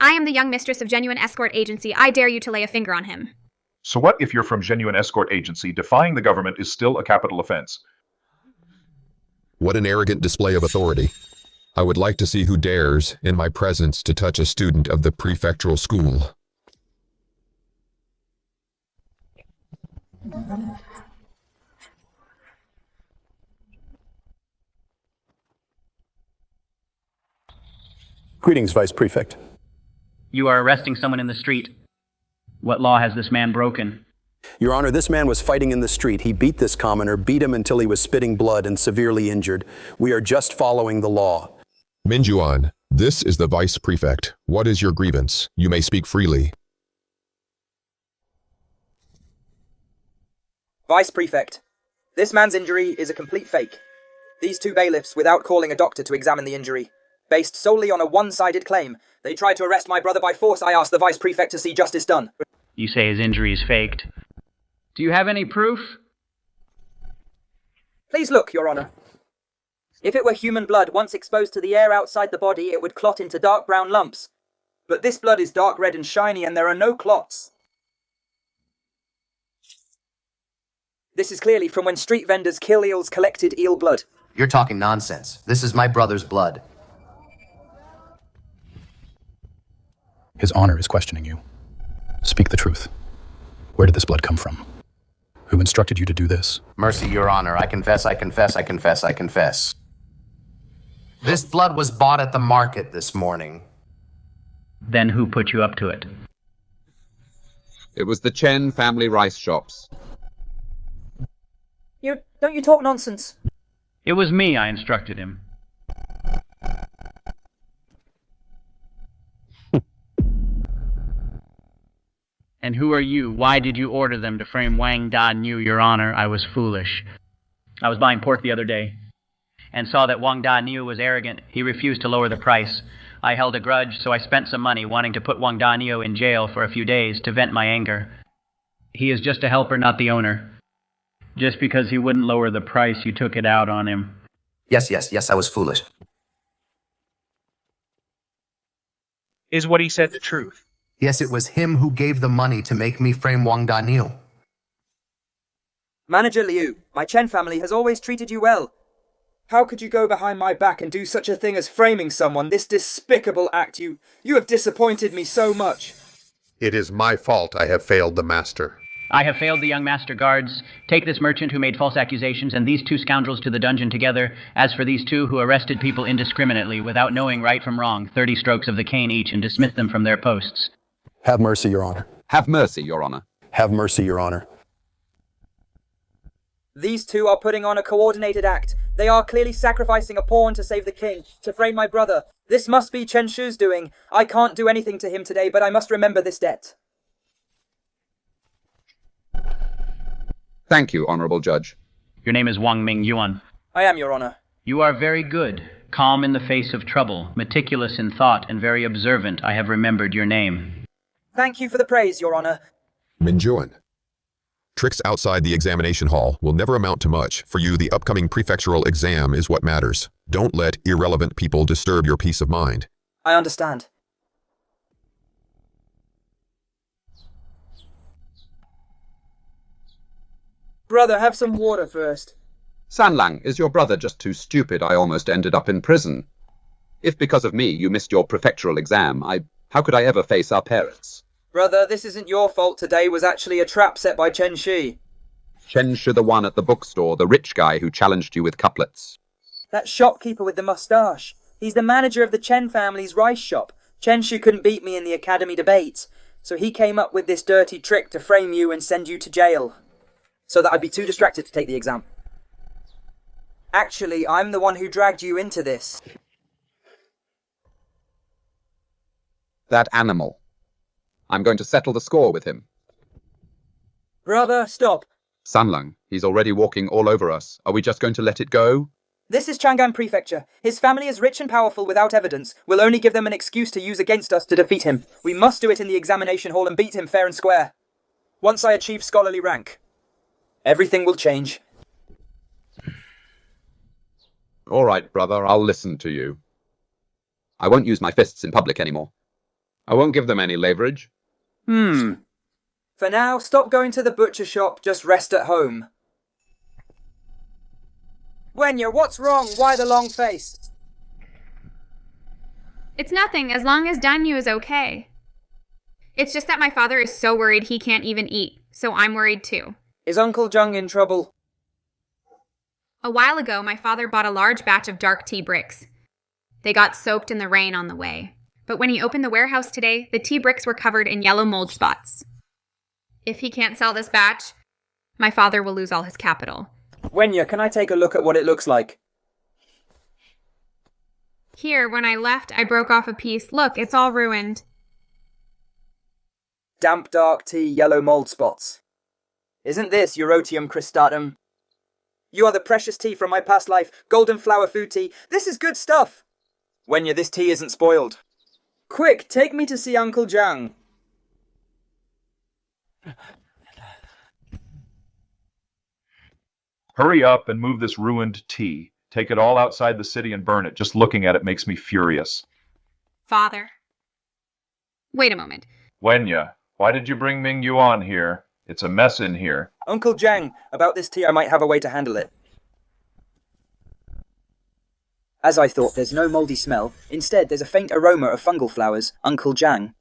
I am the young mistress of Genuine Escort Agency. I dare you to lay a finger on him. So what if you're from Genuine Escort Agency? Defying the government is still a capital offense. What an arrogant display of authority. I would like to see who dares, in my presence, to touch a student of the prefectural school. Greetings, Vice Prefect. You are arresting someone in the street. What law has this man broken? Your Honor, this man was fighting in the street. He beat this commoner, beat him until he was spitting blood and severely injured. We are just following the law. Mingyuan, this is the Vice Prefect. What is your grievance? You may speak freely. Vice Prefect, this man's injury is a complete fake. These two bailiffs, without calling a doctor to examine the injury, based solely on a one-sided claim. They tried to arrest my brother by force. I asked the Vice Prefect to see justice done. You say his injury is faked. Do you have any proof? Please look, Your Honor. If it were human blood, once exposed to the air outside the body, it would clot into dark brown lumps. But this blood is dark red and shiny, and there are no clots. This is clearly from when street vendors kill eels collected eel blood. You're talking nonsense. This is my brother's blood. His Honor is questioning you. Speak the truth. Where did this blood come from? Who instructed you to do this? Mercy, Your Honor. I confess. This blood was bought at the market this morning. Then who put you up to it? It was the Chen family rice shops. Don't you talk nonsense. It was me, I instructed him. And who are you? Why did you order them to frame Wang Danyu, Your Honor? I was foolish. I was buying pork the other day, and saw that Wang Danyu was arrogant. He refused to lower the price. I held a grudge, so I spent some money wanting to put Wang Danyu in jail for a few days to vent my anger. He is just a helper, not the owner. Just because he wouldn't lower the price, you took it out on him. Yes, I was foolish. Is what he said the truth? Yes, it was him who gave the money to make me frame Wang Danyu. Manager Liu, my Chen family has always treated you well. How could you go behind my back and do such a thing as framing someone? This despicable act, you have disappointed me so much. It is my fault I have failed the master. I have failed the young master guards. Take this merchant who made false accusations and these two scoundrels to the dungeon together. As for these two who arrested people indiscriminately without knowing right from wrong, 30 strokes of the cane each and dismiss them from their posts. Have mercy, Your Honor. Have mercy, Your Honor. Have mercy, Your Honor. These two are putting on a coordinated act. They are clearly sacrificing a pawn to save the king, to frame my brother. This must be Chen Shu's doing. I can't do anything to him today, but I must remember this debt. Thank you, Honorable Judge. Your name is Wang Mingyuan. I am, Your Honor. You are very good, calm in the face of trouble, meticulous in thought, and very observant. I have remembered your name. Thank you for the praise, Your Honor. Mingyuan. Tricks outside the examination hall will never amount to much. For you, the upcoming prefectural exam is what matters. Don't let irrelevant people disturb your peace of mind. I understand. Brother, have some water first. Sanlang, is your brother just too stupid I almost ended up in prison? If because of me you missed your prefectural exam, how could I ever face our parents? Brother, this isn't your fault. Today was actually a trap set by Chen Shi. Chen Shi, the one at the bookstore, the rich guy who challenged you with couplets. That shopkeeper with the moustache. He's the manager of the Chen family's rice shop. Chen Shi couldn't beat me in the academy debates, so he came up with this dirty trick to frame you and send you to jail. So that I'd be too distracted to take the exam. Actually, I'm the one who dragged you into this. That animal. I'm going to settle the score with him. Brother, stop. Sanlang, he's already walking all over us. Are we just going to let it go? This is Chang'an Prefecture. His family is rich and powerful without evidence. We'll only give them an excuse to use against us to defeat him. We must do it in the examination hall and beat him fair and square. Once I achieve scholarly rank, everything will change. All right, brother, I'll listen to you. I won't use my fists in public anymore. I won't give them any leverage. For now, stop going to the butcher shop, just rest at home. Wenya, what's wrong? Why the long face? It's nothing, as long as Danyu is okay. It's just that my father is so worried he can't even eat, so I'm worried too. Is Uncle Jung in trouble? A while ago, my father bought a large batch of dark tea bricks. They got soaked in the rain on the way. But when he opened the warehouse today, the tea bricks were covered in yellow mold spots. If he can't sell this batch, my father will lose all his capital. Wenya, can I take a look at what it looks like? Here, when I left, I broke off a piece. Look, it's all ruined. Damp dark tea, yellow mold spots. Isn't this Eurotium cristatum? You are the precious tea from my past life, golden flower food tea. This is good stuff. Wenya, this tea isn't spoiled. Quick, take me to see Uncle Jung. Hurry up and move this ruined tea. Take it all outside the city and burn it. Just looking at it makes me furious. Father. Wait a moment. Wenya, why did you bring Mingyuan here? It's a mess in here. Uncle Jang, about this tea I might have a way to handle it. As I thought, there's no mouldy smell. Instead, there's a faint aroma of fungal flowers, Uncle Jang.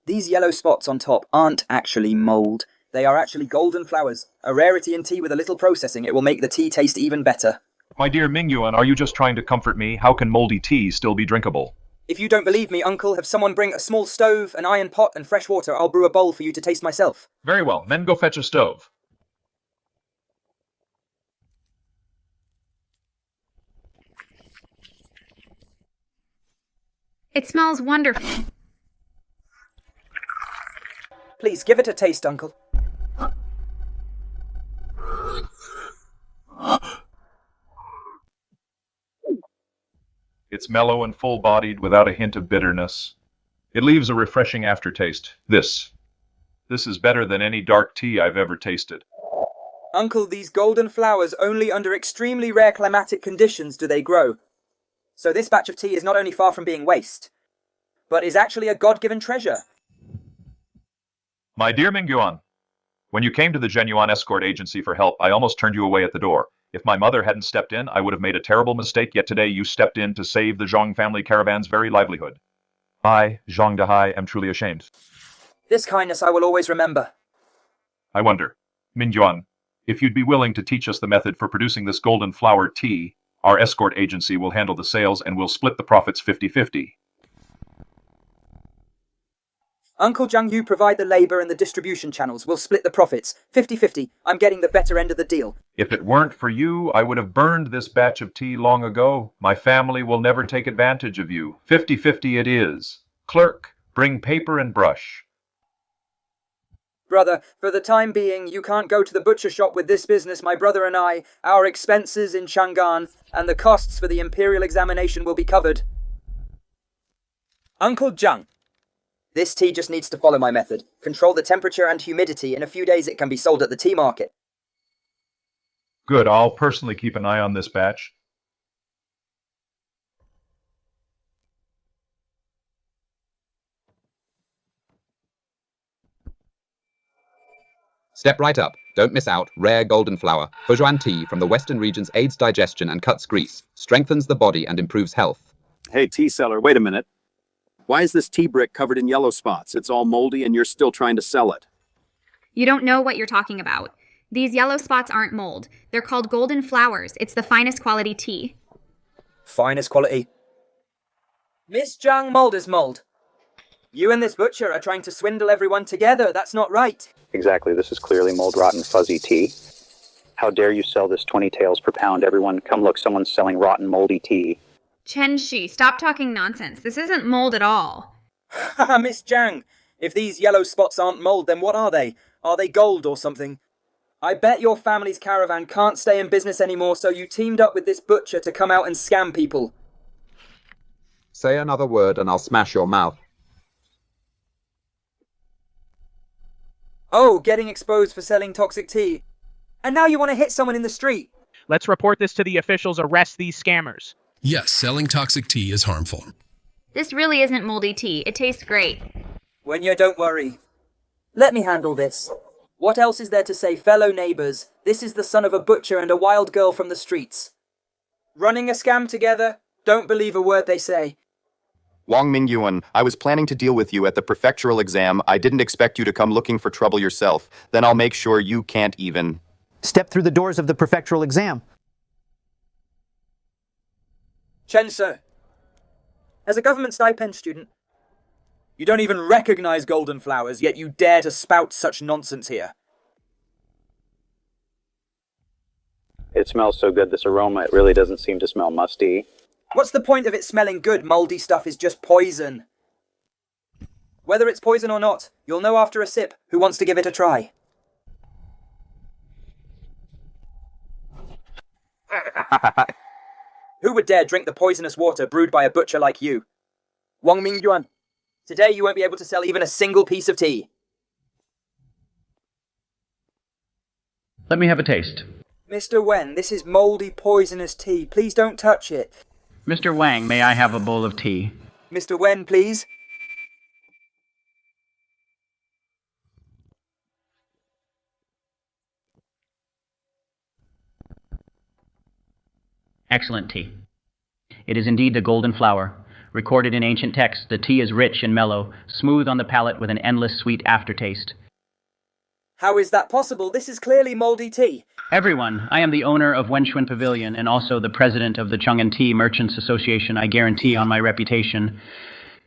These yellow spots on top aren't actually mould. They are actually golden flowers. A rarity in tea with a little processing. It will make the tea taste even better. My dear Mingyuan, are you just trying to comfort me? How can moldy tea still be drinkable? If you don't believe me, Uncle, have someone bring a small stove, an iron pot, and fresh water. I'll brew a bowl for you to taste myself. Very well. Men, go fetch a stove. It smells wonderful. Please, give it a taste, Uncle. It's mellow and full-bodied without a hint of bitterness. It leaves a refreshing aftertaste. This is better than any dark tea I've ever tasted. Uncle, these golden flowers only under extremely rare climatic conditions do they grow. So this batch of tea is not only far from being waste, but is actually a God-given treasure. My dear Mingyuan, when you came to the Genuine Escort Agency for help, I almost turned you away at the door. If my mother hadn't stepped in, I would have made a terrible mistake, yet today you stepped in to save the Zhang family caravan's very livelihood. I, Zhang Dahai, am truly ashamed. This kindness I will always remember. I wonder, Mingyuan, if you'd be willing to teach us the method for producing this golden flower tea, our escort agency will handle the sales and we'll split the profits 50-50. Uncle Zhang, you provide the labor and the distribution channels. We'll split the profits. 50-50. I'm getting the better end of the deal. If it weren't for you, I would have burned this batch of tea long ago. My family will never take advantage of you. 50-50 it is. Clerk, bring paper and brush. Brother, for the time being, you can't go to the butcher shop with this business. My brother and I, our expenses in Chang'an, and the costs for the imperial examination will be covered. Uncle Zhang, This tea just needs to follow my method. Control the temperature and humidity. In a few days it can be sold at the tea market. Good, I'll personally keep an eye on this batch. Step right up. Don't miss out. Rare golden flower. Fujian tea from the Western regions aids digestion and cuts grease, strengthens the body and improves health. Hey, tea seller, wait a minute. Why is this tea brick covered in yellow spots? It's all moldy and you're still trying to sell it. You don't know what you're talking about. These yellow spots aren't mold. They're called golden flowers. It's the finest quality tea. Finest quality. Miss Zhang, mold is mold. You and this butcher are trying to swindle everyone together. That's not right. Exactly. This is clearly mold-rotten fuzzy tea. How dare you sell this 20 taels per pound? Everyone, come look, someone's selling rotten moldy tea. Chen Shi, stop talking nonsense. This isn't mold at all. Haha, Miss Zhang. If these yellow spots aren't mold, then what are they? Are they gold or something? I bet your family's caravan can't stay in business anymore, so you teamed up with this butcher to come out and scam people. Say another word and I'll smash your mouth. Oh, getting exposed for selling toxic tea. And now you want to hit someone in the street. Let's report this to the officials. Arrest these scammers. Yes, selling toxic tea is harmful. This really isn't moldy tea. It tastes great. Wenya, don't worry. Let me handle this. What else is there to say, fellow neighbors? This is the son of a butcher and a wild girl from the streets. Running a scam together? Don't believe a word they say. Wang Mingyuan, I was planning to deal with you at the prefectural exam. I didn't expect you to come looking for trouble yourself. Then I'll make sure you can't even step through the doors of the prefectural exam. Chen, sir. As a government stipend student, you don't even recognize golden flowers, yet you dare to spout such nonsense here. It smells so good, this aroma, it really doesn't seem to smell musty. What's the point of it smelling good? Moldy stuff is just poison. Whether it's poison or not, you'll know after a sip. Who wants to give it a try? Who would dare drink the poisonous water brewed by a butcher like you? Wang Mingyuan, today you won't be able to sell even a single piece of tea. Let me have a taste. Mr. Wen, this is moldy, poisonous tea. Please don't touch it. Mr. Wang, may I have a bowl of tea? Mr. Wen, please. Excellent tea. It is indeed the golden flower. Recorded in ancient texts, the tea is rich and mellow, smooth on the palate with an endless sweet aftertaste. How is that possible? This is clearly moldy tea. Everyone, I am the owner of Wenchuan Pavilion and also the president of the Chang'an Tea Merchants Association. I guarantee on my reputation.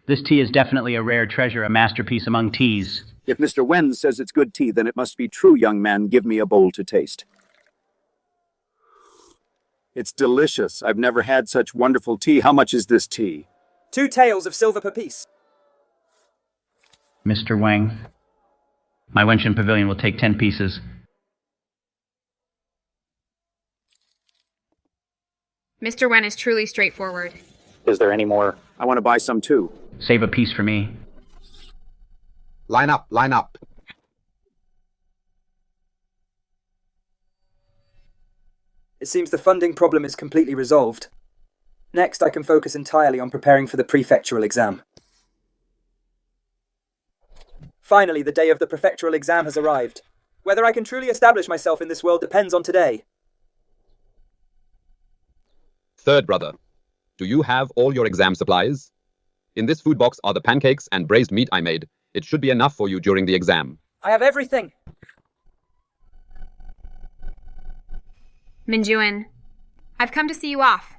This tea is definitely a rare treasure, a masterpiece among teas. If Mr. Wen says it's good tea, then it must be true, young man. Give me a bowl to taste. It's delicious. I've never had such wonderful tea. How much is this tea? 2 taels of silver per piece. Mr. Wang, my Wenchuan Pavilion will take 10 pieces. Mr. Wen is truly straightforward. Is there any more? I want to buy some too. Save a piece for me. Line up, line up. It seems the funding problem is completely resolved. Next, I can focus entirely on preparing for the prefectural exam. Finally, the day of the prefectural exam has arrived. Whether I can truly establish myself in this world depends on today. Third brother, do you have all your exam supplies? In this food box are the pancakes and braised meat I made. It should be enough for you during the exam. I have everything. Mingyuan, I've come to see you off.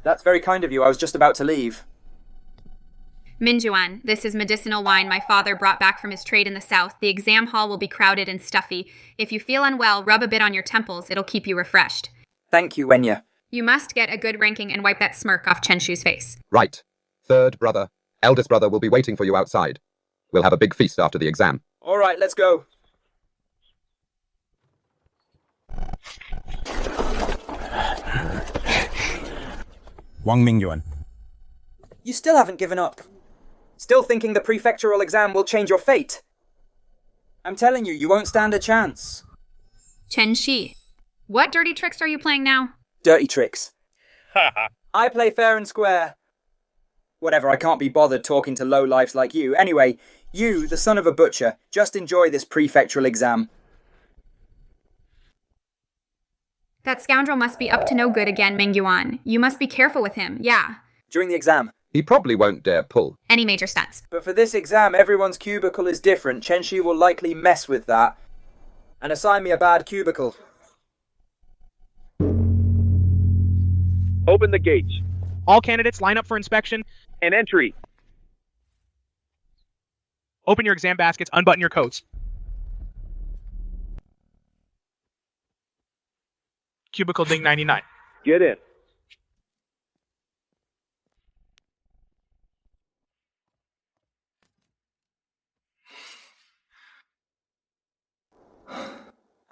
That's very kind of you. I was just about to leave. Mingyuan, this is medicinal wine my father brought back from his trade in the south. The exam hall will be crowded and stuffy. If you feel unwell, rub a bit on your temples. It'll keep you refreshed. Thank you, Wenya. You must get a good ranking and wipe that smirk off Chen Shu's face. Right. Third brother, eldest brother will be waiting for you outside. We'll have a big feast after the exam. All right, let's go. Wang Mingyuan. You still haven't given up. Still thinking the prefectural exam will change your fate? I'm telling you, you won't stand a chance. Chen Shi. What dirty tricks are you playing now? Dirty tricks. I play fair and square. Whatever, I can't be bothered talking to lowlifes like you. Anyway, you, the son of a butcher, just enjoy this prefectural exam. That scoundrel must be up to no good again, Mingyuan. You must be careful with him, yeah. During the exam. He probably won't dare pull. Any major stunts. But for this exam, everyone's cubicle is different. Chen Shi will likely mess with that and assign me a bad cubicle. Open the gates. All candidates line up for inspection. And entry. Open your exam baskets, unbutton your coats. Cubicle Ding 99. Get in.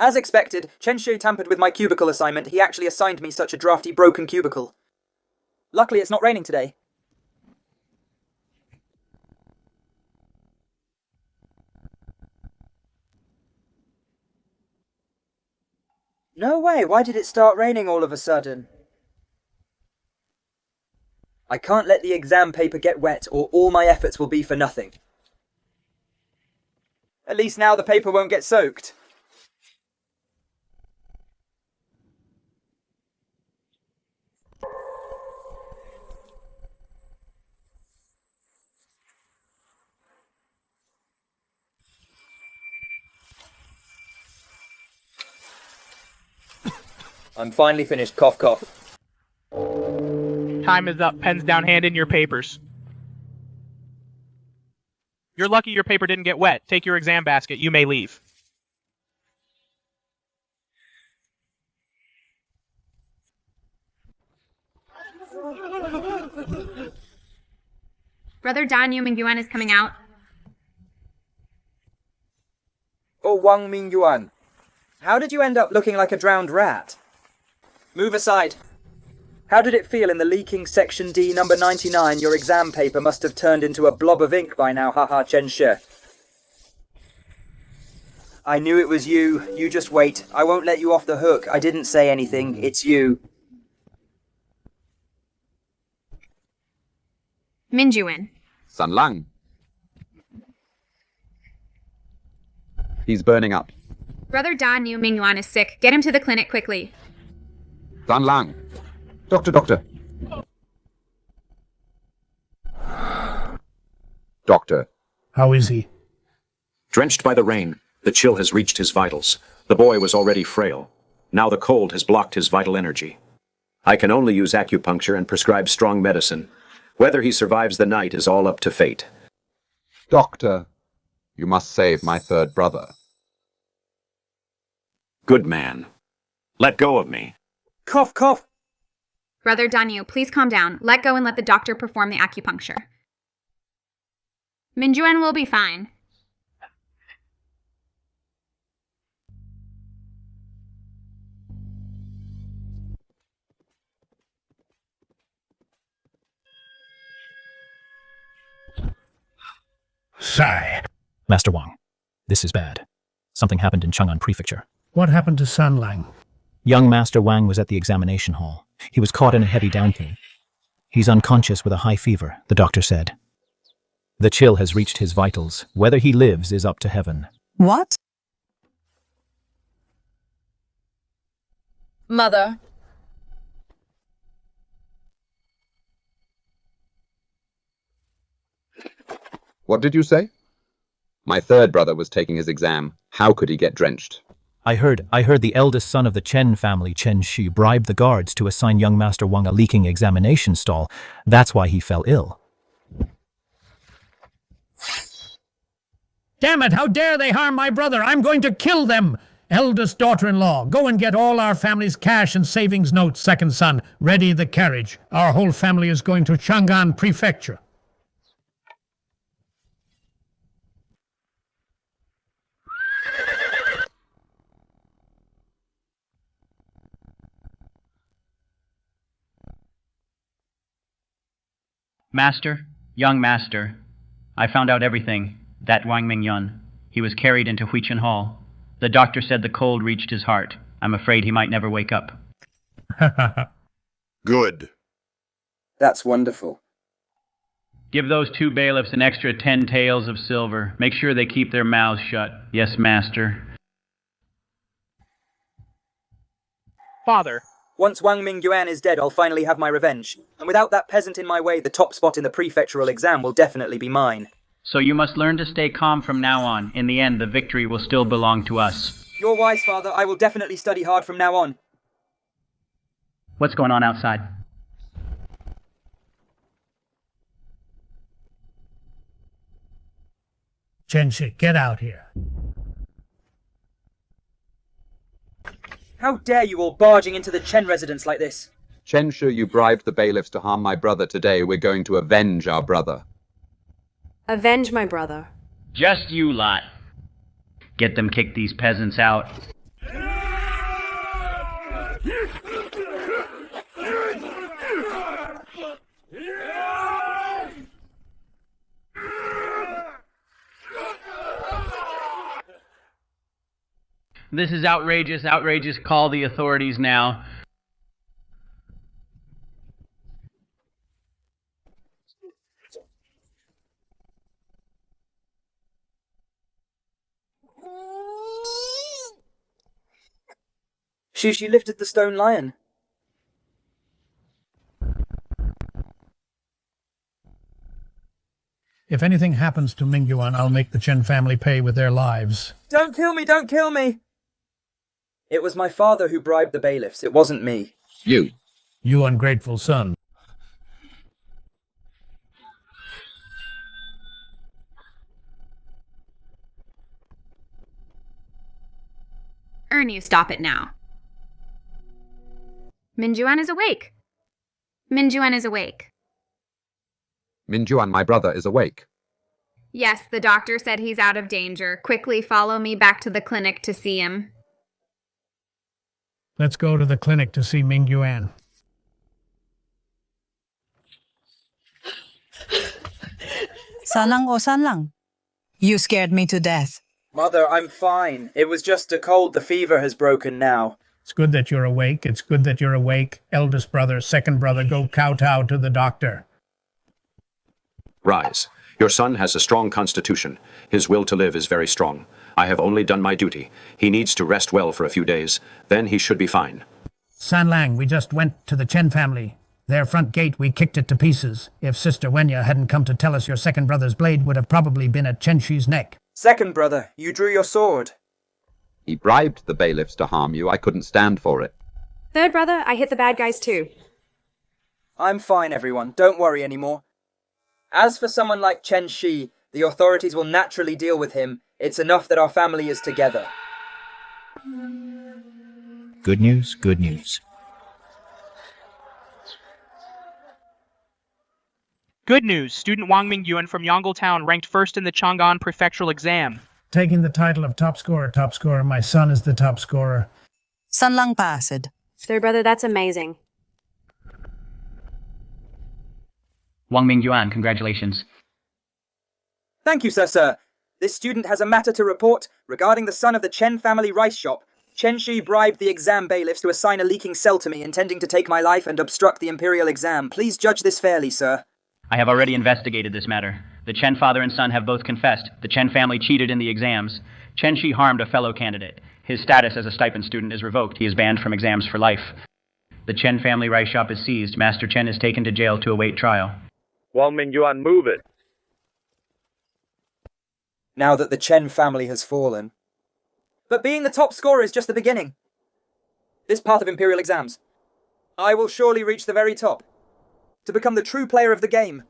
As expected, Chen Shi tampered with my cubicle assignment. He actually assigned me such a drafty, broken cubicle. Luckily, it's not raining today. No way, why did it start raining all of a sudden? I can't let the exam paper get wet or all my efforts will be for nothing. At least now the paper won't get soaked. I'm finally finished, cough cough. Time is up, pens down, hand in your papers. You're lucky your paper didn't get wet. Take your exam basket, you may leave. Brother Danyu Mingyuan is coming out. Oh, Wang Mingyuan. How did you end up looking like a drowned rat? Move aside. How did it feel in the leaking section D number 99? Your exam paper must have turned into a blob of ink by now, haha, Chen Shi. I knew it was you. You just wait. I won't let you off the hook. I didn't say anything. It's you. Mingyuan. Sun Lang. He's burning up. Brother Danyu Mingyuan is sick. Get him to the clinic quickly. Sun Lang. Doctor. Doctor. How is he? Drenched by the rain, the chill has reached his vitals. The boy was already frail. Now the cold has blocked his vital energy. I can only use acupuncture and prescribe strong medicine. Whether he survives the night is all up to fate. Doctor, you must save my third brother. Good man. Let go of me. Cough, cough. Brother Danyu, please calm down. Let go and let the doctor perform the acupuncture. Mingyuan will be fine. Sigh. Master Wang, this is bad. Something happened in Chang'an Prefecture. What happened to Sun Lang? Young Master Wang was at the examination hall. He was caught in a heavy downpour. He's unconscious with a high fever, the doctor said. The chill has reached his vitals. Whether he lives is up to heaven. What? Mother. What did you say? My third brother was taking his exam. How could he get drenched? I heard the eldest son of the Chen family, Chen Shi, bribed the guards to assign young Master Wang a leaking examination stall. That's why he fell ill. Damn it, how dare they harm my brother? I'm going to kill them! Eldest daughter-in-law, go and get all our family's cash and savings notes, second son. Ready the carriage. Our whole family is going to Chang'an Prefecture. Master, young master, I found out everything. That Wang Mingyuan. He was carried into Huichin Hall. The doctor said the cold reached his heart. I'm afraid he might never wake up. Good. That's wonderful. Give those 2 bailiffs an extra 10 taels of silver. Make sure they keep their mouths shut. Yes, master. Father. Once Wang Mingyuan is dead, I'll finally have my revenge. And without that peasant in my way, the top spot in the prefectural exam will definitely be mine. So you must learn to stay calm from now on. In the end, the victory will still belong to us. You're wise, Father. I will definitely study hard from now on. What's going on outside? Chenshi, get out here. How dare you all barging into the Chen residence like this? Chenshu, you bribed the bailiffs to harm my brother today. We're going to avenge our brother. Avenge my brother. Just you lot. Get them kick these peasants out. This is outrageous, outrageous. Call the authorities now. She lifted the stone lion. If anything happens to Mingyuan, I'll make the Chen family pay with their lives. Don't kill me, don't kill me! It was my father who bribed the bailiffs, it wasn't me. You. You ungrateful son. You stop it now. Mingyuan is awake. Mingyuan is awake. Mingyuan, my brother, is awake. Yes, the doctor said he's out of danger. Quickly follow me back to the clinic to see him. Let's go to the clinic to see Mingyuan. Sanlang o sanlang. You scared me to death. Mother, I'm fine. It was just a cold. The fever has broken now. It's good that you're awake. It's good that you're awake. Eldest brother, second brother, go kowtow to the doctor. Rise. Your son has a strong constitution. His will to live is very strong. I have only done my duty. He needs to rest well for a few days. Then he should be fine. Sanlang, we just went to the Chen family. Their front gate, we kicked it to pieces. If Sister Wenya hadn't come to tell us your second brother's blade would have probably been at Chenshi's neck. Second brother, you drew your sword. He bribed the bailiffs to harm you. I couldn't stand for it. Third brother, I hit the bad guys too. I'm fine, everyone. Don't worry anymore. As for someone like Chen Shi, the authorities will naturally deal with him. It's enough that our family is together. Good news, good news. Good news. Student Wang Mingyuan from Yongle Town ranked first in the Chang'an prefectural exam. Taking the title of top scorer. My son is the top scorer. Sanlang passed. Third brother, that's amazing. Wang Mingyuan, congratulations. Thank you, sir. This student has a matter to report regarding the son of the Chen family rice shop. Chen Shi bribed the exam bailiffs to assign a leaking cell to me, intending to take my life and obstruct the imperial exam. Please judge this fairly, sir. I have already investigated this matter. The Chen father and son have both confessed. The Chen family cheated in the exams. Chen Shi harmed a fellow candidate. His status as a stipend student is revoked. He is banned from exams for life. The Chen family rice shop is seized. Master Chen is taken to jail to await trial. Wang Mingyuan, move it. Now that the Chen family has fallen. But being the top scorer is just the beginning. This path of imperial exams. I will surely reach the very top. To become the true player of the game.